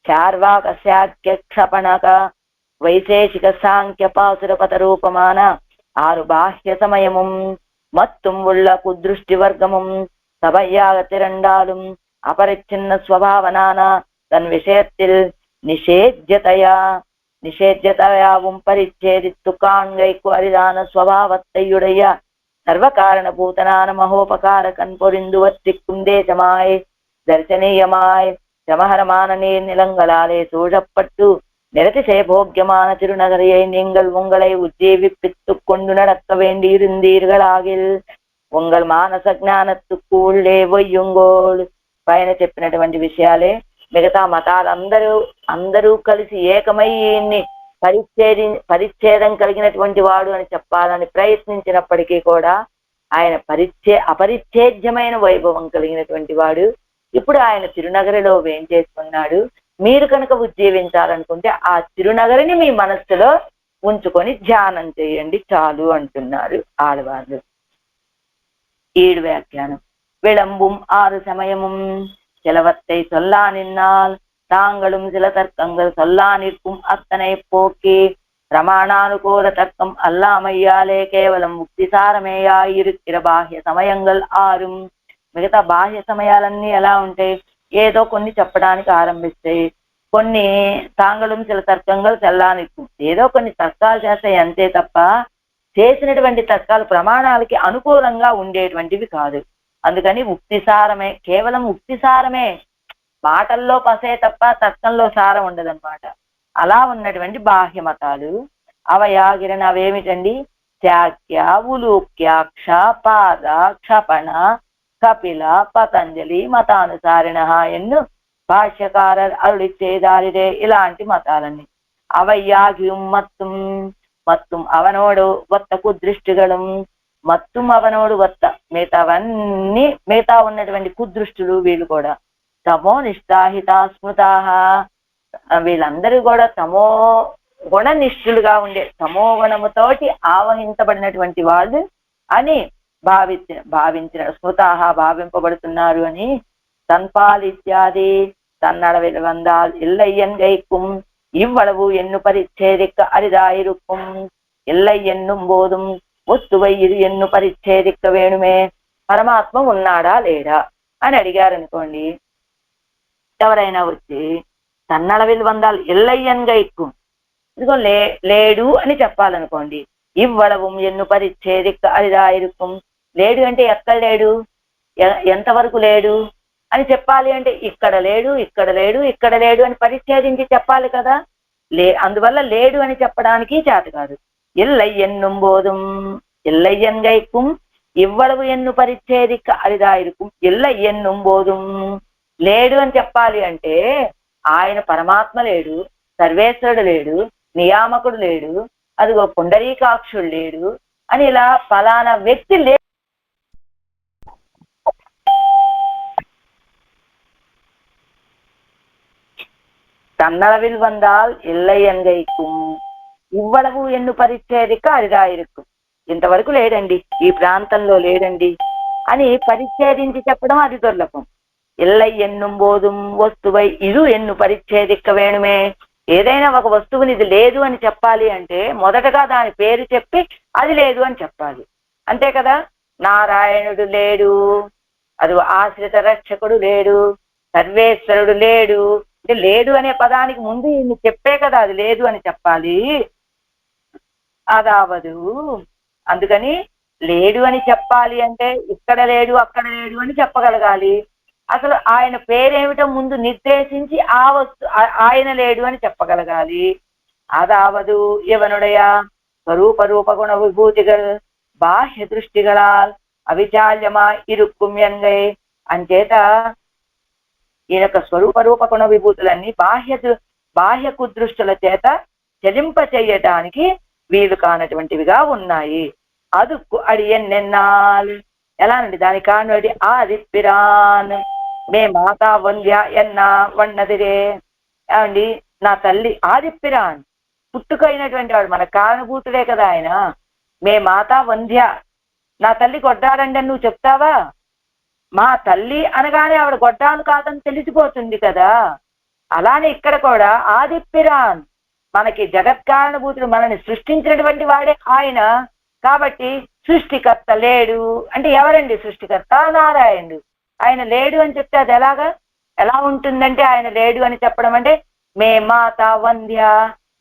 చార్వాక శాక్య క్షపణక వైశేషిక సాంఖ్య పాసురపత రూపమాన ఆరు బాహ్య సమయముం మత్తుం ఉళ్ళ కుదృష్టి వర్గముం సభయ్యాగ తిరండాலும் అపరిచ్ఛిన్న స్వభావనాన తన్ విషయத்தில் நிஷேத்தியதையாவும் பரிச்சேதித்து காண்கைக்கு அரிதான ஸ்வபாவத்தையுடைய சர்வகாரணபூதனான மகோபகாரகன் பொறிந்து வற்றிக்கும் தேசமாய் தர்சனீயமாய் சமஹரமான நீர் நிலங்களாலே சூழப்பட்டு நிரதிசய போக்கியமான திருநகரையை நீங்கள் உங்களை உஜ்ஜீவிப்பித்துக் கொண்டு நடக்க வேண்டியிருந்தீர்களாகில் உங்கள் మానస జ్ఞానத்துக்கு உள்ளே వయ్యుంగోల్. పైన చెప్పినటువంటి విషయాలే మిగతా మతాలందరూ కలిసి ఏకమై ఈయన్ని పరిచ్ఛేదం కలిగినటువంటి వాడు అని చెప్పాలని ప్రయత్నించినప్పటికీ కూడా ఆయన అపరిచ్ఛేద్యమైన వైభవం కలిగినటువంటి వాడు. ఇప్పుడు ఆయన తిరునగరిలో వేంచేసుకున్నాడు. మీరు కనుక ఉజ్జీవించాలనుకుంటే ఆ తిరునగరిని మీ మనస్సులో ఉంచుకొని ధ్యానం చేయండి చాలు అంటున్నారు ఆళ్వార్లు. 7 వ్యాఖ్యానం. విళంబుం ఆరు సమయముం செலவத்தை சொல்லா நின்னால் தாங்களும் சில தர்க்கங்கள் சொல்லா நிற்கும் அத்தனை போக்கி பிரமாணானுகூல தர்க்கம் அல்லாமையாலே కేవలం ముక్తిసారమేయాయిరుక్కిర బాహ్య సమయంగల్ ఆరుం. మిగతా బాహ్య సమయాలన్నీ ఎలా ఉంటాయి, ఏదో కొన్ని చెప్పడానికి ఆరంభిస్తాయి, కొన్ని తాంగళం చిల తర్కంగా చల్లా నిற்கும், ఏదో కొన్ని తర్కాలు చేస్తాయి అంతే తప్ప చేసినటువంటి తర్కాలు ప్రమాణాలకి అనుకూలంగా ఉండేటువంటివి కాదు. అందుకని ఉక్తిసారమే, కేవలం ఉక్తిసారమే, మాటల్లో పసే తప్ప తర్కంలో సారం ఉండదన్నమాట. అలా ఉన్నటువంటి బాహ్య మతాలు అవయాగిరణ అవేమిటండి, శాక్య ఉలూక్యాక్ష పాద క్షపణ కపిల పతంజలి మతానుసారిణ ఎన్ను భాష్యకారర్ అరుళిచ్చేదారిదే ఇలాంటి మతాలన్నీ. అవయ్యాగిயும் మత్తుం అవనోడు ఒత్త కుదృష్టిగళం, మత్తుం అవనోడు ఒత్త మిగతా ఉన్నటువంటి కుదృష్టులు వీళ్ళు కూడా తమో నిష్ఠాహిత స్మృతాహ, వీళ్ళందరూ కూడా తమో గుణ నిష్ఠులుగా ఉండే తమో గుణముతోటి ఆవహించబడినటువంటి వాళ్ళు అని భావించిన స్మృతాహ భావింపబడుతున్నారు అని. தன்பால் இத்தியாதி தன்னளவில் வந்தால் இல்லை என்கைக்கும் இவ்வளவு எண்ணு பரிச்சேதிக்க அரிதாயிருக்கும். இல்லை என்னும் போதும் వస్తువై ఇది ఎన్ను పరిచ్ఛేదిక్క వేణుమే, పరమాత్మ ఉన్నాడా లేడా అని అడిగారు అనుకోండి. ఎవరైనా వచ్చి తన్నళవిల్ వందాలు ఎల్లయ్యన్గా ఎక్కువ ఇదిగో లేడు అని చెప్పాలనుకోండి. ఇవ్వడవు ఎన్ను పరిచ్ఛేదిక్క అరిదాయిరుக்கும், లేడు అంటే ఎక్కడ లేడు, ఎంతవరకు లేడు అని చెప్పాలి అంటే ఇక్కడ లేడు ఇక్కడ లేడు ఇక్కడ లేడు అని పరిచ్ఛేదించి చెప్పాలి కదా. అందువల్ల లేడు అని చెప్పడానికి చేత కాదు. இல்லை என்னும் போதும் இல்லை என்கைக்கும் இவ்வளவு ఎన్ను పరిచ్ఛేదిక అరిదాయిరుக்கும். இல்லை என்னும் போதும் లేడు అని చెప్పాలి అంటే ఆయన పరమాత్మ లేడు, సర్వేశ్వరుడు లేడు, నియామకుడు లేడు, అదిగో పుండరీకాక్షుడు లేడు అని ఇలా ఫలానా వ్యక్తి లేడు. தன்னளவில் வந்தால் இல்லை என்கைக்கும் ఇవ్వడవు ఎన్ను పరిచ్ఛేదిక అరిదాయిరుக்கும், ఇంతవరకు లేడండి, ఈ ప్రాంతంలో లేడండి అని పరిచ్ఛేదించి చెప్పడం అది దుర్లభం. ఎల్లై ఎన్నుం బోధం వస్తువై ఇది ఎన్ను పరిచ్ఛేదిక్క వేణుమే, ఏదైనా ఒక వస్తువుని ఇది లేదు అని చెప్పాలి అంటే మొదటగా దాని పేరు చెప్పి అది లేదు అని చెప్పాలి, అంతే కదా. నారాయణుడు లేడు, అది ఆశ్రిత రక్షకుడు లేడు, సర్వేశ్వరుడు లేడు. అంటే లేడు అనే పదానికి ముందు ఇన్ని చెప్పే కదా అది లేదు అని చెప్పాలి. అదావదు. అందుకని లేడు అని చెప్పాలి అంటే ఇక్కడ లేడు అక్కడ లేడు అని చెప్పగలగాలి. అసలు ఆయన పేరేమిటో ముందు నిర్దేశించి ఆ ఆయన లేడు అని చెప్పగలగాలి. అదావదు ఇవనుడయ స్వరూప రూప గుణ విభూతిகள் బాహ్య దృష్టిగళాల్ అవిచాల్యమా ఇరుక్కుం ఎంగై. అంచేత ఈయన యొక్క స్వరూప రూప గుణ విభూతులన్నీ బాహ్య కుదృష్టుల చేత చెలింప చెయ్యటానికి వీలు కానటువంటివిగా ఉన్నాయి. అదుక్కు అడియన్నెన్నాల్ ఎలానండి దానికి కానుడి ఆదిప్పిరాన్ మే మాతా వంద్య ఎన్నా వన్నదిరే. ఏమండి నా తల్లి ఆదిప్పిరాన్ పుట్టుకైనటువంటి వాడు, మన కారణభూతుడే కదా ఆయన. మే మాతా వంద్య నా తల్లి గొడ్డాడండి అని నువ్వు చెప్తావా? మా తల్లి అనగానే ఆవిడ గొడ్డాలు కాదని తెలిసిపోతుంది కదా. అలానే ఇక్కడ కూడా ఆదిప్పిరాన్ మనకి జగత్కారణభూతుడు, మనని సృష్టించినటువంటి వాడే ఆయన. కాబట్టి సృష్టికర్త లేడు అంటే ఎవరండి సృష్టికర్త? నారాయణుడు. ఆయన లేడు అని చెప్తే అది ఎలా ఉంటుందంటే ఆయన లేడు అని చెప్పడం అంటే మే మాత వంద్య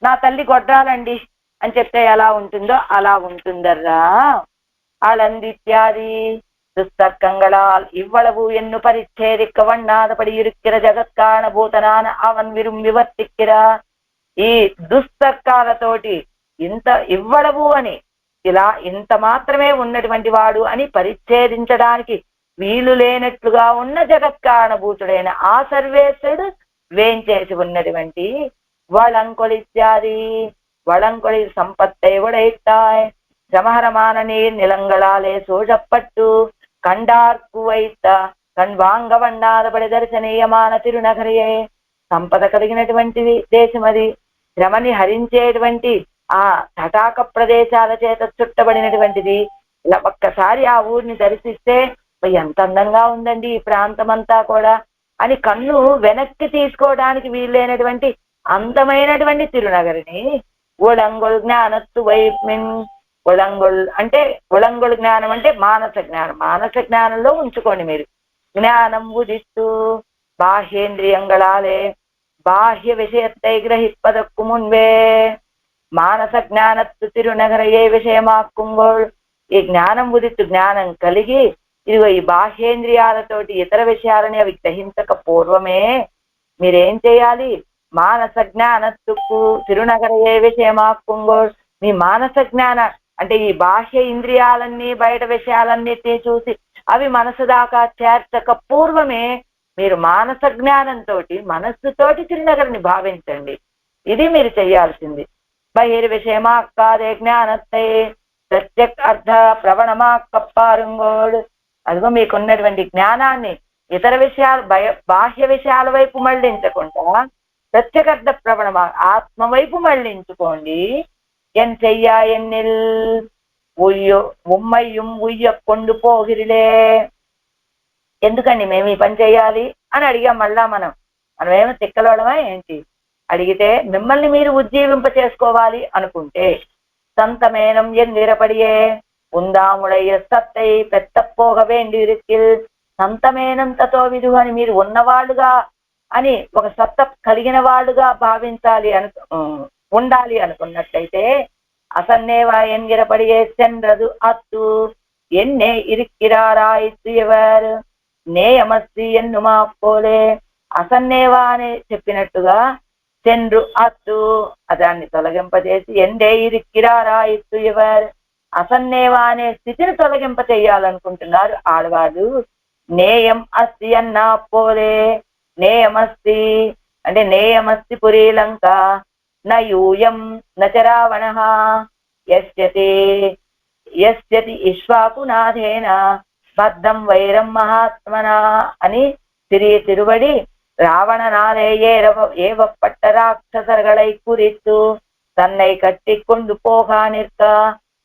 నా తల్లి గొడ్రాలండి అని చెప్తే ఎలా ఉంటుందో అలా ఉంటుందర్రా. అలందిత్యాది దుస్తర్కంగళాల్ ఇవ్వளவு ఎన్ను పరిచ్ఛేదిక్క వண்ணాదపడి ఇరుక్కిర జగత్కారణభూతనాన అవన్ వివర్తిక్కిరా. ఈ దుస్తర్కాలతోటి ఇంత ఇవ్వడవు అని ఇలా ఇంత మాత్రమే ఉన్నటువంటి వాడు అని పరిచ్ఛేదించడానికి వీలు లేనట్లుగా ఉన్న జగత్కారణభూతుడైన ఆ సర్వేశ్వరుడు వేంచేసి ఉన్నటువంటి వళంకొలిత్యాది వళంకొలి సంపత్తై ఉடைத்தாய் జమహరమాన నీర్ నిలంగళాలే సోజప్పట్టు కండార్కు వైత కణ్వాంగ వన్నాదపడి దర్శనీయమాన తిరునగరియే. సంపద కలిగినటువంటి దేశం అది, శ్రమని హరించేటువంటి ఆ తటాక ప్రదేశాల చేత చుట్టబడినటువంటిది. ఇలా ఒక్కసారి ఆ ఊరిని దర్శిస్తే ఎంత అందంగా ఉందండి ఈ ప్రాంతం అంతా కూడా అని కన్ను వెనక్కి తీసుకోవడానికి వీలైనటువంటి అందమైనటువంటి తిరునగరిని ఒళంగొల్ జ్ఞానత్తు వైప్మిన్. ఒళంగొల్ అంటే ఒళంగొల్ జ్ఞానం అంటే మానస జ్ఞానం. మానస జ్ఞానంలో ఉంచుకోండి మీరు. జ్ఞానం ఉదిస్తూ బాహ్యేంద్రియంగళాలే బాహ్య విషయத்தை గ్రహిப்பதற்கு మున్వే మానస జ్ఞానత్తు తిరునగర ఏ విషయమాకుంగోళ్. ఈ జ్ఞానం ఉదిత్తు జ్ఞానం కలిగి ఇదిగో ఈ బాహ్యేంద్రియాలతోటి ఇతర విషయాలని అవి గ్రహించక పూర్వమే మీరేం చేయాలి? మానస జ్ఞానత్తుకు తిరునగర ఏ విషయమాకుంగోళ్. మీ మానస జ్ఞాన అంటే ఈ బాహ్య ఇంద్రియాలన్నీ బయట విషయాలన్నిటినీ చూసి అవి మనసు దాకా చేర్చక పూర్వమే మీరు మానస జ్ఞానంతో మనస్సుతోటి తిరునగరిని భావించండి. ఇది మీరు చెయ్యాల్సింది. బహిర్విషయమాక్కాదే జ్ఞానத்தை ప్రత్యక్ అర్థ ప్రవణమాక్కప్పారుంగోడు. అదిగో మీకున్నటువంటి జ్ఞానాన్ని ఇతర విషయాలు బాహ్య విషయాల వైపు మళ్లించకుండా ప్రత్యకర్థ ప్రవణమా ఆత్మ వైపు మళ్లించుకోండి. ఎన్ చెయ్యా ఎన్నిల్ ఉమ్మయ్యం ఉయ్య కొండు పోగిరిలే. ఎందుకండి మేము ఈ పని చేయాలి అని అడిగాం. మళ్ళా మనమేమో తిక్కలోడమా ఏంటి? అడిగితే మిమ్మల్ని మీరు ఉజ్జీవింప చేసుకోవాలి అనుకుంటే సంతమేనం ఎందిరపడియే ఉందాముడయ్య సత్తై పెత్తపోగ వేండిరికిల్. సంతమేనం తతో విధు అని మీరు ఉన్నవాళ్ళుగా అని ఒక సత్త కలిగిన వాళ్ళుగా భావించాలి ఉండాలి అనుకున్నట్లయితే అసన్నేవా ఎంగిరపడియే చెంద్రదు అత్తు ఎన్నే ఇరిక్కిరారాయిత్తు ఎవరు నేయమస్తి ఎన్నుమా పోలే. అసన్నేవా అని చెప్పినట్టుగా చెండ్రు అత్తు దాన్ని తొలగింపజేసి ఎండే ఇరిక్కిరారాయిత్తు ఎవరు అసన్నేవా అనే స్థితిని తొలగింప చెయ్యాలనుకుంటున్నారు ఆడవాళ్ళు. నేయం అస్తి అన్నా పోలే. నేయమస్తి అంటే నేయమస్తి పురీలంక నయూయం నచరావణ యస్యతి ఇష్వాకునాథేన బద్ధం వైరం మహాత్మనా అని తిరువడి ராவணனாலே ஏவப்பட்ட ராட்சசர்களை குறித்து தன்னை கட்டி கொண்டு போகா நிற்க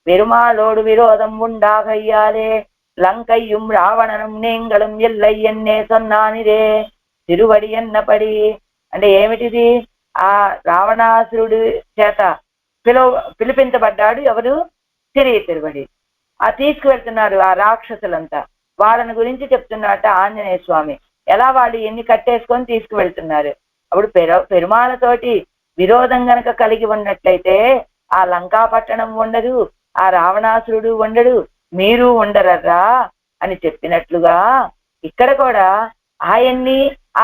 பெருமாளோடு விரோதம் உண்டாகையாலே లంకయ్యం రావణనం నేంగళం ఎల్లై ఎన్నే సొన్నానిదే. తిరువడి ఎన్నపడి అంటే ఏమిటిది? ఆ రావణాసురుడి చేత పిలిపించబడ్డాడు ఎవరు? తిరువడి. తీసుకువెళ్తున్నారు ఆ రాక్షసులంతా. వాళ్ళని గురించి చెప్తున్నట్ట ఆంజనేయ స్వామి. ఎలా వాళ్ళు ఎన్ని కట్టేసుకొని తీసుకువెళ్తున్నారు. అప్పుడు పెరుమాళతోటి విరోధం గనక కలిగి ఉన్నట్లయితే ఆ లంకాపట్టణం ఉండదు, ఆ రావణాసురుడు ఉండడు, మీరు ఉండరర్రా అని చెప్పినట్లుగా ఇక్కడ కూడా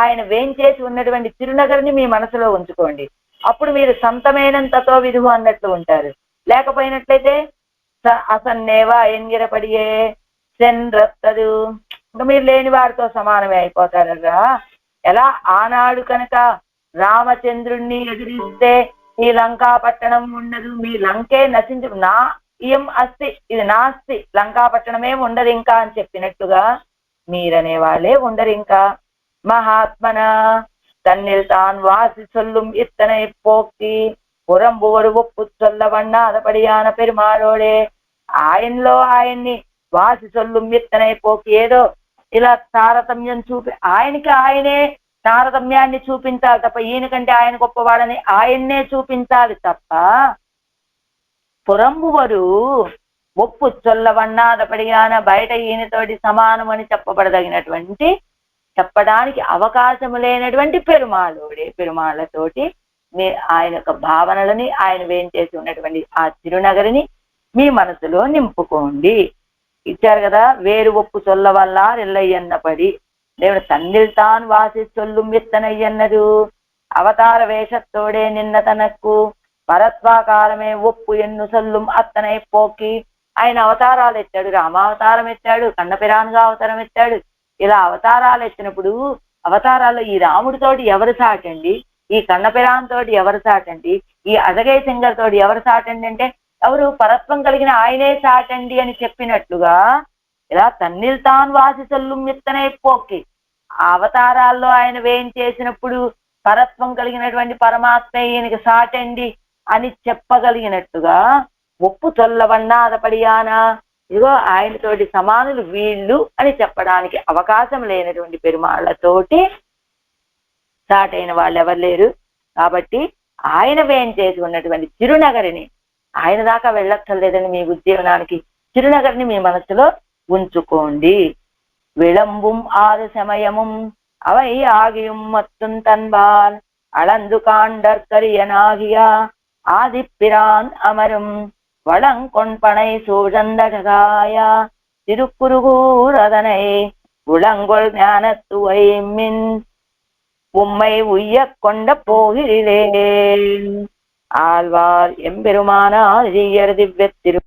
ఆయన వేంచేసి ఉన్నటువంటి తిరునగరిని మీ మనసులో ఉంచుకోండి. అప్పుడు మీరు సంతమేనంతతో విధువు అన్నట్లు ఉంటారు. లేకపోయినట్లయితే అసన్నేవా ఎంగిరపడియే సెన్రత్తదు, ఇంకా మీరు లేని వారితో సమానమే అయిపోతారరా. ఎలా ఆనాడు కనుక రామచంద్రుణ్ణి ఎదిరిస్తే ఈ లంకాపట్టణం ఉండదు, మీ లంకే నశించు, నా ఇయం అస్తి, ఇది నాస్తి, లంకాపట్టణమే ఉండదు ఇంకా అని చెప్పినట్టుగా మీరనే వాళ్ళే ఉండరు ఇంకా. మహాత్మన తన్నిల్ తాన్ వాసి సొల్లుం ఇత్తనై పోక్తి పురంబువరు ఒప్పు చొల్లవన్నాదపడియాన పెరుమాళోడే. ఆయన్ని వాసి సొల్లుం ఇత్తనై పోకి, ఏదో ఇలా తారతమ్యం ఆయనే తారతమ్యాన్ని చూపించాలి తప్ప, ఈయనకంటే ఆయన గొప్పవాడని ఆయన్నే చూపించాలి తప్ప, పురంబువరు ఒప్పు చొల్లవన్నాదపడియాన బయట ఈయనతోటి సమానమని చెప్పడానికి అవకాశము లేనటువంటి పెరుమాళతోటి ఆయన యొక్క భావనలని, ఆయన వేంచేసి ఉన్నటువంటి ఆ తిరునగరిని మీ మనసులో నింపుకోండి. ఇచ్చారు కదా, వేరు ఒప్పు చొల్ల వల్ల రెల్లయ్యన్నపడి దేవుడు తన్నిల్ తాన్ వాసి చొల్లు ఎత్తనయ్యన్నదు. అవతార వేషత్తోడే నిన్న తనకు పరత్వాకారమే ఒప్పు ఎన్ను సొల్లుం అత్తనై పోకి. ఆయన అవతారాలు ఎత్తాడు, రామావతారం ఎత్తాడు, కన్నపిరానుగా అవతారం ఎత్తాడు. ఇలా అవతారాలు ఎత్తినప్పుడు అవతారాల్లో ఈ రాముడితోటి ఎవరు సాటండి, ఈ కన్నపిరాన్తోటి ఎవరు సాటండి, ఈ అజగై సింగర్ తోటి ఎవరు సాటండి అంటే ఎవరు పరత్వం కలిగిన ఆయనే సాటండి అని చెప్పినట్లుగా ఇలా తన్నిల్ తాన్ వాసి సొల్లుం ఎత్తనై పోకి, ఆ అవతారాల్లో ఆయన వేయించేసినప్పుడు పరత్వం కలిగినటువంటి పరమాత్మ ఈయనకి సాటండి అని చెప్పగలిగినట్టుగా ఒప్పు చొల్లవన్నాదపడియానా, ఇదిగో ఆయనతోటి సమానులు వీళ్ళు అని చెప్పడానికి అవకాశం లేనటువంటి పెరుమాళ్లతోటి సాటైన వాళ్ళు ఎవరు లేరు. కాబట్టి ఆయన వేంచేసి ఉన్నటువంటి తిరునగరిని, ఆయన దాకా వెళ్ళక్కర్లేదని మీ ఉద్యోగానికి, తిరునగరిని మీ మనసులో ఉంచుకోండి. విళంబుం ఆరు సమయముం అవై ఆగిயும் మత్తుం తన్బాల్ அளந்து காண்டற்கரியனாகியா ஆதிப்பிரான் அமரும் வளங்கொன்பனை சூழந்தடகாயா திருக்குறுகூரதனை உளங்கொள் ஞானத்துவை மின் உம்மை உய்ய கொண்ட போகிறேன். ஆழ்வார் எம்பெருமானார் திவ்ய திரு